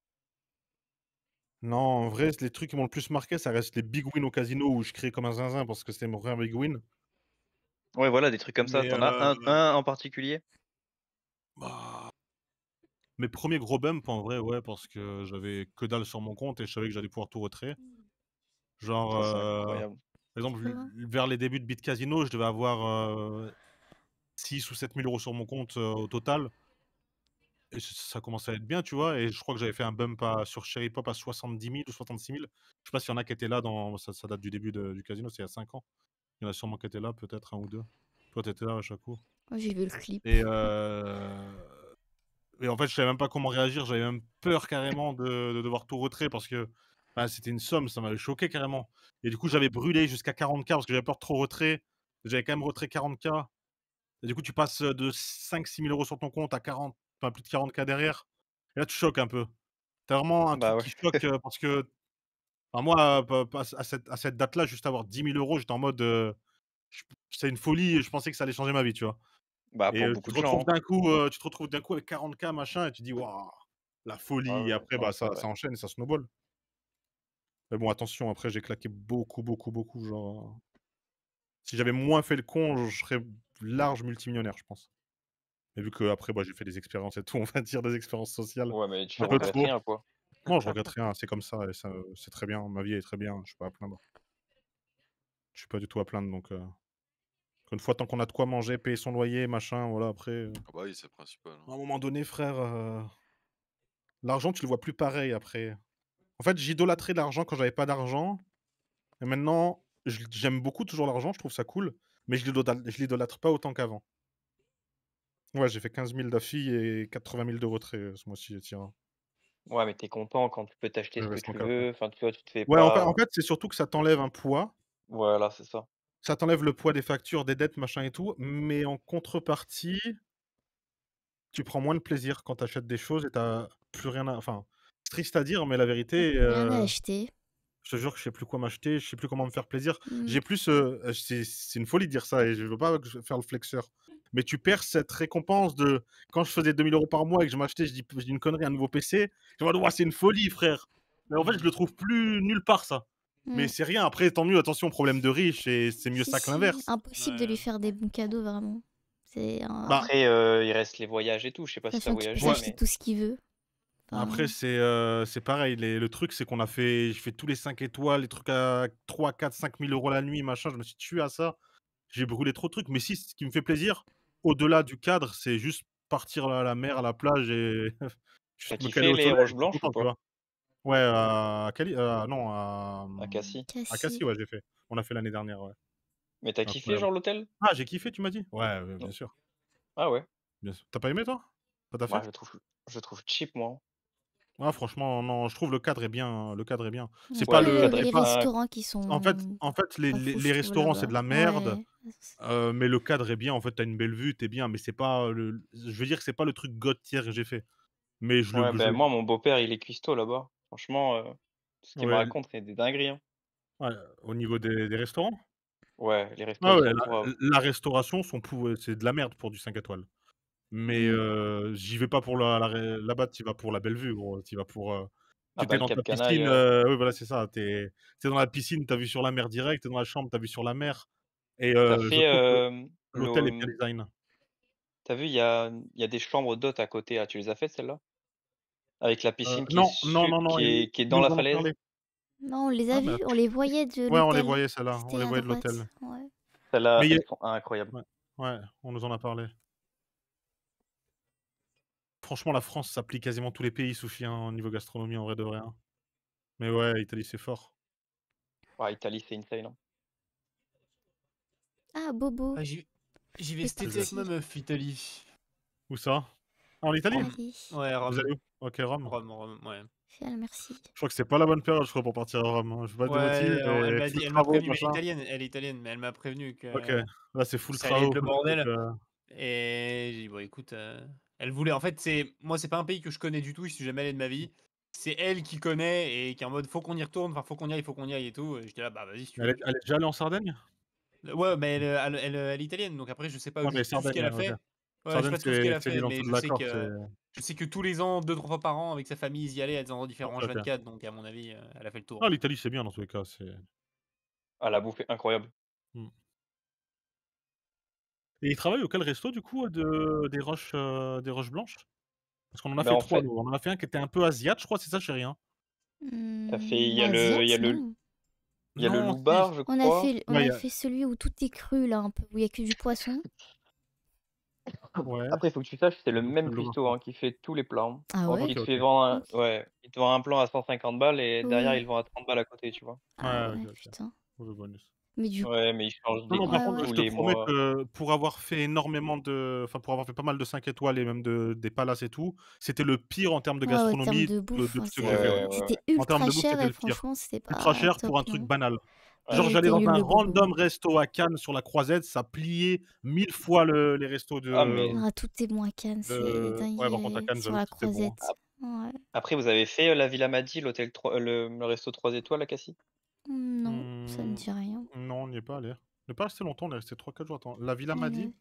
Non, en vrai, les trucs qui m'ont le plus marqué, ça reste les big wins au casino où je criais comme un zinzin parce que c'était mon vrai big win. Ouais, voilà, des trucs comme ça. Mais T'en as un en particulier? bah, mes premiers gros bumps, en vrai, ouais, parce que j'avais que dalle sur mon compte et je savais que j'allais pouvoir tout retrait. Genre, Ça, c'est incroyable. par exemple, Trop bien. vers les débuts de Bit Casino, je devais avoir 6 ou 7 000 € sur mon compte au total. Et ça commençait à être bien, tu vois. Et je crois que j'avais fait un bump sur Cherry Pop à 70 000 ou 66 000. Je sais pas s'il y en a qui étaient là ça date du début du casino, c'est il y a 5 ans. Il y en a sûrement qui étaient là, peut-être un ou deux. Toi, t'étais là à chaque coup. Moi, j'ai vu le clip. Et en fait, je savais même pas comment réagir. J'avais même peur carrément de devoir tout retrait parce que bah, c'était une somme, ça m'avait choqué carrément. Et du coup, j'avais brûlé jusqu'à 40K parce que j'avais peur de trop retrait. J'avais quand même retrait 40K. Et du coup, tu passes de 5-6 000 € sur ton compte à 40, enfin plus de 40K derrière. Et là, tu choques un peu. T'as vraiment un Bah truc ouais. qui choque parce que enfin, moi, à cette date-là, juste avoir 10 000 €, j'étais en mode c'est une folie et je pensais que ça allait changer ma vie, tu vois. Bah, Et pour beaucoup de gens, hein. tu te retrouves d'un coup avec 40K machin et tu dis: «Waouh, la Ah folie» et oui, après, non, bah, c'est ça vrai. enchaîne et ça snowball. Mais bon, attention, après j'ai claqué beaucoup, beaucoup, beaucoup, genre, si j'avais moins fait le con, je serais large multimillionnaire, je pense. Mais vu qu'après, bah, j'ai fait des expériences et tout, on va dire des expériences sociales, Ouais, mais tu un peu regrettes trop. rien, quoi. Non, je regrette rien, c'est comme ça et ça, c'est très bien. Ma vie est très bien, je suis pas à plaindre. Je suis pas du tout à plaindre donc une fois, tant qu'on a de quoi manger, payer son loyer, machin, voilà, après, Ah bah oui, c'est le principal, hein. à un moment donné, frère, l'argent, tu le vois plus pareil après. En fait, j'idolâtrais l'argent quand j'avais pas d'argent et maintenant, j'aime beaucoup toujours l'argent, je trouve ça cool, mais je l'idolâtre pas autant qu'avant. Ouais, j'ai fait 15 000 d'affi et 80 000 de retrait, ce mois-ci, tiens. Ouais, mais t'es content quand tu peux t'acheter Il ce me que reste tu encore, ouais. veux. Enfin, tu vois, tu te fais Ouais, en pas. fait, c'est surtout que ça t'enlève un poids. Voilà, c'est ça. Ça t'enlève le poids des factures, des dettes, machin et tout, mais en contrepartie, tu prends moins de plaisir quand tu achètes des choses et tu plus rien à enfin, c'est triste à dire, mais la vérité, Rien à acheter. je te jure que je sais plus quoi m'acheter, je sais plus comment me faire plaisir. Mm. J'ai plus, c'est une folie de dire ça et je veux pas faire le flexeur. Mais tu perds cette récompense de quand je faisais 2 000 € par mois et que je m'achetais, je dis une connerie, un nouveau PC, je me dis: «Ouah, c'est une folie frère!» Mais en fait, je le trouve plus nulle part ça. Mais Mm. c'est rien, après tant mieux, attention, problème de riche et c'est mieux Si, ça que si, l'inverse. impossible de lui faire des bons cadeaux, vraiment. C'est un... Bah, Après, il reste les voyages et tout. Je sais pas si t'as Sachant qu'il peut voyagé, ouais. s'acheter mais tout ce qu'il veut. Après, Enfin, c'est pareil. Le truc, c'est qu'on a fait, je fais tous les 5 étoiles, les trucs à 3, 4, 5 000 € la nuit, machin. Je me suis tué à ça. J'ai brûlé trop de trucs. Mais si, ce qui me fait plaisir, au-delà du cadre, c'est juste partir à la mer, à la plage et t'as juste me caler kiffé au les soleil. Roches Je suis Blanches ou content, tu pas? vois. Ouais, à Cali, non, À Cassis. à Cassis. Cassis, ouais, j'ai fait. On a fait l'année dernière, ouais. Mais t'as kiffé, Incroyable. genre, l'hôtel? Ah, j'ai kiffé, tu m'as dit? Ouais, bien Non. sûr. Ah ouais? Bien sûr. Tu pas aimé, toi? Ça t'a Moi, fait? je trouve cheap, moi. Ah, franchement, non, je trouve le cadre est bien. Le cadre est bien. C'est pas Ouais, le Après, cadre est les pas. restaurants qui sont En fait, les pas les fous, les je trouve, restaurants, c'est là-bas. de la merde, Ouais. mais le cadre est bien. En fait, tu as une belle vue, tu es bien, mais c'est pas je veux dire que c'est pas le truc god tier que j'ai fait. Mais Ouais, ben moi, mon beau-père, il est cuistot là-bas. Franchement, tout ce qu'il me ouais, raconte, c'est des dingueries, hein. ouais, au niveau des restaurants? Ouais, les restos, Ah ils ouais, sont pourraves. la restauration c'est de la merde pour du 5 étoiles. Mais Mm. j'y vais pas pour là-bas, tu y vas pour la belle vue, gros. Tu y vas pour, Ah tu bah, es le dans ta Cap Canaille, piscine, oui, voilà, c'est ça. Tu es dans la piscine, tu as vue sur la mer direct, tu es dans la chambre, tu as vue sur la mer et tu je fait, trouve que l'hôtel est bien l'eau. design. Tu vu, il y a des chambres d'hôtes à côté, là. Tu les as faites, celles-là? Avec la piscine qui est Non, non, su non, non, qui ils est qui est ils dans la nous en ont falaise? parlé. Non, on les a Ah bah, vus, on les voyait de ouais, on les l'hôtel. voyait celles-là, on C'était les à voyait de l'hôtel. droite. Ouais. Celles-là, Mais il y a elles sont incroyables. ouais, ouais, on nous en a parlé. Franchement, la France s'applique quasiment tous les pays, Soufi, hein, au niveau gastronomie, en vrai de vrai, hein. Mais ouais, Italie, c'est fort. Ouais, Italie, c'est insane, hein. Ah, Bobo, Ah, j'y vais le cet été avec ma petit. meuf, Italie. Où ça? Ah, en Italie? Rome. Allez, Ouais, Vous Rome. allez où? OK, Rome. Rome, ouais. Fial, merci. Je crois que c'est pas la bonne période, je crois, pour partir à Rome, hein. Je veux pas te démotive, Ouais, alors, elle mais m'a full dit, elle m'a travaux, prévenu, mais machin. elle est italienne, mais elle m'a prévenu OK. que Là, c'est full ça allait être travaux, le full truc, bordel. Et j'ai dit, bon, écoute, elle voulait. En fait, moi, c'est pas un pays que je connais du tout, je suis jamais allé de ma vie. C'est elle qui connaît et qui est en mode, faut qu'on y retourne, enfin, faut qu'on y aille et tout. Et j'étais là, bah, vas-y, si tu veux. Elle est déjà allée en Sardaigne? Ouais, mais elle est italienne, donc après, je sais pas Ah, mais juste tout ce Sardaigne, qu'elle a ouais, fait. ok. Ouais, je sais Sardaigne, pas tout ce qu'elle a c'est fait, l'île en mais dessous de la Corse. je sais que tous les ans, 2-3 fois par an, avec sa famille, ils y allaient à des endroits différents Ok, ok. H24, donc à mon avis, elle a fait le tour. Ah, l'Italie, c'est bien dans tous les cas. Ah, la bouffe est incroyable. Hmm. Et il travaille auquel resto, du coup, des Roches Blanches? Parce qu'on en a Ben fait en 3, fait, nous. On en a fait un qui était un peu asiate, je crois, c'est ça, chérie, hein? il y a Asiate, le non. il y a le Non, si. loubar, je On a crois. fait, on Ouais, a fait celui où tout est cru, là, un peu, où il y a que du poisson. Ouais. Après, il faut que tu saches, c'est le Donc, même le loubar, cuistot, hein, qui fait tous les plats, hein. Ah Donc ouais? OK, il te OK. fait vendre Ok. ouais, il te vend un plan à 150 balles et derrière, il Oui. le vend à 30 balles à côté, tu vois? Ah Ouais, OK, ouais, OK. putain. Pour le bonus. Mais du coup, Ouais, mais il change Non, des non, par ouais, cuistots contre, ouais. je tous te les promets mois. que pour avoir fait énormément pour avoir fait pas mal de 5 étoiles et même des palaces et tout, c'était le pire en termes de Ouais, en termes gastronomie de de bouffe, tous hein, ceux que j'ai fait, ouais. Ouais, ouais, ouais. c'était En termes ultra de bouffe, cher c'était et le pire. franchement, c'était Ultra pas cher top, pour un truc hein. banal. Ouais. Genre, Ouais, j'allais c'était dans nul un le bobo. random resto à Cannes sur la Croisette, ça pliait 1000 fois les restos Ah, mais Ah, tout est bon à Cannes, c'est ouais, par contre, à dinguerie Cannes, sur j'avoue la que c'était bon, hein. Croisette. Ouais. après, vous avez fait, la Villa Madi, l'hôtel 3 le resto 3 étoiles à Cassis? Non, ça ne Mmh, dit rien. non, on n'y est pas allé. On n'est pas resté longtemps, on est resté 3-4 jours. Attends, la Villa Ouais, Madi?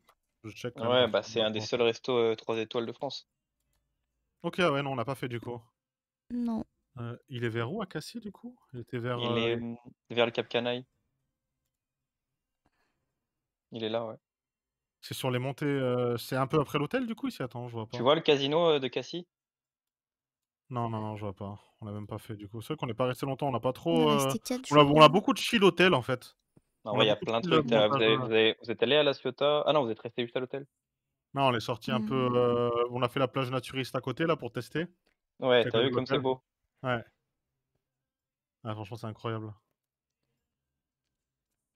Je check quand même Ouais, parce bah, que c'est un des seuls restos, 3 étoiles de France. OK, ouais, non, on n'a pas fait du coup. non. Il est vers où à Cassis du coup? Il était vers, Il est, vers le Cap Canaille. Il est là, ouais. c'est sur les montées, c'est un peu après l'hôtel du coup ici? Attends, je vois Tu pas. vois le casino, de Cassis? Non, non, non, je vois pas. On n'a même pas fait du coup. C'est vrai qu'on n'est pas resté longtemps, on n'a pas On est trop, resté 4 on a jours, on a hein. beaucoup de chill hôtel en fait. En On a vrai, il y a beaucoup de plein de chill, trucs. Tu montage, vous êtes allés à La Ciotat? Ah non, vous êtes restés juste à l'hôtel? non, on est sortis un peu, Mmh. on a fait la plage naturiste à côté là pour tester. Ouais, C'est à tu as côté vu de comme c'est l'hôtel. beau? Ouais. Ah franchement, c'est incroyable.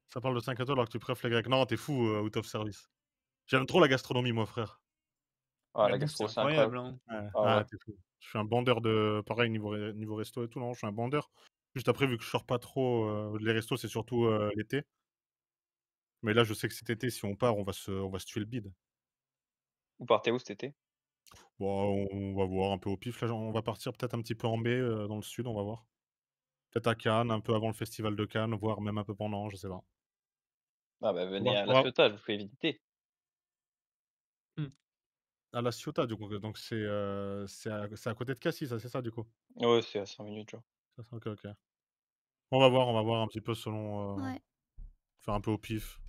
Ça parle de 5 étoiles alors que tu préfères les Grecs. Non, tu fou, out of service. J'aime trop la gastronomie moi frère. Ah, La la bouffe, c'est gastro, c'est incroyable. incroyable, hein. Ouais, Ah ah ouais. tu fou. Je suis un bandeur pareil niveau resto et tout, non, je suis un bandeur. Juste après vu que je sors pas trop, les restos c'est surtout, l'été. Mais là, je sais que cet été, si on part, on va se tuer le bide. Vous partez où cet été? Bon, on va voir un peu au pif là, on va partir peut-être un petit peu en mai, dans le sud, on va voir. Peut-être à Cannes, un peu avant le festival de Cannes, voire même un peu pendant, je sais pas. Ah bah, On venez va à on La va Ciotat, je vous fais visiter. Mmh. à La Ciotat du coup, donc c'est à côté de Cassis, ça, c'est ça du coup? Ouais, c'est à 5 minutes, genre. C'est ça? OK, OK. On va voir un petit peu selon, Ouais. faire un peu au pif.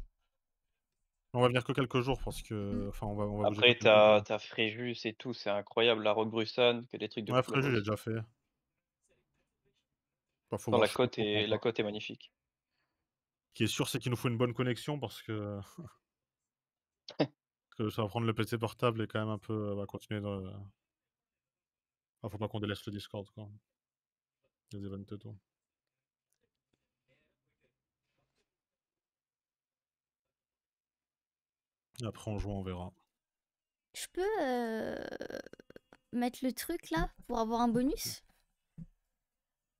On va venir que quelques jours parce Mmh. que enfin on va bouger que Après, quelques jours. t'as Fréjus et tout, c'est incroyable. La Roquebrune, que des trucs de Ouais, fou là-bas Fréjus, j'ai aussi. déjà fait. Bah, faut Non, voir, je sais pas trop la encore. côte est magnifique. Ce qui est sûr, c'est qu'il nous faut une bonne connexion parce que ça va prendre le PC portable et quand même un peu, va continuer de faut pas qu'on délaisse le Discord, quoi. Les events et tout. Et après en juin, on verra. Je peux mettre le truc là pour avoir un bonus?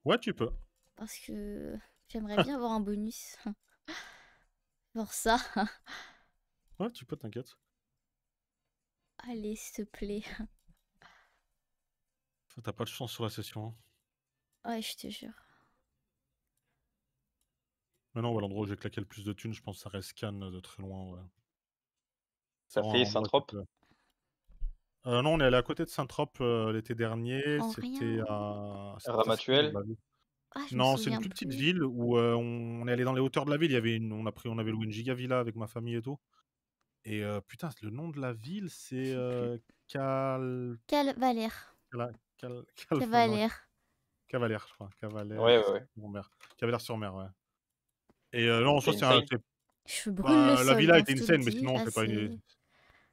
Ouais, tu peux. Parce que j'aimerais bien avoir un bonus. Pour ça. Ouais, tu peux, t'inquiète. Allez, s'il te plaît. Tu pas de chance sur la session, hein. Ouais, je te jure. Mais non, ouais, l'endroit où j'ai claqué le plus de thunes, je pense que ça reste Cannes, de très loin, ouais. C'est T'as vraiment un fait endroit qui Saint-Trope? peut non, on est allé à côté de Saint-Trope, l'été dernier, En c'était rien. c'était où dans Ramatuelle? la ville? Ah, je me Non, c'est une souviens plus petite plus. ville où, on est allé dans les hauteurs de la ville, il y avait on avait loué une giga villa avec ma famille et tout et putain, le nom de la ville, Je c'est, sais plus. Cal Valère. Cala Cal non, Valère. Cavalère, je crois. Cavalère Ouais, ouais, ouais. sur mer. Cavalère-sur-Mer, ouais. Et non, en soi, C'est insane. Je brûle le bah, la sol, villa hein, était je te le insane, mais dis. sinon, Là, c'est.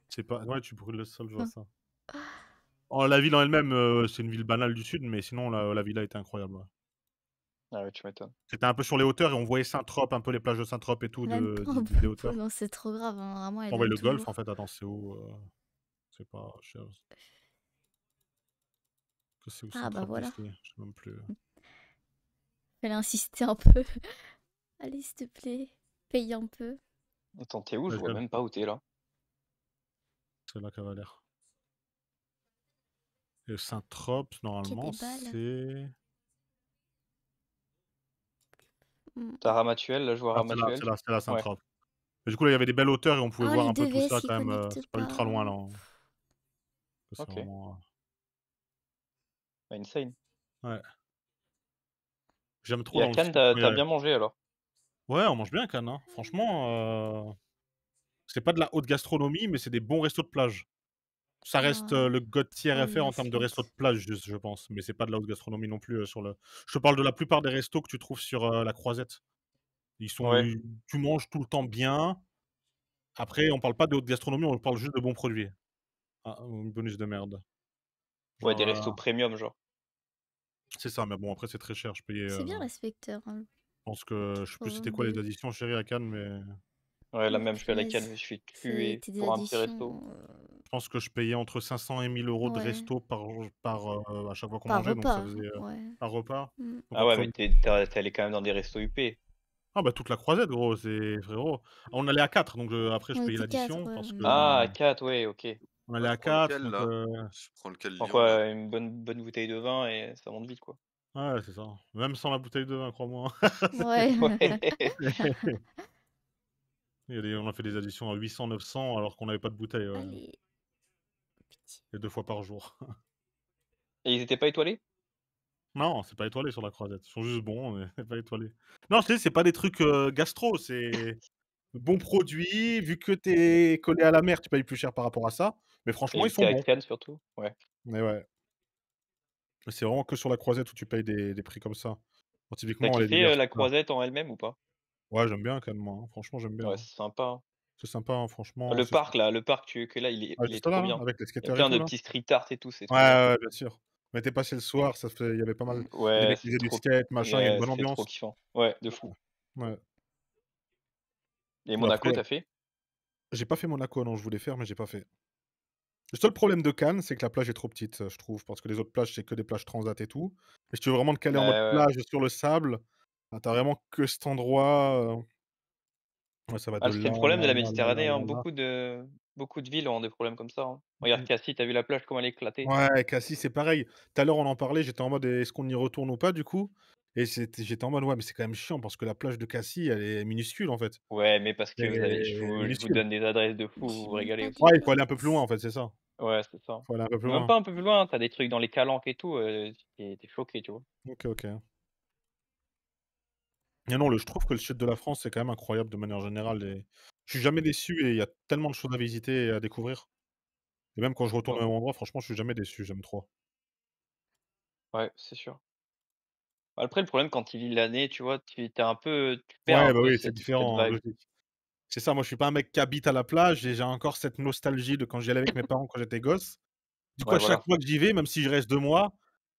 c'est pas ouais, tu brûles le sol, je vois ça. Oh, la ville en elle-même, c'est une ville banale du sud, mais sinon, la villa était incroyable, ouais. Ah ouais, tu m'étonnes. C'était un peu sur les hauteurs et on voyait Saint-Trope, un peu les plages de Saint-Trope et tout Elle aime de pas des un des peu. hauteurs. Non, c'est trop grave, hein. Vraiment, elle On voyait donne le golfe, en toujours. fait. Attends, c'est où, c'est pas je sais que c'est où Ah, bah Saint-Trope voilà. d'ici? Je sais même plus. Fallait insister un peu. Allez, s'il te plaît. Paye un peu. Attends, tu où? Je Vas-y, vois même pas où tu là. c'est là, Cavalère. Et Saint-Trope, Quai normalement, des balles. c'est Hmm. Tu Ramatuelle, là, je vois ah, c'est là, c'est Ramatuelle. là, c'est là, Ouais. Saint-Trope. Mais du coup, là, il y avait des belles hauteurs et on pouvait Oh, voir les un peu deux tout VS ça qui quand même. connectent C'est pas ultra loin, là. pas. Hein. C'est Ok. vraiment. Insane. Ouais. J'aime trop Et à dans le Cannes, sud quand il y t'as a. bien mangé alors? Ouais, on mange bien à Cannes, hein. Franchement, c'est pas de la haute gastronomie, mais c'est des bons restos de plage. Ça reste, Ah, le god tier oh, FR la en termes de restos de flotte. plage juste, je pense, mais c'est pas de la haute gastronomie non plus, sur le je te parle de la plupart des restos que tu trouves sur, la Croisette. Ouais. Tu manges tout le temps bien. Après, on parle pas de haute gastronomie, on parle juste de bons produits. Ah, bonus de merde. Ouais, Genre, des restos premium, genre. c'est ça, mais bon après c'est très cher. Je payais, C'est bien je l'inspecteur, hein, pense que je sais pour plus c'était quoi les 22. additions chérie à Cannes, mais Ouais, la Oh, même, je vais à la Cannes, punaise. je me suis fait tuer C'était des pour un petit resto. additions. je pense que je payais entre 500 et 1 000 € de Ouais. resto à chaque fois qu'on Par mangeait, donc ça repas. faisait, Ouais. par repas. Mm. Donc Ah ouais, entre mais t'es allé quand même dans des restos UP. ah bah toute la Croisette gros, c'est frérot. On allait à 4 donc après je On payais était 4, l'addition ouais. parce que, Ah, ben, 4, ouais, ok. on allait Bah, je à prends 4 lequel donc là? Je prends lequel Prends Lyon là? quoi? Une bonne bouteille de vin et ça monte vite, quoi. ouais, c'est ça. Même sans la bouteille de vin, crois-moi. Ouais. Ouais. On a fait des additions à 800-900 alors qu'on n'avait pas de bouteille, ouais. Allez. Pitié. Et 2 fois par jour. Et ils étaient pas étoilés? Non, c'est pas étoilé sur la Croisette. Ils sont juste bons, mais c'est pas étoilé. Non, je te dis, c'est pas des trucs, gastro, c'est bons produits. Vu que tu es collé à la mer, tu payes plus cher par rapport à ça, mais franchement, Et ils vu que t'es sont à bons. Cannes, surtout? Ouais. Mais ouais, c'est vraiment que sur la Croisette où tu payes des prix comme ça. Bon, T'as typiquement, les kiffé, délires la là. croisette en elle-même ou pas? Ouais, j'aime bien quand même moi, hein. Franchement, j'aime bien, Ouais, hein. c'est sympa, hein. C'est sympa, hein, franchement, Le c'est parc là, le parc que là, ah, il est juste trop là, là, bien. avec les Il y a skateurs et plein tout de là? petits street art et tout, c'est Ouais, trop bien. ouais, ouais, bien sûr. Mais tu es passé le soir, ça fait il y avait pas mal il y a des Ouais, mecs qui c'est faisaient du trop skate, machin, il y a une bonne c'était trop ambiance. kiffant. Ouais, de fou. Ouais. Et Mais Monaco, après, t'as fait? j'ai pas fait Monaco, non, je voulais faire, mais j'ai pas fait. Le seul problème de Cannes, c'est que la plage est trop petite, je trouve, parce que les autres plages, c'est que des plages transat et tout. Mais si tu veux vraiment te caler en mode Ouais, ouais. plage sur le sable, bah, tu vraiment que cet endroit, ouais, ça va Ah, de c'est là, le problème de là, la là, là, là, Méditerranée, hein. là, là. Beaucoup de villes ont des problèmes comme ça, hein. Regarde Mmh. Cassis, tu vu la plage, comment elle est éclatée? Ouais, Cassis, c'est pareil. Tout à l'heure, on en parlait, j'étais en mode: «Est-ce qu'on y retourne ou pas?» du coup et j'étais en mode: «Ouais, mais c'est quand même chiant parce que la plage de Cassis, elle est minuscule, en fait». Ouais, mais parce que Elle vous avez est je vous minuscule. donne des adresses de fous, vous J'ai vous même régalez pas aussi. Ouais, il faut aller un peu plus loin, d'IPS. en fait, c'est ça. Ouais, c'est ça. Il faut aller un peu plus Même loin. pas un peu plus loin, tu des trucs dans les calanques et tout, tu choqué, tu vois? OK, OK. Et non, je trouve que le sud de la France, c'est quand même incroyable de manière générale et je suis jamais déçu et il y a tellement de choses à visiter et à découvrir et même quand je retourne au Ouais, même endroit, franchement, je suis jamais déçu, j'aime trop. ouais, c'est sûr. Après, le problème quand tu vis l'année, tu vois, tu perds un Ouais, bah, peu oui, c'est cette différent, vibe. logique. C'est ça, moi, je suis pas un mec qui habite à la plage et j'ai encore cette nostalgie de quand j'y allais avec mes parents quand j'étais gosse. Du coup, Ouais, à chaque voilà. fois que j'y vais, même si je reste 2 mois,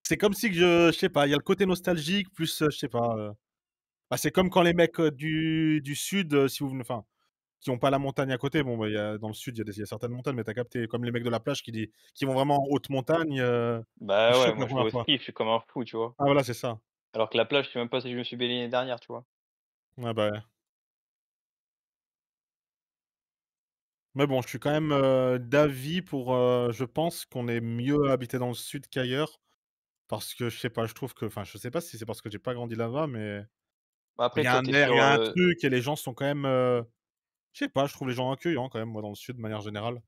c'est comme si que je sais pas, il y a le côté nostalgique plus, je sais pas, bah, c'est comme quand les mecs, du sud, si vous enfin, qui ont pas la montagne à côté, bon, bah, il y a dans le sud, il y a certaines montagnes, mais tu as capté, comme les mecs de la plage qui vont vraiment en haute montagne, ils Bah, ouais, choquent moi la je vais première au fois. ski, je suis comme un fou, tu vois? Ah voilà, c'est ça. Alors que la plage, je sais même pas si je me suis baigné l'année dernière, tu vois? Ouais, bah, ouais. Mais bon, je suis quand même, d'avis pour, je pense qu'on est mieux habité dans le sud qu'ailleurs parce que je sais pas, je trouve que enfin, je sais pas si c'est parce que j'ai pas grandi là-bas, mais Bah, il après y a toi, un t'es air, il sur, y a un truc et les gens sont quand même, je sais pas, je trouve les gens accueillants quand même, moi, dans le sud de manière générale.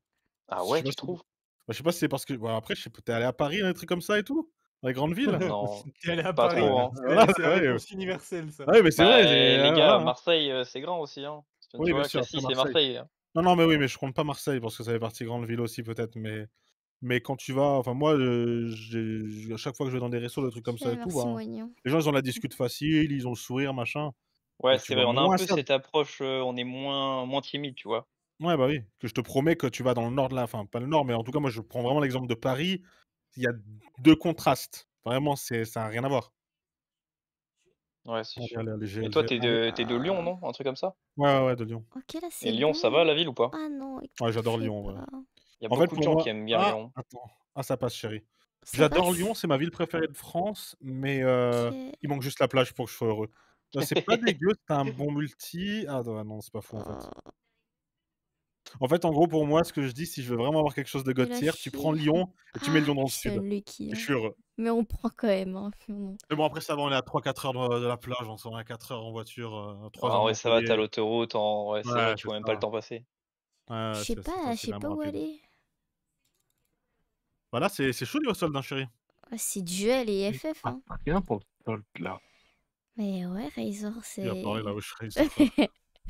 ah Je ouais, sais pas tu si trouves? bah, je sais pas si c'est parce que bah, après, je sais pas, tu allé à Paris, dans des trucs comme ça et tout? Dans les grandes villes? Non, Tu es allé à pas Ouais, Paris, trop, hein. voilà, c'est c'est la vrai, réponse universelle ça. ouais, mais c'est vrai, Bah, les gars, voilà, hein. Marseille, c'est grand aussi, hein. Tu Oui, bien vois, sûr, après Cassis, c'est Marseille. Marseille, hein. Non, non, mais oui, mais je compte pas Marseille parce que ça fait partie grande ville aussi peut-être, mais quand tu vas enfin moi, à chaque fois que je vais dans des restos, des trucs comme Ok, ça et tout, merci ben, Moignon. les gens ils ont la discute facile, ils ont le sourire, machin. Ouais, Bah, tu c'est vrai, vois on a un moins peu ça. cette approche, on est moins timide, tu vois? Ouais, bah, oui, que je te promets que tu vas dans le nord de la enfin pas le nord, mais en tout cas moi je prends vraiment l'exemple de Paris, il y a 2 contrastes. Vraiment ça a rien à voir. Ouais, c'est Allez, sûr. allez, allez, Et toi, allez t'es de Lyon, Ah, non? Un truc comme ça? ouais, ouais, ouais, de Lyon. ok, là Et c'est Lyon, ça va bon. la ville ou pas? Ah non, Ouais, il j'adore fait Lyon, ouais. pas. Il y a En fait, beaucoup de pour gens moi qui aiment bien ah, Lyon. attends, ah, ça passe chérie. Ça J'adore Lyon, passe? c'est ma ville préférée de France, mais Ok. il manque juste la plage pour que je sois heureux. C'est pas dégueu, c'est un bon multi ah non, c'est pas fou, en fait. En fait, en gros, pour moi, ce que je dis, si je veux vraiment avoir quelque chose de god De la tier, tu prends chire. Lyon et tu mets Lyon dans le Putain, sud. Lucky. Et je Hein. suis heureux. Mais on prend quand même. Hein. Bon. Mais bon, après, ça va, on est à 3-4 heures de la plage, on s'en est à 4 heures en voiture, 3 heures En de vrai, ça va, t'as Montpellier. l'autoroute. Ouais, c'est vrai, Ouais, tu c'est vois même pas le ça. temps passer. Ouais, Je sais pas, je c'est sais quand pas même où rapide. aller. Voilà, c'est chaud les soldes, hein, chérie. Ah, c'est Duel et FF. Hein. Rien pour le solde, là. Mais ouais, Razor, Il a parlé c'est. là, wesh, Razor, frère. Il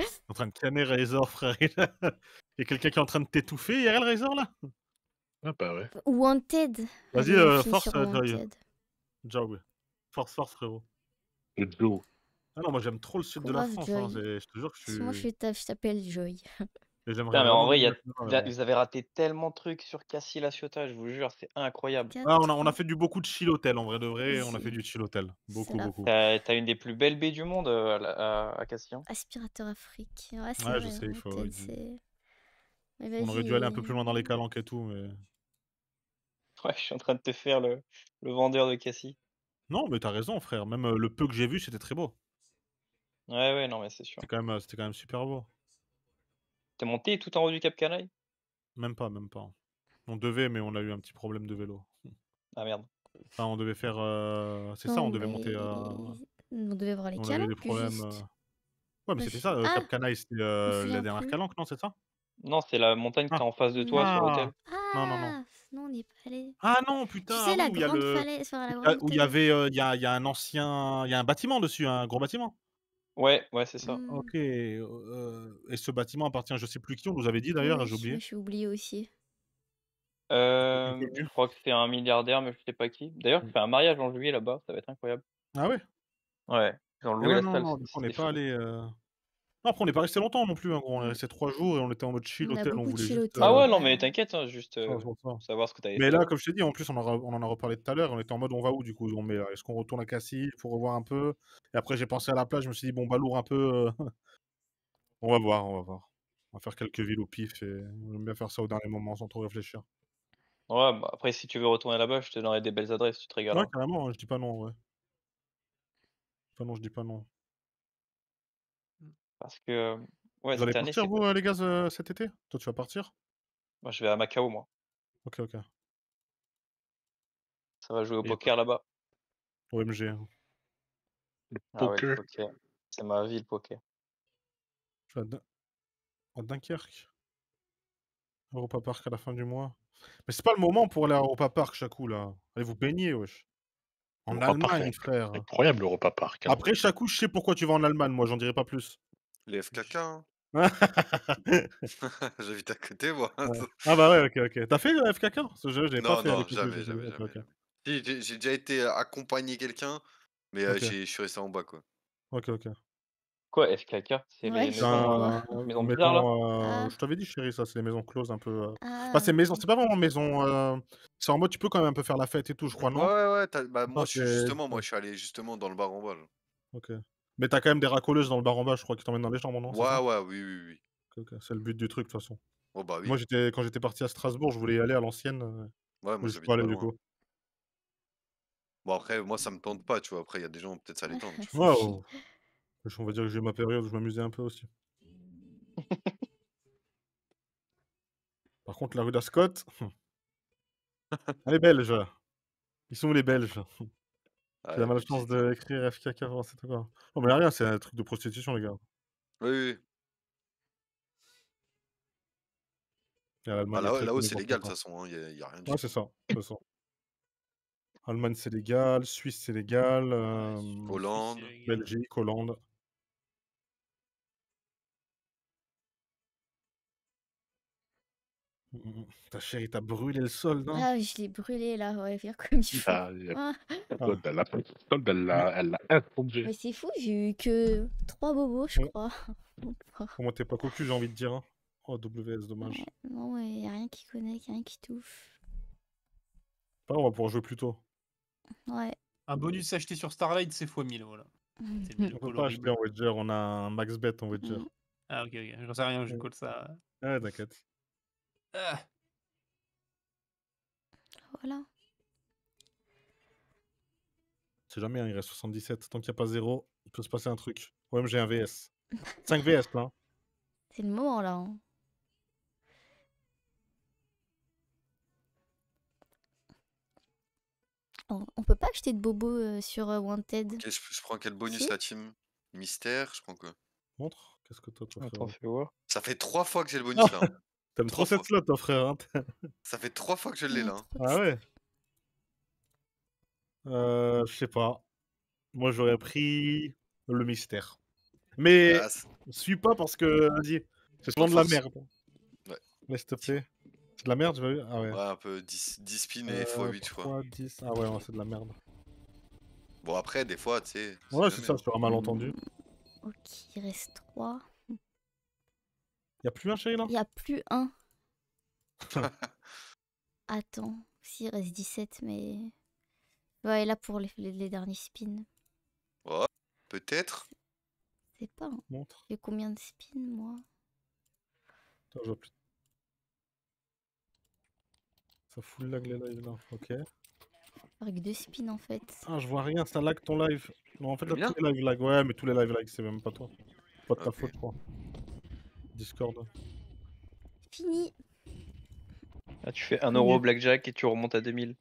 est en train de canner Razor, frère. Il y a quelqu'un qui est en train de t'étouffer, IRL Razor, là? Ah bah ouais. Wanted. Vas-y, Allez, on finit force, sur Joy. Wanted. Joy. Force, frérot. Le Joe. Ah non, moi j'aime trop le sud de la Courage, France, Joy. hein. Je te jure que Moi, je je t'appelle Joy. et j'aimerais Putain, mais en vraiment vrai, vivre là-bas, mais bon. vous avez raté tellement de trucs sur Cassie La Ciotat, je vous jure, c'est incroyable. Ah, on a fait beaucoup de chill hotel, en vrai de vrai, on a fait Vas-y. du chill hotel. Beaucoup, la beaucoup. T'as une des plus belles baies du monde à Cassis. Hein. Aspirateur Afrique. Ouais, c'est Ouais, je vrai. sais, il faut. Wanted, c'est. Mais On aurait dû aller un peu vas-y. plus loin dans les calanques et tout, mais. Ouais, je suis en train de te faire le vendeur de Cassis. Non, mais t'as raison, frère. Même le peu que j'ai vu, c'était très beau. Ouais, non, mais c'est sûr. C'était quand même super beau. T'es monté tout en haut du Cap Canaille? Même pas, même pas. On devait, mais on a eu un petit problème de vélo. Ah merde. Enfin, on devait faire. C'est ça, Non, on devait monter. mais. On devait voir les On a eu des calanques, problèmes. juste. Ouais, mais Bah, c'était ça, Ah, Cap Canaille, c'était je me la souviens dernière plus. calanque, non, c'est ça? Non, c'est la montagne qui Ah. est en face de toi sur Non. l'hôtel. Non, non, non. Ah, non, on n'y est pas allé. Ah non, Tu putain, sais, ah oui, la où il y a grande le. falaise, enfin, la grande Où il y montagne. avait. Il y a un ancien. Il y a un bâtiment dessus, un gros bâtiment. Ouais, c'est ça. Hmm. Ok. Et ce bâtiment appartient à je sais plus qui, on nous avait dit d'ailleurs, Ouais, j'ai oublié. je suis oublié aussi. Je crois que c'est un milliardaire, mais je sais pas qui. D'ailleurs, je fais un mariage en juillet là-bas, ça va être incroyable. Ah ouais? Ouais, ils ont Mais loué ouais, la non, salle, non, du coup, on n'est c'était pas fou. allé. Non, après, on n'est pas resté longtemps non plus, hein, gros. On est Mm. resté 3 jours et on était en mode chill On a hôtel, on beaucoup de voulait chill juste. hôtel, Ah ouais, non, ouais. mais t'inquiète, hein, juste Ça. savoir ce que t'avais Mais fait. là, Ouais. comme je t'ai dit, en plus, on en a reparlé tout à l'heure, on était en mode on va où du coup? Est-ce qu'on retourne à Cassis pour revoir un peu? Et après, j'ai pensé à la plage, je me suis dit, bon, Balourd un peu. On va voir, on va voir. On va faire quelques villes au pif et j'aime bien faire ça au dernier moment sans trop réfléchir. Ouais, bah après, si tu veux retourner là-bas, je te donnerai des belles adresses, tu te Ouais, régaleras. carrément, hein, je dis pas non, ouais. Pas non, je dis pas non. Parce que, ouais, Vous allez cette année, partir, c'est vous, pas. les gars, cet été? Toi, tu vas partir? Moi, je vais à Macao, moi. Ok, ok. Ça va jouer au Et poker là-bas. OMG. Hein. le Ah ouais, le poker. poker. C'est ma vie, le poker. Je vais à Dunkerque. Europa Park à la fin du mois. Mais c'est pas le moment pour aller à Europa Park, Chakou, là. Allez vous baigner, wesh. En Europa Park, Allemagne, frère. incroyable l'Europa Park. Hein. Après, Chakou, je sais pourquoi tu vas en Allemagne, moi, j'en dirai pas plus. Les FKK, hein. Ouais. J'habite à côté, moi. Ah bah ouais, ok, ok. T'as fait le FKK? Parce que je l'avais pas Non, fait à non, l'époque où jamais, j'étais. jamais, Ok, jamais, ok. jamais. Si, j'ai déjà été accompagner quelqu'un, mais Ok, je suis resté en bas, quoi. ok, ok. Quoi, FKK? C'est Ouais, les je sais maisons, pas. maisons bizarres, là? Ah, Je t'avais dit, chérie, ça, c'est les maisons closes un peu. Enfin, ah, c'est maison, ok. c'est pas vraiment maison. C'est en mode, tu peux quand même un peu faire la fête et tout, je crois, Ouais, non? ouais, bah, Non, moi, ouais, je suis allé justement dans le bar en bas, là. ok. Mais t'as quand même des racoleuses dans le bar en bas, je crois, qui t'emmènent dans les chambres, non? C'est Ouais, ça? ouais, oui, oui, oui. Ok, ok. C'est le but du truc, de toute façon. Oh, bah oui. Moi, quand j'étais parti à Strasbourg, je voulais y aller à l'ancienne. Ouais, moi, Mais j'y suis pas j'habite pas allé, du loin. coup. Bon, après, moi, ça me tente pas, tu vois. Après, il y a des gens, peut-être ça les tente, tu C'est Waouh! chiant. On va dire que j'ai eu ma période où je m'amusais un peu aussi. Par contre, la rue d'Ascot, elle est belge. Ils sont où les Belges? vois. J'ai la Ouais, malchance petite. d'écrire FKK, c'est quoi? Non, mais y a rien, c'est un truc de prostitution, les gars. Oui, oui. Et Bah, l'Allemagne est très là-haut, connue c'est pour légal, faire de toute ça. façon, hein. Y a rien du Ouais, c'est tout. ça, c'est ça. Allemagne, c'est légal. Suisse, c'est légal. Hollande. Belgique, Hollande. Ta chérie, t'as brûlé le sol, non? Ah, je l'ai brûlé là, ouais, faire comme il faut. Ah, Ah, Solde, elle l'a incendié. mais c'est fou, j'ai eu que 3 bobos, je Ouais. crois. Comment t'es pas cocu, j'ai envie de dire. Hein. Oh, WS, dommage. Ouais, non, il n'y a rien qui connecte, rien qui touche. Pas, on va pouvoir jouer plus tôt. Ouais. Un bonus acheté sur Starlight, c'est x1000, voilà. C'est le jeu On peut call pas acheter horrible. en wager, on a un max bet en wager. Ah, ok, j'en sais rien, je call ça. Ouais, t'inquiète. Ah. Voilà. C'est jamais, hein, il reste 77. Tant qu'il n'y a pas 0, il peut se passer un truc. OMG, un VS. 5 VS, là. Hein. C'est le moment là. Hein. On peut pas acheter de bobos sur Wanted. Ok, je prends quel bonus Si. la team? Mystère, je prends quoi? Montre. Qu'est-ce que toi, Attends, frère? fais voir. Ça fait 3 fois que j'ai le bonus là. Hein. T'aimes 3 trop cette fois. slot, toi, frère. Hein. Ça fait 3 fois que je Il l'ai y a là. Hein. trop de Ah ouais. Je sais pas. Moi, j'aurais pris le mystère. Mais Ah, suis pas parce que, vas-y, c'est souvent pas de la force. merde. Ouais. Mais s'il te plaît. C'est de la merde, je vais... Ah ouais. Ouais, un peu 10 spins et x8 je crois. 3, 10... Ah ouais, non, c'est de la merde. Bon après, des fois, tu sais, Ouais, c'est c'est jamais. ça, Hein. sur un malentendu. Ok, il reste 3. Y'a plus un, chérie, là Il y a plus un. Attends, si, il reste 17, mais... Ouais, là pour les derniers spins. Ouais, peut-être. C'est pas... Hein. Montre. J'ai combien de spins, moi? Attends, je vois plus. Ça fout le lag, les lives, là. Ok. Avec 2 spins, en fait. Ah, je vois rien, ça lag ton live. Non, en fait, Le là, mien? tous les lives lag. Ouais, mais tous les lives lag, c'est même pas toi. Pas de ta Ok. faute, quoi. Discord. Fini. Là, tu fais 1 Oui. euro blackjack et tu remontes à 2000.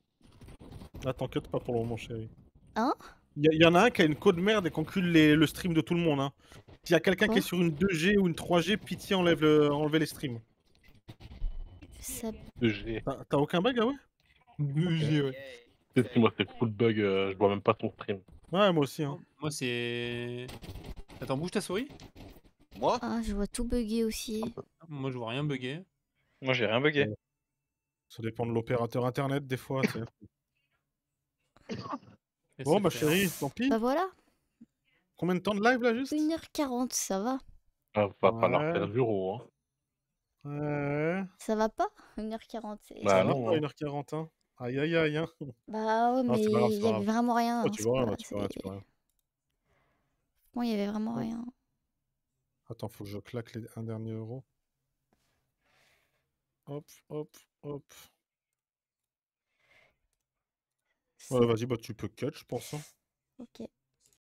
Ah, t'inquiète pas pour le moment, chérie. Hein? Il y en a un qui a une code merde et qui encule le stream de tout le monde. Hein. S'il y a quelqu'un qui Quoi? est sur une 2G ou une 3G, pitié, enlevez les streams. Ça... 2G. T'as aucun bug, ah ouais? 2G, ouais. Peut-être que moi c'est full bug, je vois même pas ton stream. Ouais, moi aussi. Hein. Moi, c'est. Attends, bouge ta souris. Moi? Ah, je vois tout bugger aussi. Moi, je vois rien bugger. Moi, j'ai rien bugué. Ça dépend de l'opérateur internet, des fois. tu sais. Laisse Bon, bah faire. chérie, tant pis. Bah voilà, Combien de temps de live là, juste 1h40, ça va. Ah, va falloir Ouais. faire 0, hein. Ouais. Ça va pas 1h40, c'est... Bah, Ça va non, pas, hein. 1h40. Hein. Aïe, aïe, aïe. Hein. Bah ouais, Non, mais c'est pas grave, il c'est y pas avait grave. vraiment rien. Oh, Hein, tu c'est vois rien, pas... là, tu vois rien, tu vois rien. Bon, il y avait vraiment Ouais. rien. Attends, faut que je claque un dernier euro. Hop, hop, hop. Ouais, vas-y, bah tu peux cut, je pense. Hein. Ok.